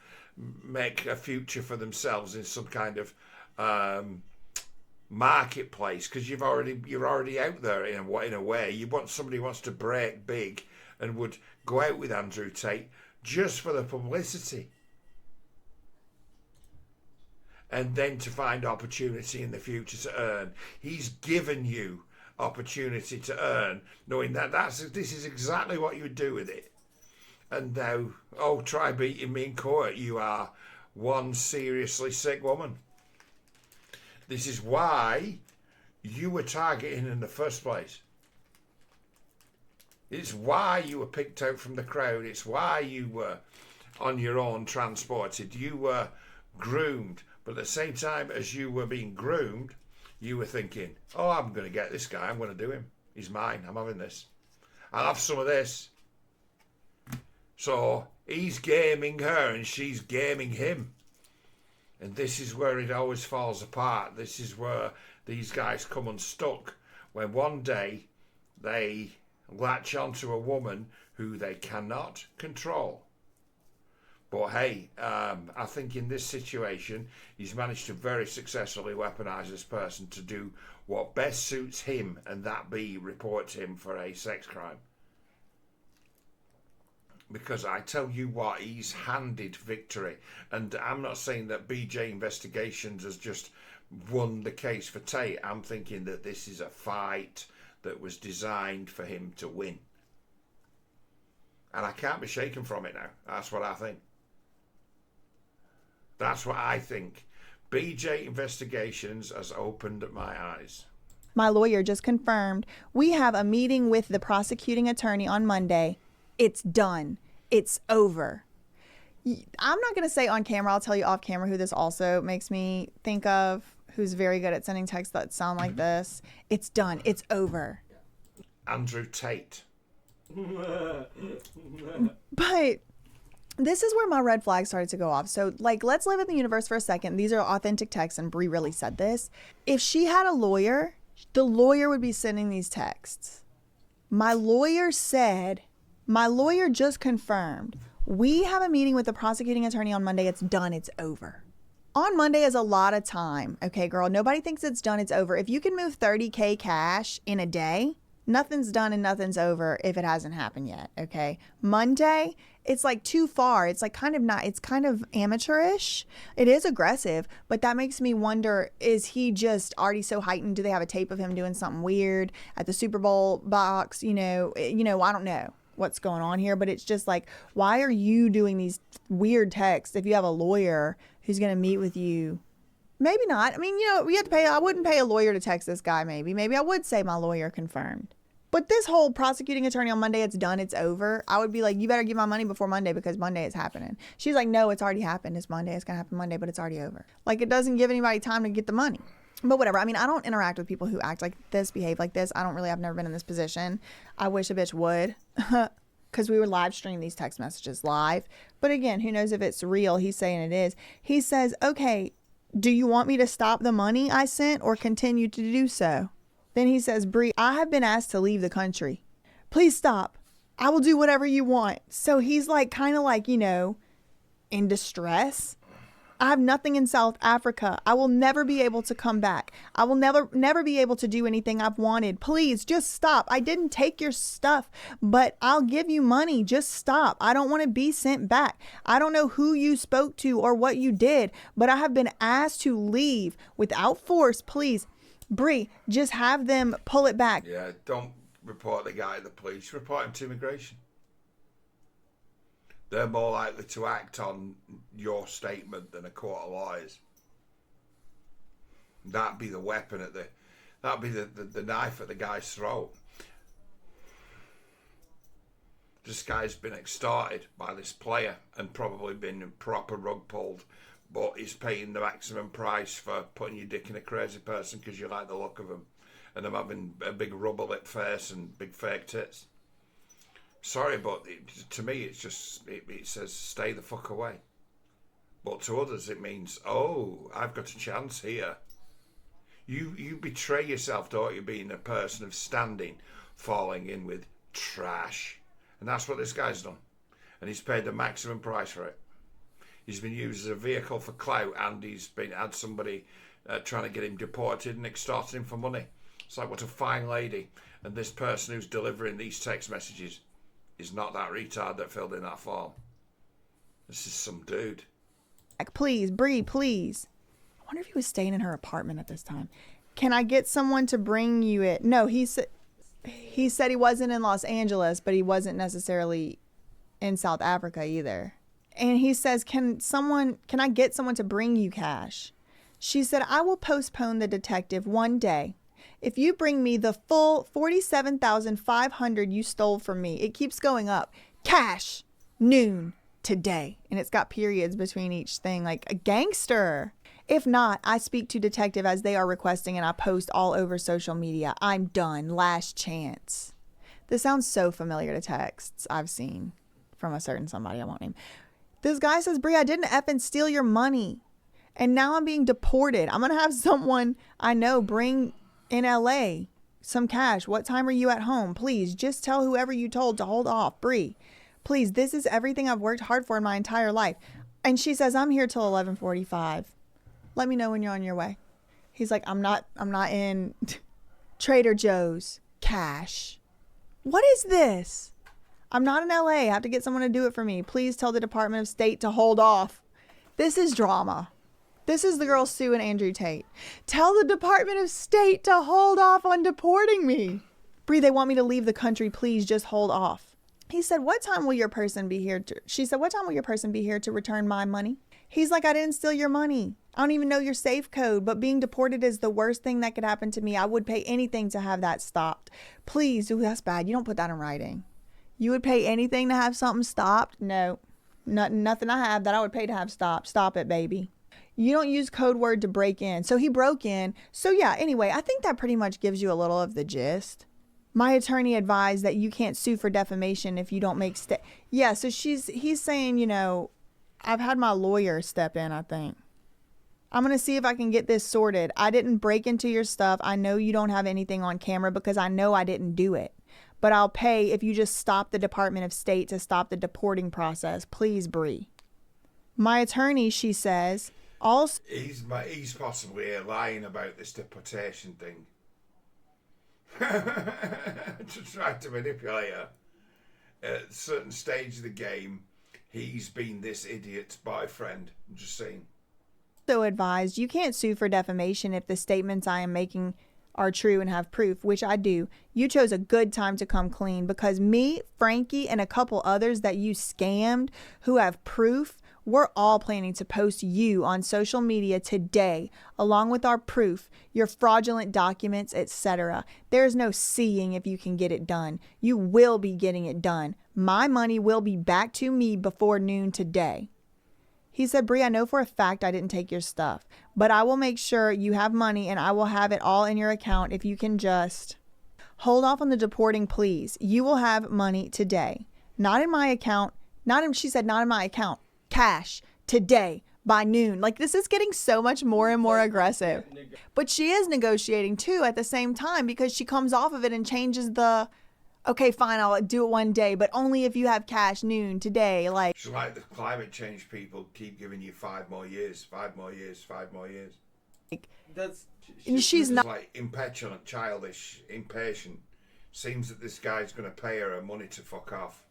make a future for themselves in some kind of marketplace, because you're already out there in a way. You want somebody who wants to break big and would go out with Andrew Tate just for the publicity, and then to find opportunity in the future to earn. He's given you opportunity to earn, knowing that this is exactly what you would do with it. And now, try beating me in court. You are one seriously sick woman. This is why you were targeting in the first place. It's why you were picked out from the crowd. It's why you were on your own transported. You were groomed. But at the same time as you were being groomed, you were thinking, I'm going to get this guy. I'm going to do him. He's mine. I'm having this. I'll have some of this. So he's gaming her and she's gaming him. And this is where it always falls apart. This is where these guys come unstuck. When one day they latch onto a woman who they cannot control. But hey, I think in this situation, he's managed to very successfully weaponize this person to do what best suits him, and that be report him for a sex crime. Because I tell you what, he's handed victory. And I'm not saying that BJ Investigations has just won the case for Tate. I'm thinking that this is a fight that was designed for him to win. And I can't be shaken from it now. That's what I think. That's what I think. BJ Investigations has opened my eyes. My lawyer just confirmed we have a meeting with the prosecuting attorney on Monday. It's done. It's over. I'm not going to say on camera. I'll tell you off camera who this also makes me think of, who's very good at sending texts that sound like this. It's done. It's over. Andrew Tate. But this is where my red flag started to go off. So, let's live in the universe for a second. These are authentic texts, and Bree really said this. If she had a lawyer, the lawyer would be sending these texts. My lawyer just confirmed, we have a meeting with the prosecuting attorney on Monday. It's done. It's over. On Monday is a lot of time. Okay, girl, nobody thinks it's done. It's over. If you can move 30K cash in a day, nothing's done and nothing's over if it hasn't happened yet. Okay, Monday it's like too far. It's like kind of not, it's kind of amateurish. It is aggressive, but that makes me wonder, is he just already so heightened? Do they have a tape of him doing something weird at the Super Bowl box? I don't know what's going on here, but it's just like, why are you doing these weird texts if you have a lawyer who's going to meet with you? Maybe not. I mean, we have to pay. I wouldn't pay a lawyer to text this guy. Maybe I would say my lawyer confirmed. But this whole prosecuting attorney on Monday, it's done, it's over. I would be like, you better give my money before Monday because Monday is happening. She's like, no, it's already happened. It's Monday. It's going to happen Monday, but it's already over. Like, it doesn't give anybody time to get the money. But whatever. I mean, I don't interact with people who act like this, behave like this. I've never been in this position. I wish a bitch would because we were live streaming these text messages live. But again, who knows if it's real? He's saying it is. He says, okay, do you want me to stop the money I sent or continue to do so? Then he says, Bree, I have been asked to leave the country. Please stop. I will do whatever you want. So he's like, kind of like, in distress. I have nothing in South Africa. I will never be able to come back. I will never be able to do anything I've wanted. Please just stop. I didn't take your stuff, but I'll give you money. Just stop. I don't want to be sent back. I don't know who you spoke to or what you did, but I have been asked to leave without force. Please. Bree, just have them pull it back. Yeah, don't report the guy to the police. Report him to immigration. They're more likely to act on your statement than a court of lawyers. That'd be the weapon that'd be the knife at the guy's throat. This guy's been extorted by this player and probably been proper rug pulled. But he's paying the maximum price for putting your dick in a crazy person because you like the look of them. And them having a big rubber lip face and big fake tits. Sorry, but to me it says stay the fuck away. But to others it means, oh, I've got a chance here. You betray yourself, don't you, being a person of standing, falling in with trash. And that's what this guy's done. And he's paid the maximum price for it. He's been used as a vehicle for clout, and he's had somebody trying to get him deported and extorting him for money. It's like, what a fine lady. And this person who's delivering these text messages is not that retard that filled in that form. This is some dude. Please, Bree, please. I wonder if he was staying in her apartment at this time. Can I get someone to bring you it? No, he said he wasn't in Los Angeles, but he wasn't necessarily in South Africa either. And he says, can I get someone to bring you cash? She said, I will postpone the detective one day. If you bring me the full $47,500 you stole from me, it keeps going up. Cash, noon, today. And it's got periods between each thing, like a gangster. If not, I speak to detective as they are requesting and I post all over social media. I'm done. Last chance. This sounds so familiar to texts I've seen from a certain somebody I won't name. This guy says, Bree, I didn't effing steal your money. And now I'm being deported. I'm going to have someone I know bring in LA some cash. What time are you at home? Please just tell whoever you told to hold off. Bree, please, this is everything I've worked hard for in my entire life. And she says, I'm here till 11:45. Let me know when you're on your way. He's like, I'm not in Trader Joe's. Cash. What is this? I'm not in LA. I have to get someone to do it for me. Please tell the Department of State to hold off. This is drama. This is the girl suing Andrew Tate. Tell the Department of State to hold off on deporting me. Bree, they want me to leave the country. Please just hold off. He said, what time will your person be here to... She said, what time will your person be here to return my money? He's like, I didn't steal your money. I don't even know your safe code, but being deported is the worst thing that could happen to me. I would pay anything to have that stopped. Please. Ooh, that's bad. You don't put that in writing. You would pay anything to have something stopped? No. Nothing I have that I would pay to have stopped. Stop it, baby. You don't use code word to break in. So he broke in. So yeah, anyway, I think that pretty much gives you a little of the gist. My attorney advised that you can't sue for defamation if you don't make yeah, so he's saying, I've had my lawyer step in, I think. I'm going to see if I can get this sorted. I didn't break into your stuff. I know you don't have anything on camera because I know I didn't do it. But I'll pay if you just stop the Department of State to stop the deporting process. Please, Bree. My attorney, she says, also... He's possibly lying about this deportation thing. To try to manipulate her. At a certain stage of the game, he's been this idiot's boyfriend. I'm just saying. So advised, you can't sue for defamation if the statements I am making are true and have proof, which I do. You chose a good time to come clean because me, Frankie, and a couple others that you scammed who have proof, we're all planning to post you on social media today, along with our proof, your fraudulent documents, etc. There's no seeing if you can get it done. You will be getting it done. My money will be back to me before noon today. He said, Bree, I know for a fact I didn't take your stuff, but I will make sure you have money and I will have it all in your account if you can just hold off on the deporting, please. You will have money today. Not in my account. She said, not in my account. Cash today by noon. Like, this is getting so much more and more aggressive. But she is negotiating too at the same time because she comes off of it and changes the, okay, fine, I'll do it one day, but only if you have cash noon today. Like, It's like the climate change people keep giving you 5 more years, 5 more years, 5 more years. She's not like impetulant, childish, impatient. Seems that this guy's going to pay her money to fuck off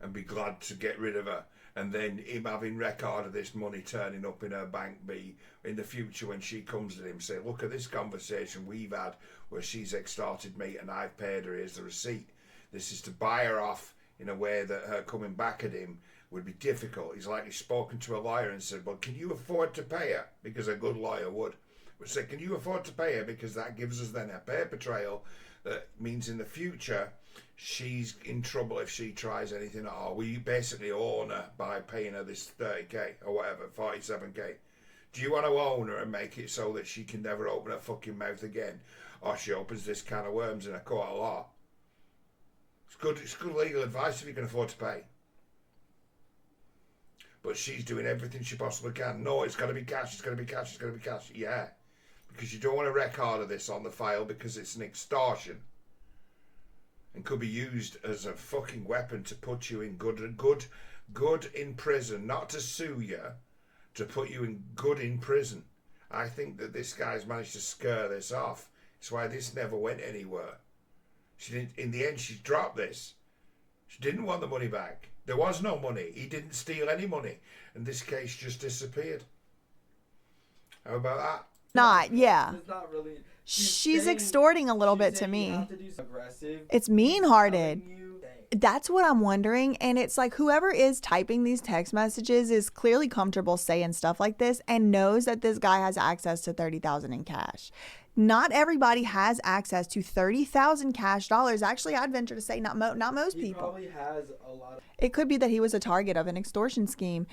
and be glad to get rid of her. And then him having record of this money turning up in her bank be in the future when she comes to him, say, look at this conversation we've had where she's extorted me and I've paid her, here's the receipt. This is to buy her off in a way that her coming back at him would be difficult. He's like he's spoken to a lawyer and said, well, can you afford to pay her? Because a good lawyer would. But say, can you afford to pay her? Because that gives us then a paper trail that means in the future she's in trouble if she tries anything at all. We basically own her by paying her this 30k or whatever, 47k. Do you want to own her and make it so that she can never open her fucking mouth again? Or she opens this can of worms in a court of law? It's good legal advice if you can afford to pay. But she's doing everything she possibly can. No, it's got to be cash, it's got to be cash, it's got to be cash. Yeah. Because you don't want a record of this on the file because it's an extortion. And could be used as a fucking weapon to put you in good in prison. Not to sue you, to put you in good in prison. I think that this guy's managed to scare this off. It's why this never went anywhere. She didn't. In the end, she dropped this. She didn't want the money back. There was no money. He didn't steal any money. And this case just disappeared. How about that? not, yeah. It's not really. She's extorting a little bit to me. It's mean-hearted. That's what I'm wondering. And it's like whoever is typing these text messages is clearly comfortable saying stuff like this and knows that this guy has access to $30,000 in cash. Not everybody has access to $30,000 cash dollars. Actually, I'd venture to say not most people. He probably has a lot of... It could be that he was a target of an extortion scheme.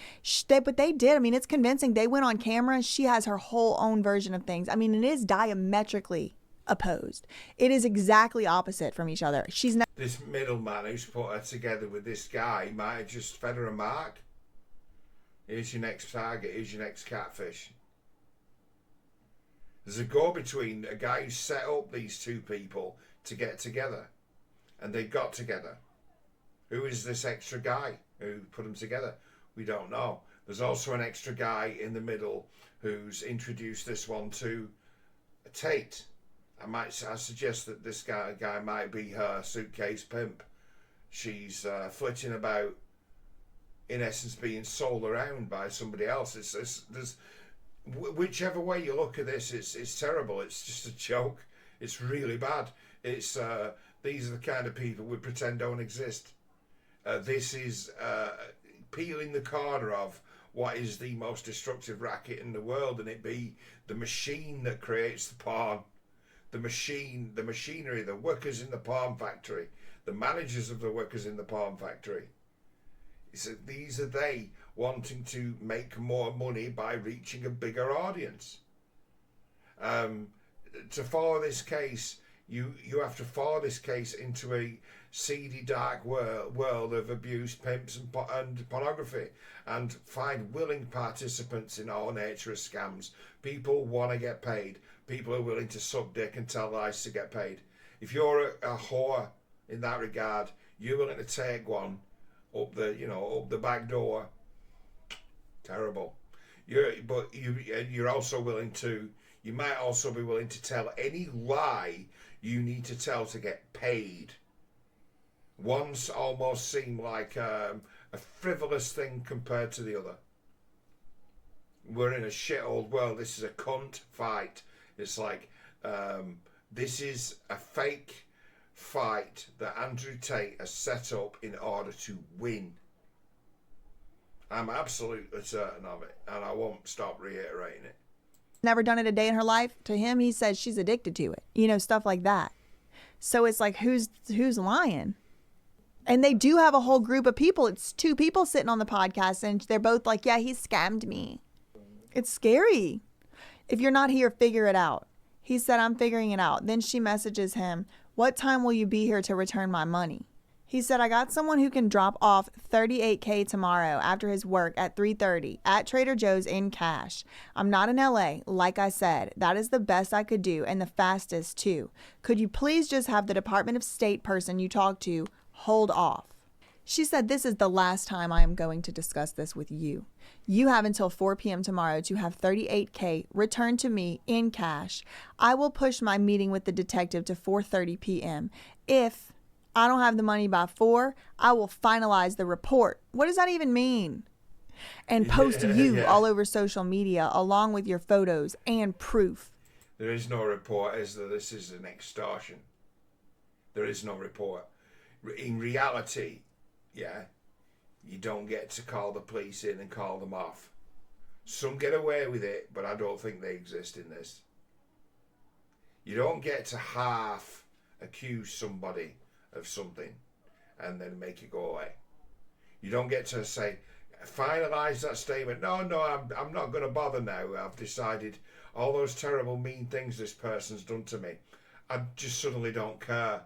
But they did. I mean, it's convincing. They went on camera. She has her whole own version of things. I mean, it is diametrically opposed. It is exactly opposite from each other. She's not... This middleman who's put her together with this guy might have just fed her a mark. Here's your next target. Here's your next catfish. There's a go-between, a guy who set up these two people to get together. And they got together. Who is this extra guy who put them together? We don't know. There's also an extra guy in the middle who's introduced this one to Tate. I suggest that this guy might be her suitcase pimp. She's flitting about, in essence, being sold around by somebody else. There's whichever way you look at this, it's terrible. It's just a joke. It's really bad. It's these are the kind of people we pretend don't exist. This is peeling the corner of what is the most destructive racket in the world, and it be the machine that creates the porn. The machinery, the workers in the porn factory, the managers of the workers in the porn factory. These are they wanting to make more money by reaching a bigger audience. To follow this case, you have to follow this case into a seedy, dark world of abuse, pimps, and pornography, and find willing participants in all nature of scams. People want to get paid. People are willing to suck dick and tell lies to get paid. If you're a whore in that regard, you're willing to take one up the back door. Terrible. You're also willing to. You might also be willing to tell any lie you need to tell to get paid. Once almost seemed like a frivolous thing compared to the other. We're in a shit old world. This is a cunt fight. It's like, this is a fake fight that Andrew Tate has set up in order to win. I'm absolutely certain of it, and I won't stop reiterating it. Never done it a day in her life. To him, he says she's addicted to it. You know, stuff like that. So it's like, who's lying? And they do have a whole group of people. It's 2 people sitting on the podcast, and they're both like, yeah, he scammed me. It's scary. If you're not here, figure it out. He said, I'm figuring it out. Then she messages him, what time will you be here to return my money? He said, I got someone who can drop off $38K tomorrow after his work at 3:30 at Trader Joe's in cash. I'm not in LA. Like I said, that is the best I could do and the fastest too. Could you please just have the Department of State person you talk to hold off? She said, this is the last time I am going to discuss this with you. You have until 4 p.m. tomorrow to have $38K returned to me in cash. I will push my meeting with the detective to 4:30 p.m. If I don't have the money by 4, I will finalize the report. What does that even mean? And post you all over social media along with your photos and proof. There is no report as though this is an extortion. There is no report. In reality, yeah, you don't get to call the police in and call them off. Some get away with it, but I don't think they exist in this. You don't get to half accuse somebody of something and then make it go away. You don't get to say, finalize that statement. No, I'm not going to bother now. I've decided all those terrible mean things this person's done to me. I just suddenly don't care.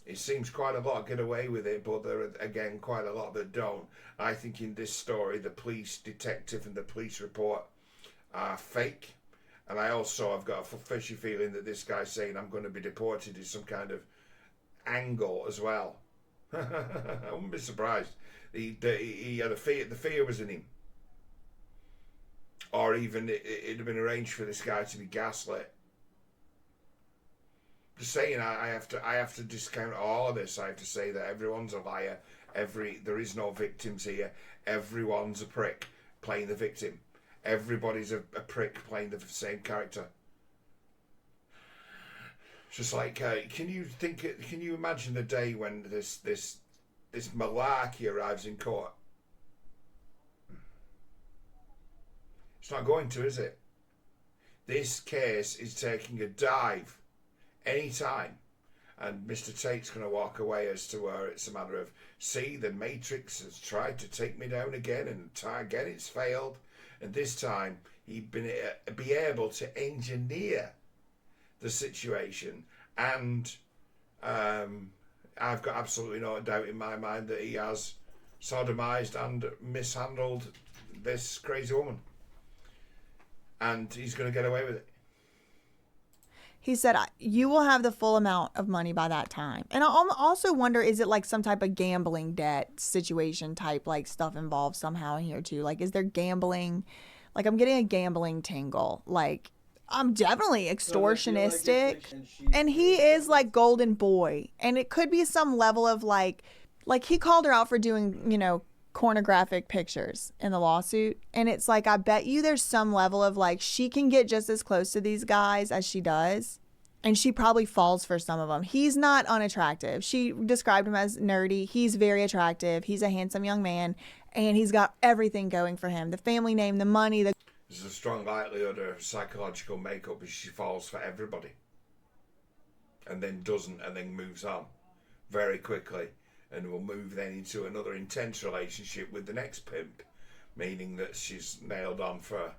It seems quite a lot get away with it, but there are, again, quite a lot that don't. I think in this story, the police detective and the police report are fake. And I also have got a fishy feeling that this guy's saying I'm going to be deported is some kind of angle as well. I wouldn't be surprised. He had a fear. The fear was in him, or even it'd have been arranged for this guy to be gaslit. Just saying, I have to discount all of this. I have to say that everyone's a liar. There is no victims here. Everyone's a prick playing the victim. Everybody's a prick playing the same character. Just like, can you imagine the day when this malarkey arrives in court? It's not going to, is it? This case is taking a dive any time, and Mr. Tate's going to walk away as to where it's a matter of, see, the Matrix has tried to take me down again, and again it's failed, and this time he'd be able to engineer the situation, and I've got absolutely no doubt in my mind that he has sodomized and mishandled this crazy woman, and he's going to get away with it. He said, you will have the full amount of money by that time. And I also wonder, is it like some type of gambling debt situation type like stuff involved somehow in here too? Like, is there gambling? Like, I'm getting a gambling tingle. Like, I'm definitely extortionistic. And he is like golden boy. And it could be some level of like he called her out for doing, pornographic pictures in the lawsuit. And it's like, I bet you there's some level of like, she can get just as close to these guys as she does. And she probably falls for some of them. He's not unattractive. She described him as nerdy. He's very attractive. He's a handsome young man. And he's got everything going for him. The family name, the money, There's a strong likelihood of psychological makeup is she falls for everybody. And then doesn't, and then moves on very quickly. And will move then into another intense relationship with the next pimp, meaning that she's nailed on for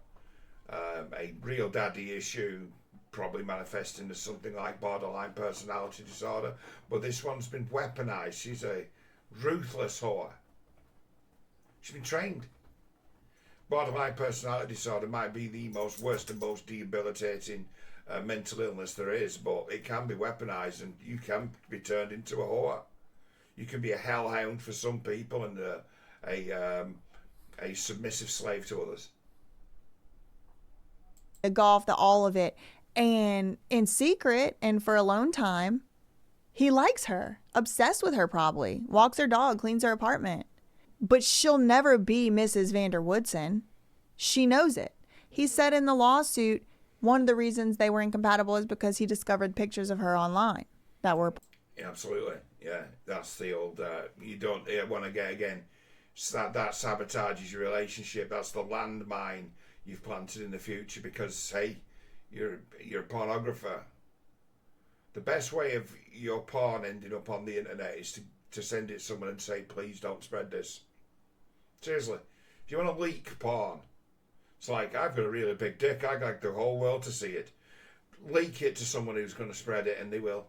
a real daddy issue, probably manifesting as something like borderline personality disorder. But this one's been weaponized. She's a ruthless whore. She's been trained. Borderline personality disorder might be the worst and most debilitating mental illness there is, but it can be weaponized, and you can be turned into a whore. You can be a hellhound for some people and a submissive slave to others. The golf, all of it. And in secret and for alone time, He likes her, obsessed with her probably, walks her dog, cleans her apartment. But she'll never be Mrs. Vander Woodson. She knows it. He said in the lawsuit, one of the reasons they were incompatible is because he discovered pictures of her online that were... Yeah, absolutely. Yeah, that's the old, you don't want to get again. So that sabotages your relationship. That's the landmine you've planted in the future because, hey, you're a pornographer. The best way of your porn ending up on the internet is to send it to someone and say, please don't spread this. Seriously. If you want to leak porn, it's like, I've got a really big dick. I'd like the whole world to see it. Leak it to someone who's going to spread it, and they will.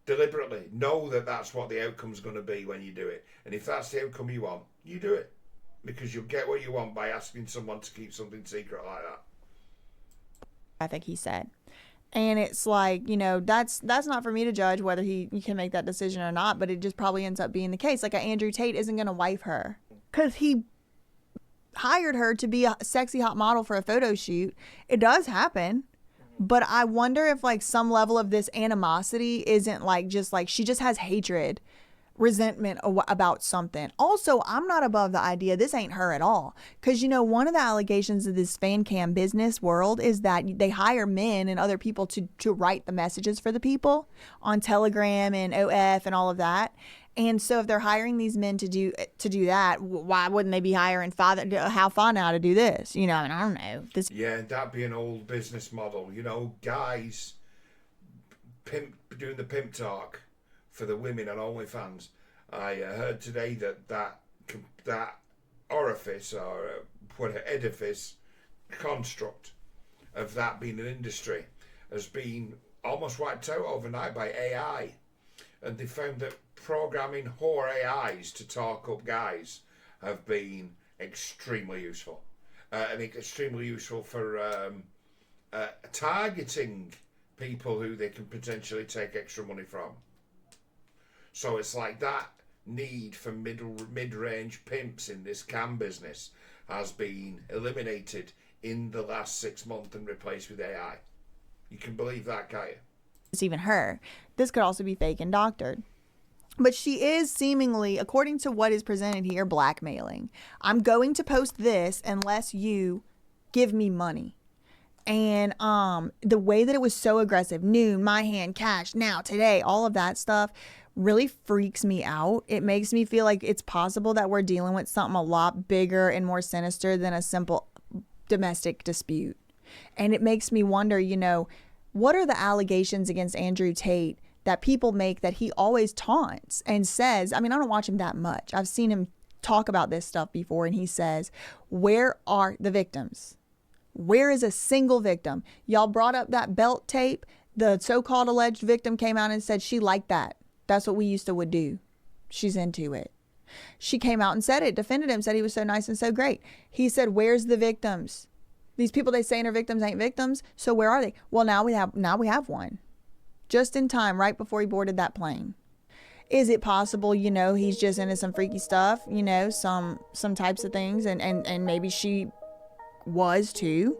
Deliberately. Know that that's what the outcome's going to be when you do it. And if that's the outcome you want, you do it. Because you'll get what you want by asking someone to keep something secret like that. I think he said. And it's like, you know, that's not for me to judge whether he can make that decision or not, but it just probably ends up being the case. Like Andrew Tate isn't going to wife her because he hired her to be a sexy hot model for a photo shoot. It does happen. But I wonder if like some level of this animosity isn't like just like she just has hatred, resentment about something. Also, I'm not above the idea this ain't her at all. Because, you know, one of the allegations of this fan cam business world is that they hire men and other people to write the messages for the people on Telegram and OF and all of that. And so if they're hiring these men to do that, why wouldn't they be hiring Hal Now to do this? You know, I mean, I don't know. Yeah, that'd be an old business model. You know, guys doing the pimp talk for the women on OnlyFans. I heard today that orifice or edifice construct of that being an industry has been almost wiped out overnight by AI. And they found that programming whore AIs to talk up guys have been extremely useful. And extremely useful for targeting people who they can potentially take extra money from. So it's like that need for mid-range pimps in this cam business has been eliminated in the last 6 months and replaced with AI. You can believe that, can't you? It's even her. This could also be fake and doctored. But she is seemingly, according to what is presented here, blackmailing. I'm going to post this unless you give me money. And the way that it was so aggressive, noon, my hand, cash, now, today, all of that stuff really freaks me out. It makes me feel like it's possible that we're dealing with something a lot bigger and more sinister than a simple domestic dispute. And it makes me wonder, you know, what are the allegations against Andrew Tate that people make that he always taunts and says, I mean, I don't watch him that much. I've seen him talk about this stuff before, and he says, where are the victims? Where is a single victim? Y'all brought up that belt tape. The so-called alleged victim came out and said she liked that. That's what we used to would do. She's into it. She came out and said it, defended him, said he was so nice and so great. He said, where's the victims? These people they saying are victims ain't victims. So where are they? Well, now we have one. Just in time, right before he boarded that plane. Is it possible, you know, he's just into some freaky stuff, you know, some types of things, and maybe she was too?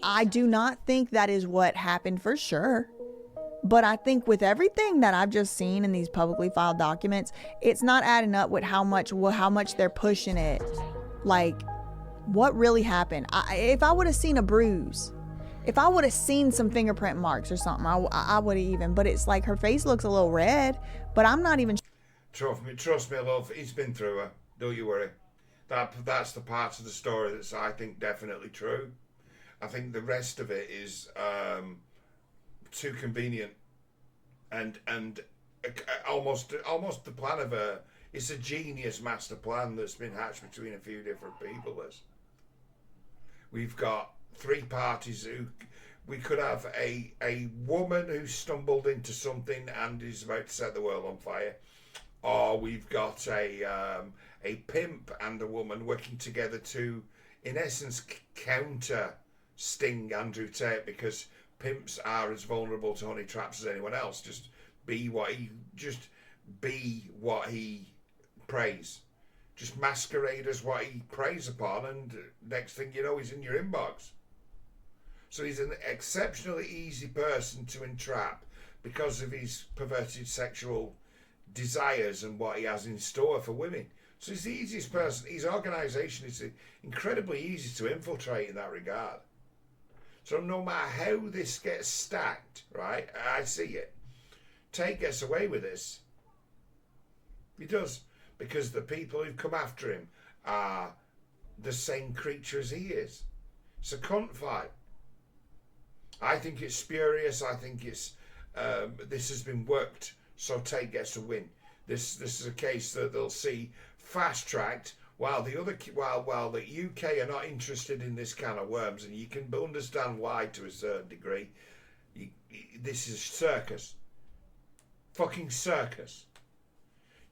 I do not think that is what happened for sure. But I think with everything that I've just seen in these publicly filed documents, it's not adding up with how much they're pushing it. Like, what really happened? If I would have seen a bruise, if I would have seen some fingerprint marks or something, I would have even. But it's like her face looks a little red, but I'm not even. Trust me, love. He's been through her. Don't you worry. That's the parts of the story that's, I think, definitely true. I think the rest of it is too convenient and almost the plan of it's a genius master plan that's been hatched between a few different people. We've got three parties who we could have a woman who stumbled into something and is about to set the world on fire, or we've got a pimp and a woman working together to, in essence, counter sting Andrew Tate, because pimps are as vulnerable to honey traps as anyone else. Just be what he prays. Just masquerade as what he preys upon, and next thing you know, he's in your inbox. So he's an exceptionally easy person to entrap, because of his perverted sexual desires and what he has in store for women. So he's the easiest person. His organisation is incredibly easy to infiltrate in that regard. So no matter how this gets stacked, right, I see it. Tate gets away with this. He does. Because the people who've come after him are the same creature as he is. It's a cunt fight. I think it's spurious. I think it's this has been worked so Tate gets to win. This is a case that they'll see fast tracked while the UK are not interested in this kind of worms, and you can understand why to a certain degree. This is circus. Fucking circus.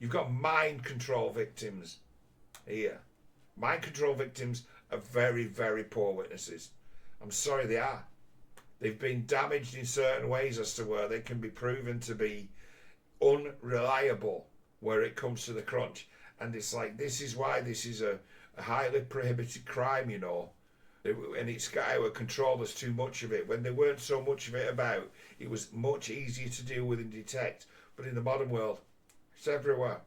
You've got mind control victims here. Mind control victims are very, very poor witnesses. I'm sorry they are. They've been damaged in certain ways as to where they can be proven to be unreliable where it comes to the crunch. And it's like, this is why this is a highly prohibited crime, you know. And it's got out of control. There's too much of it. When there weren't so much of it about, it was much easier to deal with and detect. But in the modern world, it's everywhere.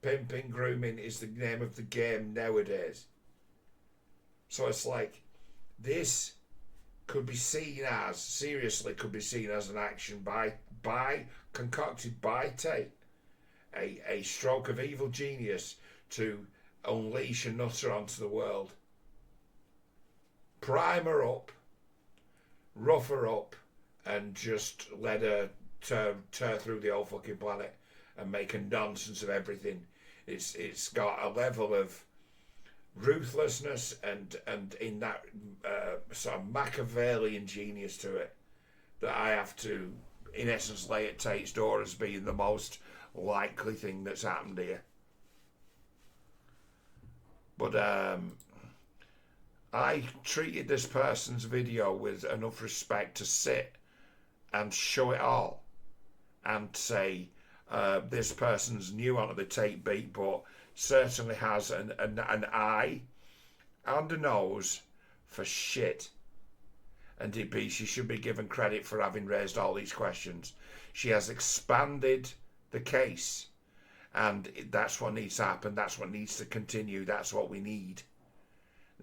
Pimping, grooming is the name of the game nowadays. So it's like, this could be seen as, seriously could be seen as an action concocted by Tate. A stroke of evil genius to unleash a nutter onto the world. Prime her up, rough her up, and just let her tear through the whole fucking planet and make a nonsense of everything. It's got a level of ruthlessness and in that sort of Machiavellian genius to it that I have to, in essence, lay at Tate's door as being the most likely thing that's happened here. But I treated this person's video with enough respect to sit and show it all and say this person's new onto the Tate beat, but certainly has an eye and a nose for shit. And she should be given credit for having raised all these questions. She has expanded the case, and that's what needs to happen. That's what needs to continue. That's what we need.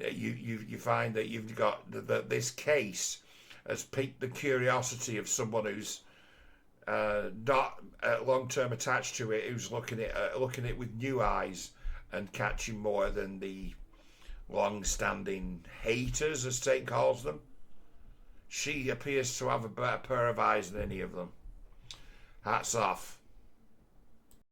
You find that you've got this case has piqued the curiosity of someone who's not long-term attached to it, who's looking at it with new eyes and catching more than the long-standing haters, as Tate calls them. She appears to have a better pair of eyes than any of them. Hats off.